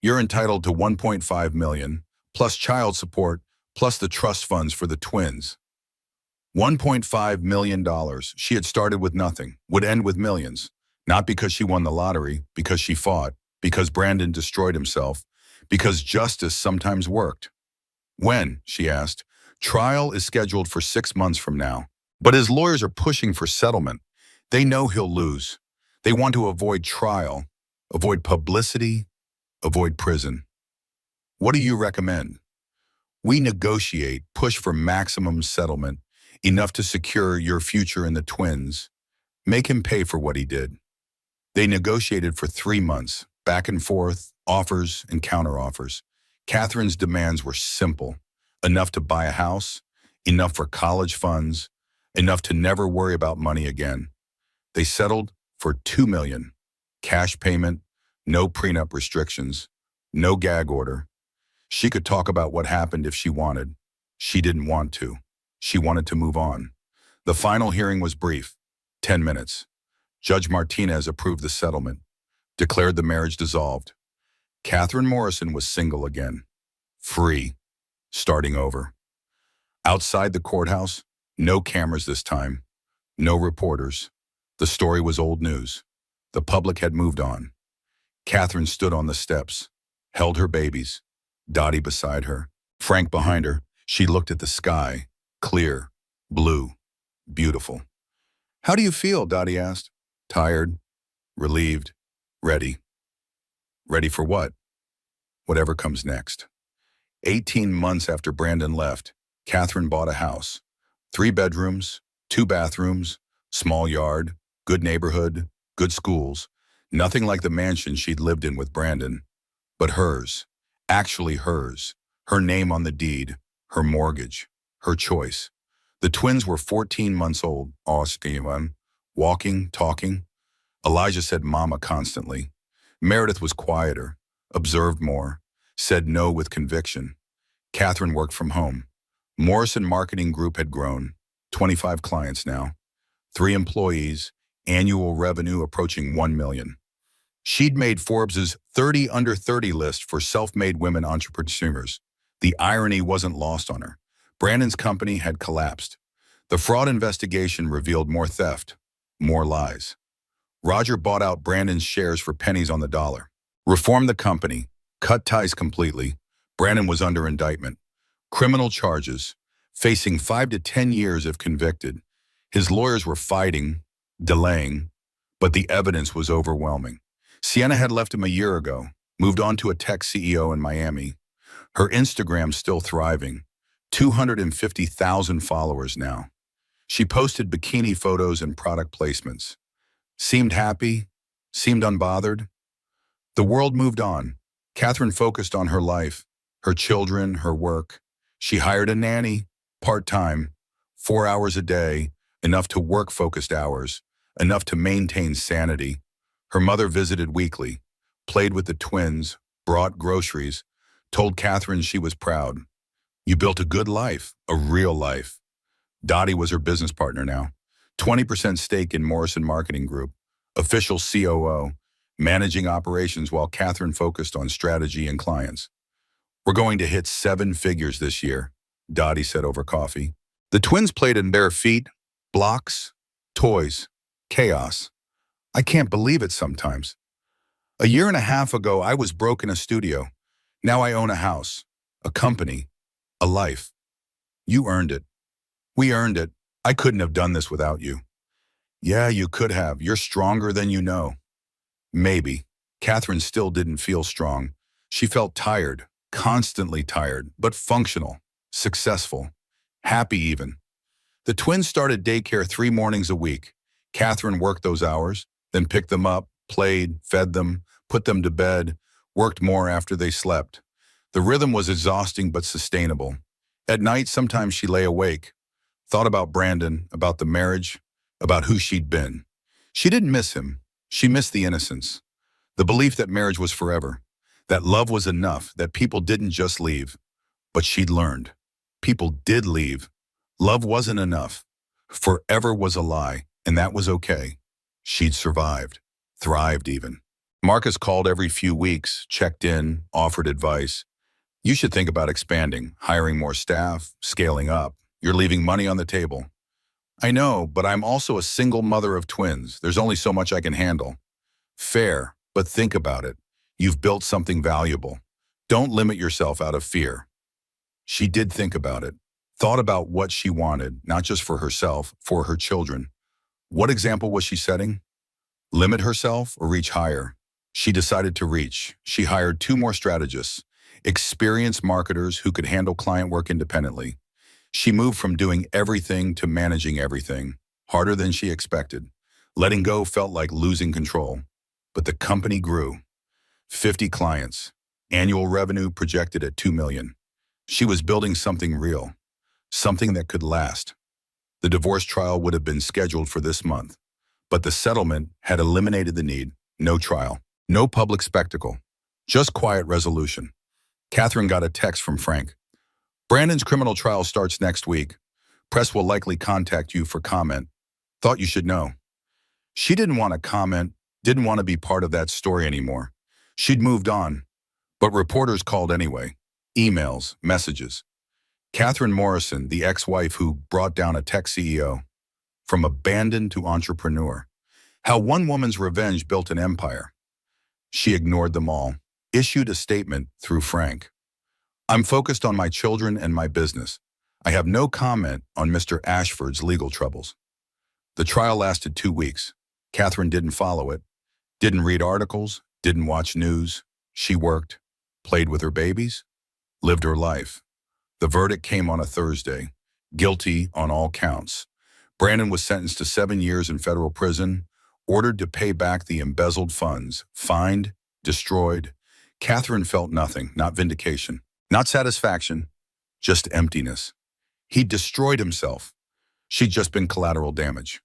Speaker 1: You're entitled to $1.5 million, plus child support, plus the trust funds for the twins. $1.5 million. She had started with nothing, would end with millions. Not because she won the lottery, because she fought, because Brandon destroyed himself, because justice sometimes worked. When? She asked. Trial is scheduled for 6 months from now. But his lawyers are pushing for settlement. They know he'll lose. They want to avoid trial, avoid publicity, avoid prison. What do you recommend? We negotiate, push for maximum settlement, enough to secure your future in the twins. Make him pay for what he did. They negotiated for 3 months, back and forth, offers and counteroffers. Catherine's demands were simple. Enough to buy a house, enough for college funds, enough to never worry about money again. They settled for $2 million. Cash payment, no prenup restrictions, no gag order. She could talk about what happened if she wanted. She didn't want to. She wanted to move on. The final hearing was brief, 10 minutes. Judge Martinez approved the settlement, declared the marriage dissolved. Catherine Morrison was single again, free, starting over. Outside the courthouse, no cameras this time, no reporters. The story was old news. The public had moved on. Catherine stood on the steps, held her babies, Dottie beside her, Frank behind her. She looked at the sky, clear, blue, beautiful. How do you feel? Dottie asked. Tired, relieved, ready. Ready for what? Whatever comes next. 18 months after Brandon left, Catherine bought a house. 3 bedrooms, 2 bathrooms, small yard, good neighborhood, good schools. Nothing like the mansion she'd lived in with Brandon. But hers, actually hers. Her name on the deed, her mortgage, her choice. The twins were 14 months old, walking, talking. Elijah said mama constantly. Meredith was quieter, observed more, said no with conviction. Catherine worked from home. Morrison Marketing Group had grown, 25 clients now, 3 employees, annual revenue approaching $1 million. She'd made Forbes's 30 under 30 list for self-made women entrepreneurs. The irony wasn't lost on her. Brandon's company had collapsed. The fraud investigation revealed more theft, more lies. Roger bought out Brandon's shares for pennies on the dollar. Reformed the company, cut ties completely. Brandon was under indictment. Criminal charges, facing 5 to 10 years if convicted. His lawyers were fighting, delaying, but the evidence was overwhelming. Sienna had left him a year ago, moved on to a tech CEO in Miami. Her Instagram's still thriving, 250,000 followers now. She posted bikini photos and product placements. Seemed happy, seemed unbothered. The world moved on. Catherine focused on her life, her children, her work. She hired a nanny, part-time, 4 hours a day, enough to work focused hours, enough to maintain sanity. Her mother visited weekly, played with the twins, brought groceries, told Catherine she was proud. You built a good life, a real life. Dottie was her business partner now. 20% stake in Morrison Marketing Group, official COO, managing operations while Catherine focused on strategy and clients. We're going to hit 7 figures this year, Dottie said over coffee. The twins played in bare feet, blocks, toys, chaos. I can't believe it sometimes. A year and a half ago, I was broke in a studio. Now I own a house, a company, a life. You earned it. We earned it. I couldn't have done this without you. Yeah, you could have. You're stronger than you know. Maybe. Catherine still didn't feel strong. She felt tired, constantly tired, but functional, successful, happy even. The twins started daycare 3 mornings a week. Catherine worked those hours, then picked them up, played, fed them, put them to bed, worked more after they slept. The rhythm was exhausting but sustainable. At night, sometimes she lay awake, thought about Brandon, about the marriage, about who she'd been. She didn't miss him. She missed the innocence, the belief that marriage was forever, that love was enough, that people didn't just leave. But she'd learned. People did leave. Love wasn't enough. Forever was a lie, and that was okay. She'd survived. Thrived even. Marcus called every few weeks, checked in, offered advice. You should think about expanding, hiring more staff, scaling up. You're leaving money on the table. I know, but I'm also a single mother of twins. There's only so much I can handle. Fair, but think about it. You've built something valuable. Don't limit yourself out of fear. She did think about it. Thought about what she wanted, not just for herself, for her children. What example was she setting? Limit herself or reach higher? She decided to reach. She hired 2 more strategists, experienced marketers who could handle client work independently. She moved from doing everything to managing everything, harder than she expected. Letting go felt like losing control. But the company grew. 50 clients, annual revenue projected at $2 million. She was building something real, something that could last. The divorce trial would have been scheduled for this month, but the settlement had eliminated the need. No trial, no public spectacle, just quiet resolution. Catherine got a text from Frank. Brandon's criminal trial starts next week. Press will likely contact you for comment. Thought you should know. She didn't want to comment, didn't want to be part of that story anymore. She'd moved on, but reporters called anyway. Emails, messages. Catherine Morrison, the ex-wife who brought down a tech CEO. From abandoned to entrepreneur. How one woman's revenge built an empire. She ignored them all. Issued a statement through Frank. I'm focused on my children and my business. I have no comment on Mr. Ashford's legal troubles. The trial lasted 2 weeks. Catherine didn't follow it. Didn't read articles. Didn't watch news. She worked. Played with her babies. Lived her life. The verdict came on a Thursday. Guilty on all counts. Brandon was sentenced to 7 years in federal prison, ordered to pay back the embezzled funds, fined, destroyed. Catherine felt nothing, not vindication, not satisfaction, just emptiness. He'd destroyed himself. She'd just been collateral damage.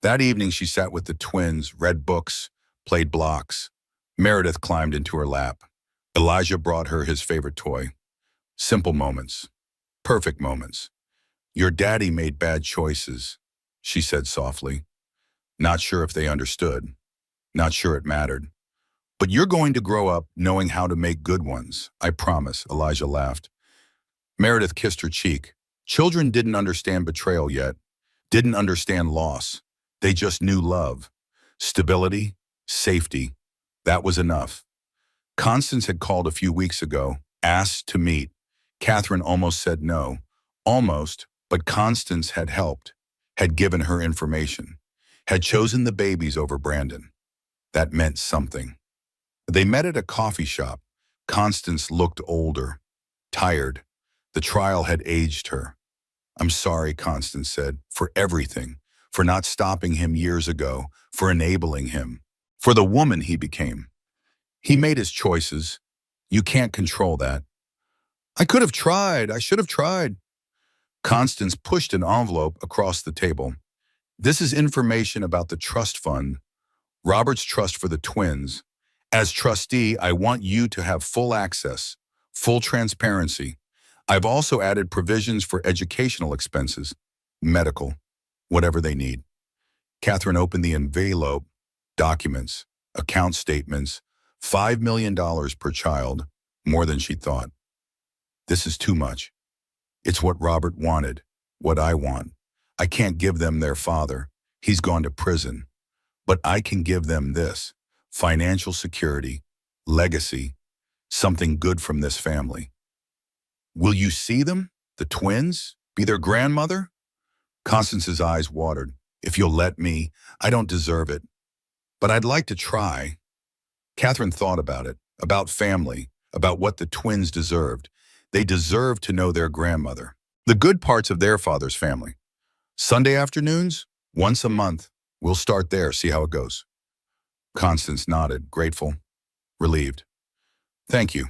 Speaker 1: That evening she sat with the twins, read books, played blocks. Meredith climbed into her lap. Elijah brought her his favorite toy. Simple moments. Perfect moments. Your daddy made bad choices, she said softly. Not sure if they understood. Not sure it mattered. But you're going to grow up knowing how to make good ones, I promise, Elijah laughed. Meredith kissed her cheek. Children didn't understand betrayal yet, didn't understand loss. They just knew love. Stability, safety. That was enough. Constance had called a few weeks ago, asked to meet. Catherine almost said no. Almost, but Constance had helped, had given her information, had chosen the babies over Brandon. That meant something. They met at a coffee shop. Constance looked older, tired. The trial had aged her. I'm sorry, Constance said, for everything, for not stopping him years ago, for enabling him, for the woman he became. He made his choices. You can't control that. I could have tried. I should have tried. Constance pushed an envelope across the table. This is information about the trust fund, Robert's trust for the twins. As trustee, I want you to have full access, full transparency. I've also added provisions for educational expenses, medical, whatever they need. Catherine opened the envelope, documents, account statements, $5 million per child, more than she thought. This is too much. It's what Robert wanted, what I want. I can't give them their father. He's gone to prison. But I can give them this, financial security, legacy, something good from this family. Will you see them, the twins, be their grandmother? Constance's eyes watered. If you'll let me, I don't deserve it. But I'd like to try. Catherine thought about it, about family, about what the twins deserved. They deserved to know their grandmother, the good parts of their father's family. Sunday afternoons, once a month. We'll start there, see how it goes. Constance nodded, grateful, relieved. Thank you.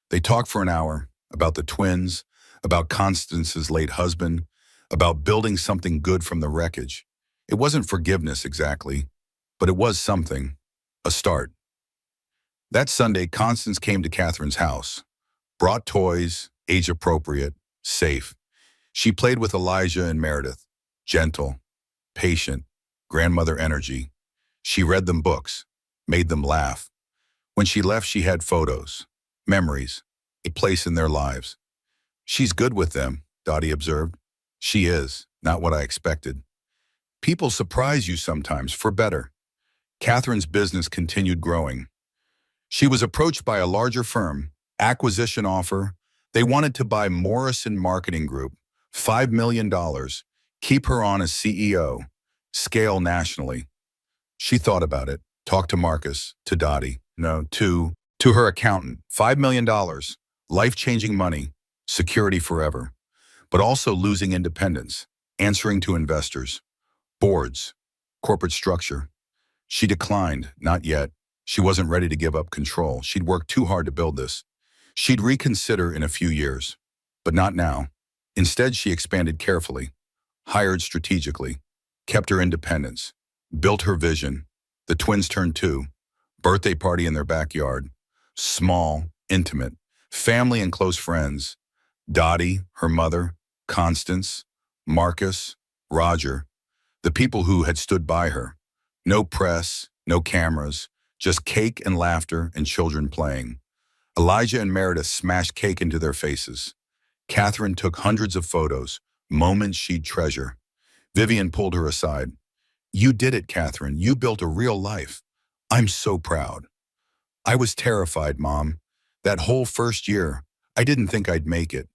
Speaker 1: They talked for an hour about the twins, about Constance's late husband, about building something good from the wreckage. It wasn't forgiveness exactly, but it was something, a start. That Sunday, Constance came to Catherine's house, brought toys, age-appropriate, safe. She played with Elijah and Meredith, gentle, patient, grandmother energy. She read them books, made them laugh. When she left, she had photos, memories, a place in their lives. She's good with them, Dottie observed. She is, not what I expected. People surprise you sometimes, for better. Catherine's business continued growing. She was approached by a larger firm, acquisition offer. They wanted to buy Morrison Marketing Group, $5 million, keep her on as CEO, scale nationally. She thought about it, talked to Marcus, to Dottie, no, to her accountant, $5 million, life-changing money, security forever, but also losing independence, answering to investors, boards, corporate structure. She declined, not yet. She wasn't ready to give up control. She'd worked too hard to build this. She'd reconsider in a few years, but not now. Instead, she expanded carefully, hired strategically, kept her independence, built her vision. The twins turned 2, birthday party in their backyard, small, intimate, family and close friends. Dottie, her mother, Constance, Marcus, Roger, the people who had stood by her. No press, no cameras, just cake and laughter and children playing. Elijah and Meredith smashed cake into their faces. Catherine took hundreds of photos, moments she'd treasure. Vivian pulled her aside. You did it, Catherine. You built a real life. I'm so proud. I was terrified, Mom. That whole first year, I didn't think I'd make it.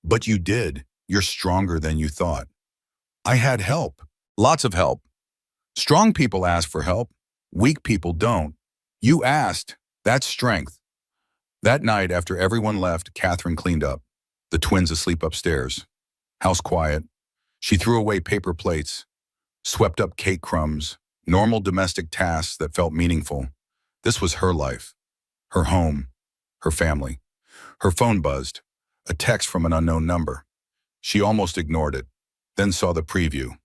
Speaker 1: But you did. You're stronger than you thought. I had help. Lots of help. Strong people ask for help. Weak people don't. You asked. That's strength. That night, after everyone left, Catherine cleaned up. The twins asleep upstairs. House quiet. She threw away paper plates, swept up cake crumbs, normal domestic tasks that felt meaningful. This was her life, her home, her family. Her phone buzzed, a text from an unknown number. She almost ignored it, then saw the preview.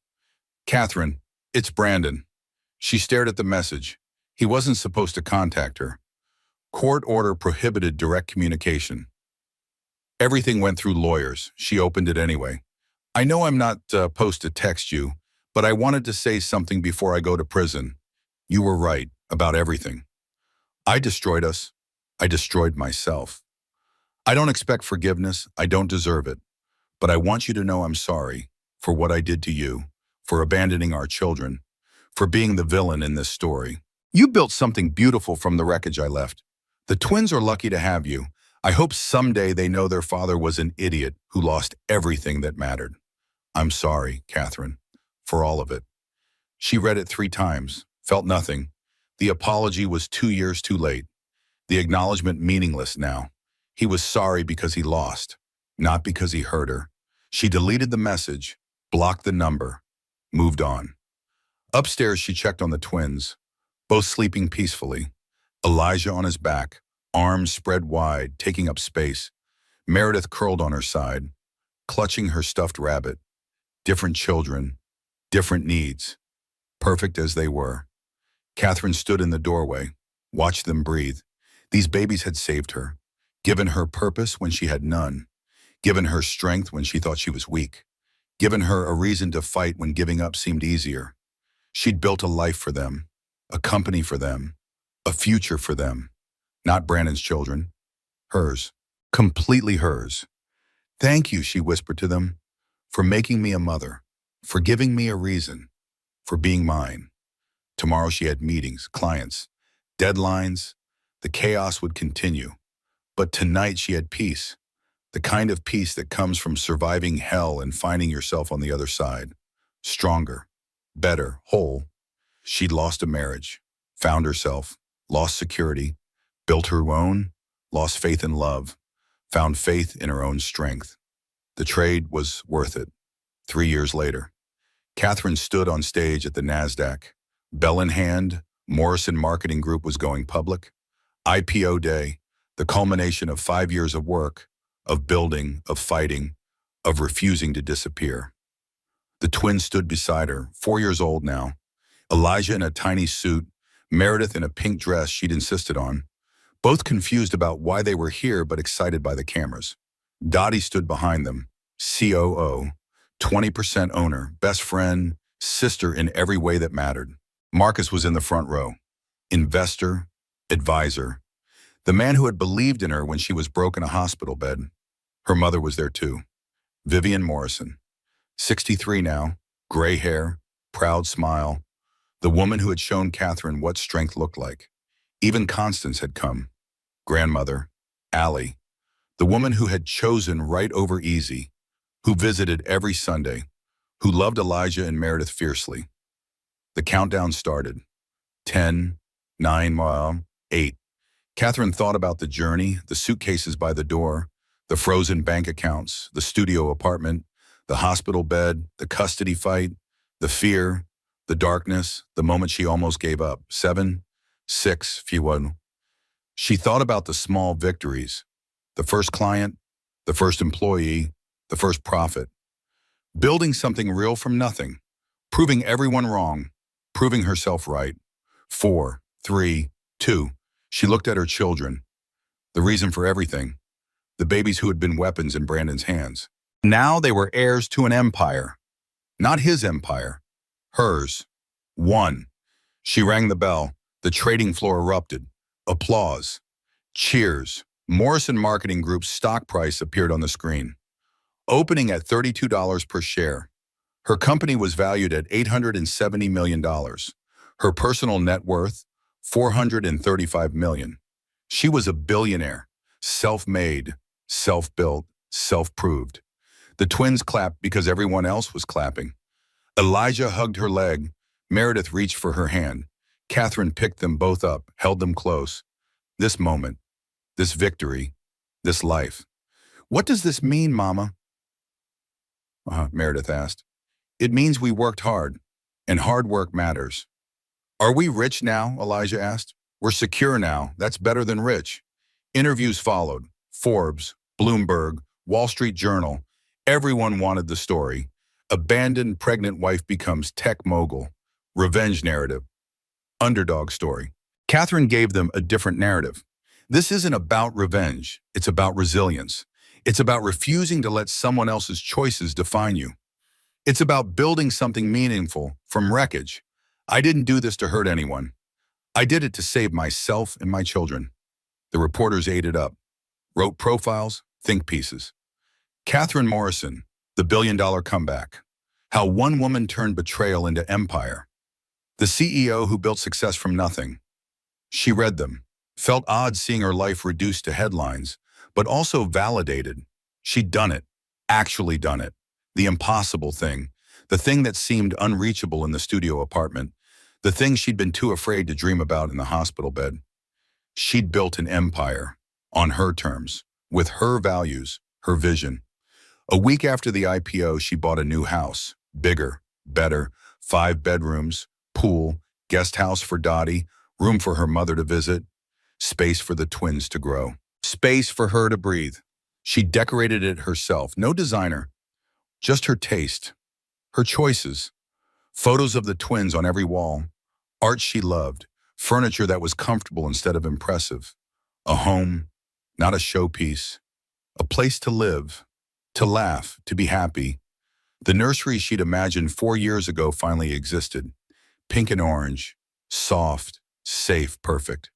Speaker 1: Catherine, it's Brandon. She stared at the message. He wasn't supposed to contact her. Court order prohibited direct communication. Everything went through lawyers. She opened it anyway. I know I'm not supposed to text you, but I wanted to say something before I go to prison. You were right about everything. I destroyed us. I destroyed myself. I don't expect forgiveness. I don't deserve it. But I want you to know I'm sorry for what I did to you, for abandoning our children, for being the villain in this story. You built something beautiful from the wreckage I left. The twins are lucky to have you. I hope someday they know their father was an idiot who lost everything that mattered. I'm sorry, Catherine, for all of it. She read it 3 times, felt nothing. The apology was 2 years too late. The acknowledgement meaningless now. He was sorry because he lost, not because he hurt her. She deleted the message, blocked the number, moved on. Upstairs, she checked on the twins, both sleeping peacefully. Elijah on his back, arms spread wide, taking up space. Meredith curled on her side, clutching her stuffed rabbit. Different children, different needs, perfect as they were. Catherine stood in the doorway, watched them breathe. These babies had saved her, given her purpose when she had none, given her strength when she thought she was weak, given her a reason to fight when giving up seemed easier. She'd built a life for them, a company for them, a future for them. Not Brandon's children, hers, completely hers. Thank you, she whispered to them, for making me a mother, for giving me a reason, for being mine. Tomorrow she had meetings, clients, deadlines. The chaos would continue. But tonight she had peace, the kind of peace that comes from surviving hell and finding yourself on the other side. Stronger, better, whole. She'd lost a marriage, found herself, lost security, built her own, lost faith in love, found faith in her own strength. The trade was worth it. 3 years later, Catherine stood on stage at the NASDAQ. Bell in hand, Morrison Marketing Group was going public. IPO day, the culmination of 5 years of work, of building, of fighting, of refusing to disappear. The twins stood beside her, 4 years old now. Elijah in a tiny suit, Meredith in a pink dress she'd insisted on, both confused about why they were here but excited by the cameras. Dottie stood behind them, COO, 20% owner, best friend, sister in every way that mattered. Marcus was in the front row, investor, advisor, the man who had believed in her when she was broke in a hospital bed. Her mother was there too, Vivian Morrison, 63 now, gray hair, proud smile, the woman who had shown Catherine what strength looked like. Even Constance had come, grandmother, Allie, the woman who had chosen right over easy, who visited every Sunday, who loved Elijah and Meredith fiercely. The countdown started. 10, 9, 8. Catherine thought about the journey, the suitcases by the door, the frozen bank accounts, the studio apartment, the hospital bed, the custody fight, the fear, the darkness, the moment she almost gave up. 7, 6, few. She thought about the small victories, the first client, the first employee, the first profit. Building something real from nothing, proving everyone wrong, proving herself right. 4, 3, 2. She looked at her children, the reason for everything, the babies who had been weapons in Brandon's hands. Now they were heirs to an empire. Not his empire, hers. 1. She rang the bell. The trading floor erupted. Applause. Cheers. Morrison Marketing Group's stock price appeared on the screen, opening at $32 per share. Her company was valued at $870 million. Her personal net worth, $435 million. She was a billionaire, self-made, self-built, self-proved. The twins clapped because everyone else was clapping. Elijah hugged her leg. Meredith reached for her hand. Catherine picked them both up, held them close. This moment, this victory, this life. What does this mean, Mama? Meredith asked. It means we worked hard, and hard work matters. Are we rich now? Elijah asked. We're secure now. That's better than rich. Interviews followed. Forbes, Bloomberg, Wall Street Journal. Everyone wanted the story. Abandoned pregnant wife becomes tech mogul. Revenge narrative. Underdog story. Catherine gave them a different narrative. This isn't about revenge. It's about resilience. It's about refusing to let someone else's choices define you. It's about building something meaningful from wreckage. I didn't do this to hurt anyone. I did it to save myself and my children. The reporters ate it up, wrote profiles, think pieces. Catherine Morrison, the billion-dollar comeback. How one woman turned betrayal into empire. The CEO who built success from nothing. She read them, felt odd seeing her life reduced to headlines, but also validated. She'd done it, actually done it. The impossible thing, the thing that seemed unreachable in the studio apartment, the thing she'd been too afraid to dream about in the hospital bed. She'd built an empire, on her terms, with her values, her vision. A week after the IPO, she bought a new house, bigger, better, 5 bedrooms, pool, guest house for Dottie, room for her mother to visit, space for the twins to grow, space for her to breathe. She decorated it herself, no designer, just her taste, her choices, photos of the twins on every wall, art she loved, furniture that was comfortable instead of impressive, a home, not a showpiece, a place to live, to laugh, to be happy. The nursery she'd imagined 4 years ago finally existed, pink and orange, soft, safe, perfect.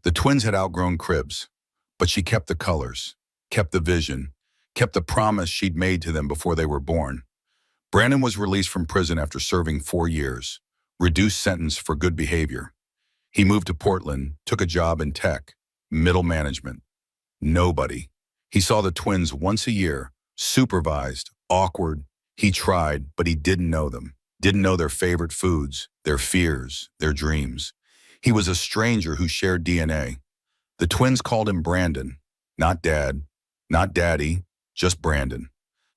Speaker 1: The twins had outgrown cribs, but she kept the colors, kept the vision, kept the promise she'd made to them before they were born. Brandon was released from prison after serving 4 years, reduced sentence for good behavior. He moved to Portland, took a job in tech, middle management. Nobody. He saw the twins once a year, supervised, awkward. He tried, but he didn't know them, didn't know their favorite foods, their fears, their dreams. He was a stranger who shared DNA. The twins called him Brandon, not Dad, not Daddy, just Brandon.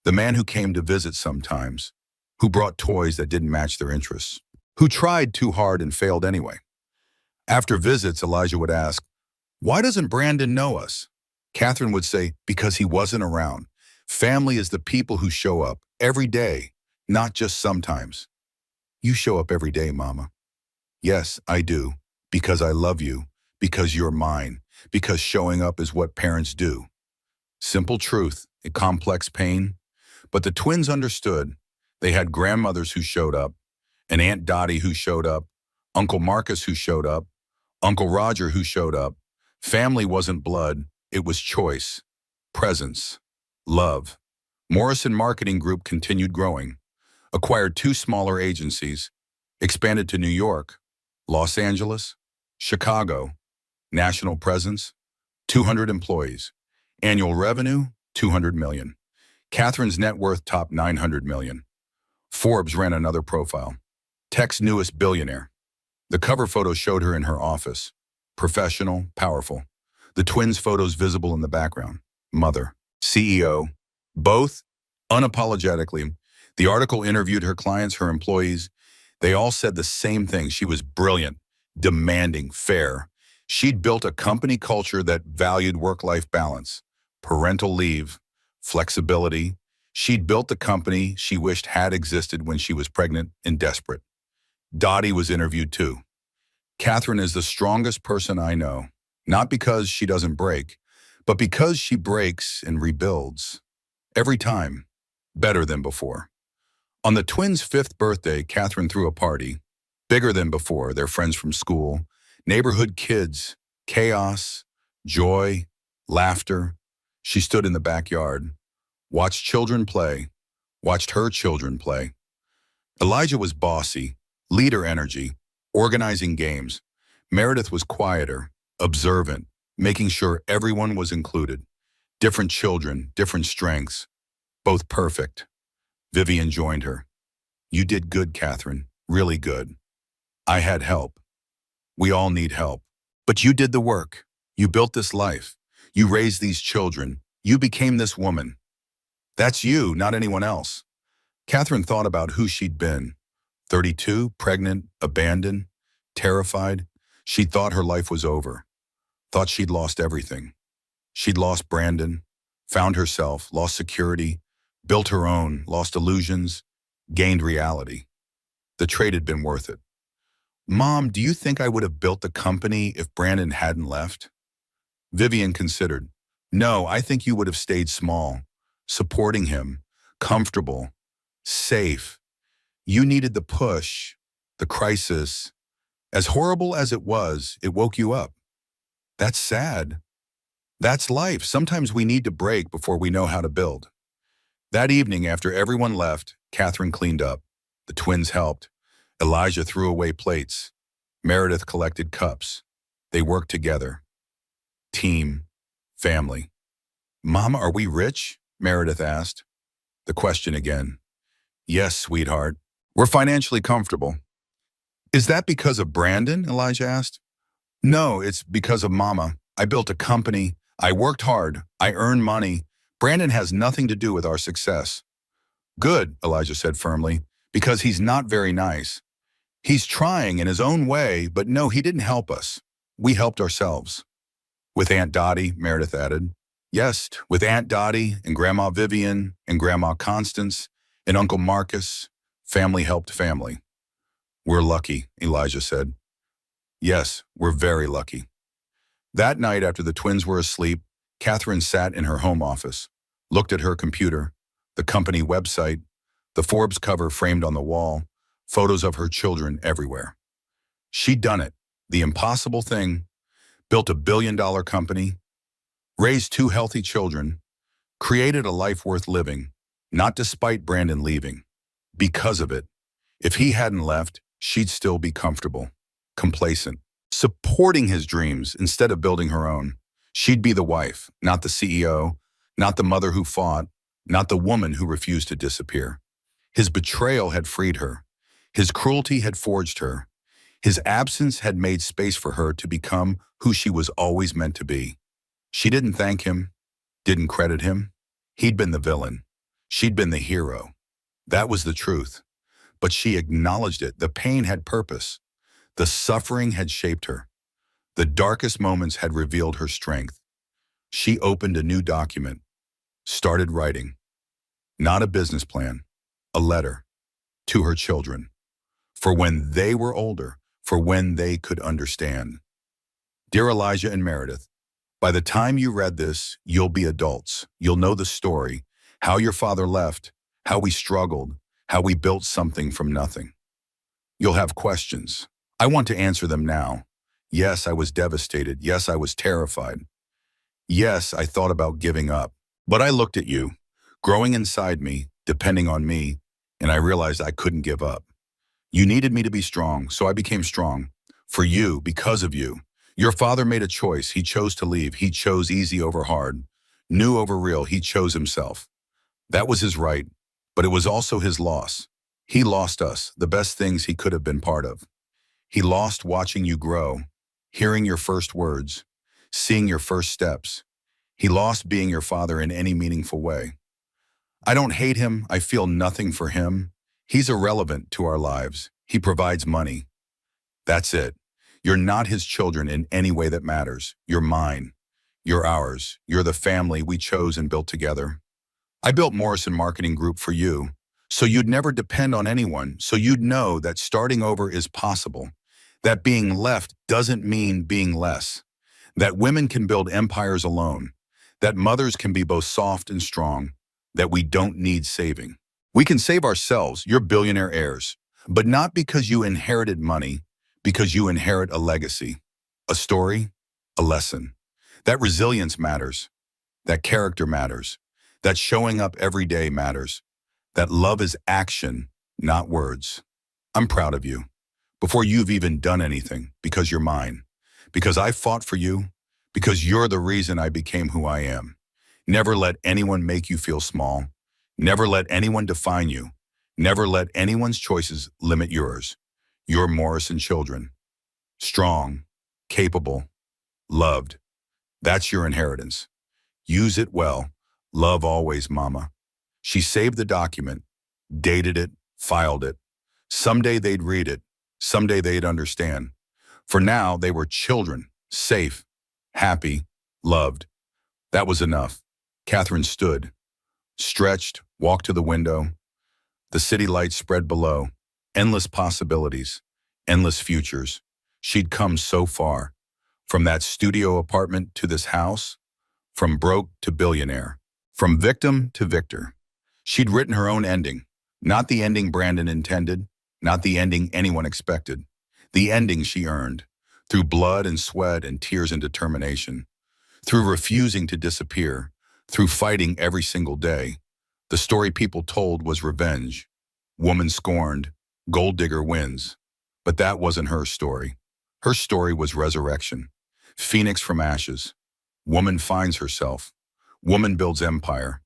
Speaker 1: The man who came to visit sometimes, who brought toys that didn't match their interests, who tried too hard and failed anyway. After visits, Elijah would ask, "Why doesn't Brandon know us?" Catherine would say, "Because he wasn't around. Family is the people who show up every day, not just sometimes." "You show up every day, Mama." "Yes, I do, because I love you, because you're mine, because showing up is what parents do." Simple truth, a complex pain. But the twins understood. They had grandmothers who showed up, an Aunt Dottie who showed up, Uncle Marcus who showed up, Uncle Roger who showed up. Family wasn't blood, it was choice, presence, love. Morrison Marketing Group continued growing, acquired two smaller agencies, expanded to New York, Los Angeles, Chicago, national presence, 200 employees, annual revenue, 200 million. Catherine's net worth topped 900 million. Forbes ran another profile. Tech's newest billionaire. The cover photo showed her in her office. Professional, powerful. The twins' photos visible in the background. Mother, CEO, both unapologetically. The article interviewed her clients, her employees. They all said the same thing. She was brilliant, demanding, fair. She'd built a company culture that valued work-life balance, parental leave, flexibility. She'd built the company she wished had existed when she was pregnant and desperate. Dottie was interviewed too. Catherine is the strongest person I know, not because she doesn't break, but because she breaks and rebuilds. Every time, better than before. On the twins' 5th birthday, Catherine threw a party, bigger than before, their friends from school, neighborhood kids, chaos, joy, laughter. She stood in the backyard, watched children play, watched her children play. Elijah was bossy, leader energy, organizing games. Meredith was quieter, observant, making sure everyone was included. Different children, different strengths, both perfect. Vivian joined her. You did good, Catherine, really good. I had help. We all need help. But you did the work. You built this life. You raised these children. You became this woman. That's you, not anyone else. Catherine thought about who she'd been. 32, pregnant, abandoned, terrified. She thought her life was over. Thought she'd lost everything. She'd lost Brandon, found herself, lost security, built her own, lost illusions, gained reality. The trade had been worth it. Mom, do you think I would have built the company if Brandon hadn't left? Vivian considered. No, I think you would have stayed small, supporting him, comfortable, safe. You needed the push, the crisis. As horrible as it was, it woke you up. That's sad. That's life. Sometimes we need to break before we know how to build. That evening, after everyone left, Catherine cleaned up. The twins helped. Elijah threw away plates. Meredith collected cups. They worked together. Team, family. Mama, are we rich? Meredith asked. The question again. Yes, sweetheart. We're financially comfortable. Is that because of Brandon? Elijah asked. No, it's because of Mama. I built a company. I worked hard. I earned money. Brandon has nothing to do with our success. Good, Elijah said firmly, because he's not very nice. He's trying in his own way, but no, he didn't help us. We helped ourselves. With Aunt Dottie, Meredith added. Yes, with Aunt Dottie and Grandma Vivian and Grandma Constance and Uncle Marcus, family helped family. We're lucky, Elijah said. Yes, we're very lucky. That night after the twins were asleep, Catherine sat in her home office, looked at her computer, the company website, the Forbes cover framed on the wall, photos of her children everywhere. She'd done it, the impossible thing, built a billion-dollar company, raised two healthy children, created a life worth living, not despite Brandon leaving, because of it. If he hadn't left, she'd still be comfortable, complacent, supporting his dreams instead of building her own. She'd be the wife, not the CEO, not the mother who fought, not the woman who refused to disappear. His betrayal had freed her. His cruelty had forged her. His absence had made space for her to become who she was always meant to be. She didn't thank him, didn't credit him. He'd been the villain. She'd been the hero. That was the truth. But she acknowledged it. The pain had purpose. The suffering had shaped her. The darkest moments had revealed her strength. She opened a new document, started writing. Not a business plan, a letter to her children. For when they were older, for when they could understand. Dear Elijah and Meredith, By the time you read this, you'll be adults. You'll know the story, how your father left, how we struggled, how we built something from nothing. You'll have questions. I want to answer them now. Yes, I was devastated. Yes, I was terrified. Yes, I thought about giving up. But I looked at you, growing inside me, depending on me, and I realized I couldn't give up. You needed me to be strong, so I became strong. For you, because of you. Your father made a choice. He chose to leave. He chose easy over hard, new over real. He chose himself. That was his right, but it was also his loss. He lost us, the best things he could have been part of. He lost watching you grow, hearing your first words, seeing your first steps. He lost being your father in any meaningful way. I don't hate him. I feel nothing for him. He's irrelevant to our lives. He provides money. That's it. You're not his children in any way that matters. You're mine. You're ours. You're the family we chose and built together. I built Morrison Marketing Group for you, so you'd never depend on anyone, so you'd know that starting over is possible, that being left doesn't mean being less, that women can build empires alone, that mothers can be both soft and strong, that we don't need saving. We can save ourselves, your billionaire heirs, but not because you inherited money, because you inherit a legacy, a story, a lesson. That resilience matters, that character matters, that showing up every day matters, that love is action, not words. I'm proud of you, before you've even done anything, because you're mine, because I fought for you, because you're the reason I became who I am. Never let anyone make you feel small. Never let anyone define you. Never let anyone's choices limit yours. Your Morrison children. Strong, capable, loved. That's your inheritance. Use it well. Love always, Mama. She saved the document, dated it, filed it. Someday they'd read it. Someday they'd understand. For now, they were children, safe, happy, loved. That was enough. Catherine stood, stretched, walked to the window. The city lights spread below. Endless possibilities, endless futures. She'd come so far. From that studio apartment to this house, from broke to billionaire, from victim to victor. She'd written her own ending, not the ending Brandon intended, not the ending anyone expected, the ending she earned, through blood and sweat and tears and determination, through refusing to disappear, through fighting every single day. The story people told was revenge. Woman scorned, gold digger wins. But that wasn't her story. Her story was resurrection. Phoenix from ashes. Woman finds herself. Woman builds empire.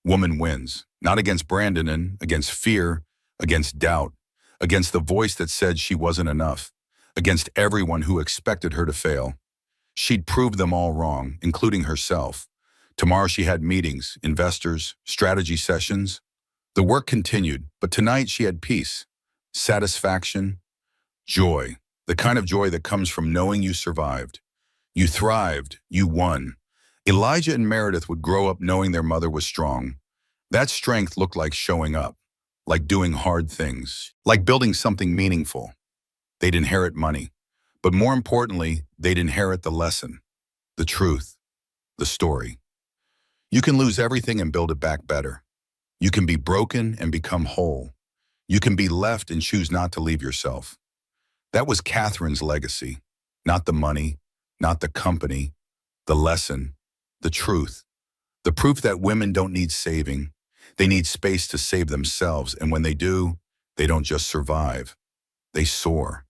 Speaker 1: Woman wins. Not against Brandon and against fear, against doubt, against the voice that said she wasn't enough, against everyone who expected her to fail. She'd proved them all wrong, including herself. Tomorrow she had meetings, investors, strategy sessions. The work continued, but tonight she had peace, satisfaction, joy, the kind of joy that comes from knowing you survived. You thrived, you won. Elijah and Meredith would grow up knowing their mother was strong. That strength looked like showing up, like doing hard things, like building something meaningful. They'd inherit money, but more importantly, they'd inherit the lesson, the truth, the story. You can lose everything and build it back better. You can be broken and become whole. You can be left and choose not to leave yourself. That was Catherine's legacy, not the money, not the company, the lesson, the truth. The proof that women don't need saving. They need space to save themselves, and when they do, they don't just survive. They soar.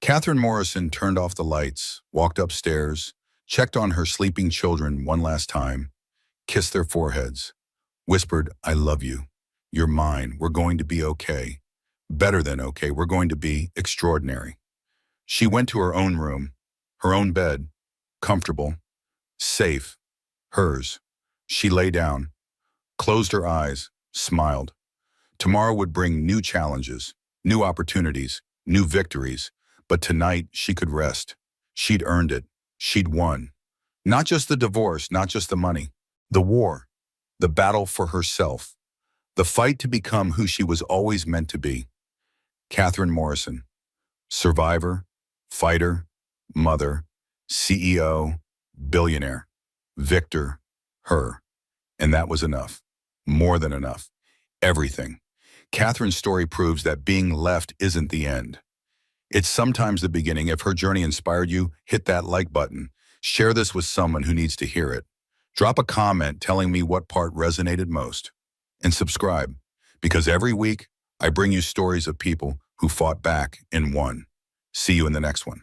Speaker 1: Catherine Morrison turned off the lights, walked upstairs, checked on her sleeping children one last time, kissed their foreheads, whispered, "I love you. You're mine. We're going to be okay. Better than okay. We're going to be extraordinary." She went to her own room, her own bed, comfortable, safe, hers. She lay down, closed her eyes, smiled. Tomorrow would bring new challenges, new opportunities, new victories, but tonight she could rest. She'd earned it. She'd won. Not just the divorce, not just the money, the war, the battle for herself, the fight to become who she was always meant to be. Catherine Morrison, survivor, fighter, mother, CEO, billionaire. Victor, her. And that was enough. More than enough. Everything. Catherine's story proves that being left isn't the end. It's sometimes the beginning. If her journey inspired you, hit that like button. Share this with someone who needs to hear it. Drop a comment telling me what part resonated most. And subscribe, because every week I bring you stories of people who fought back and won. See you in the next one.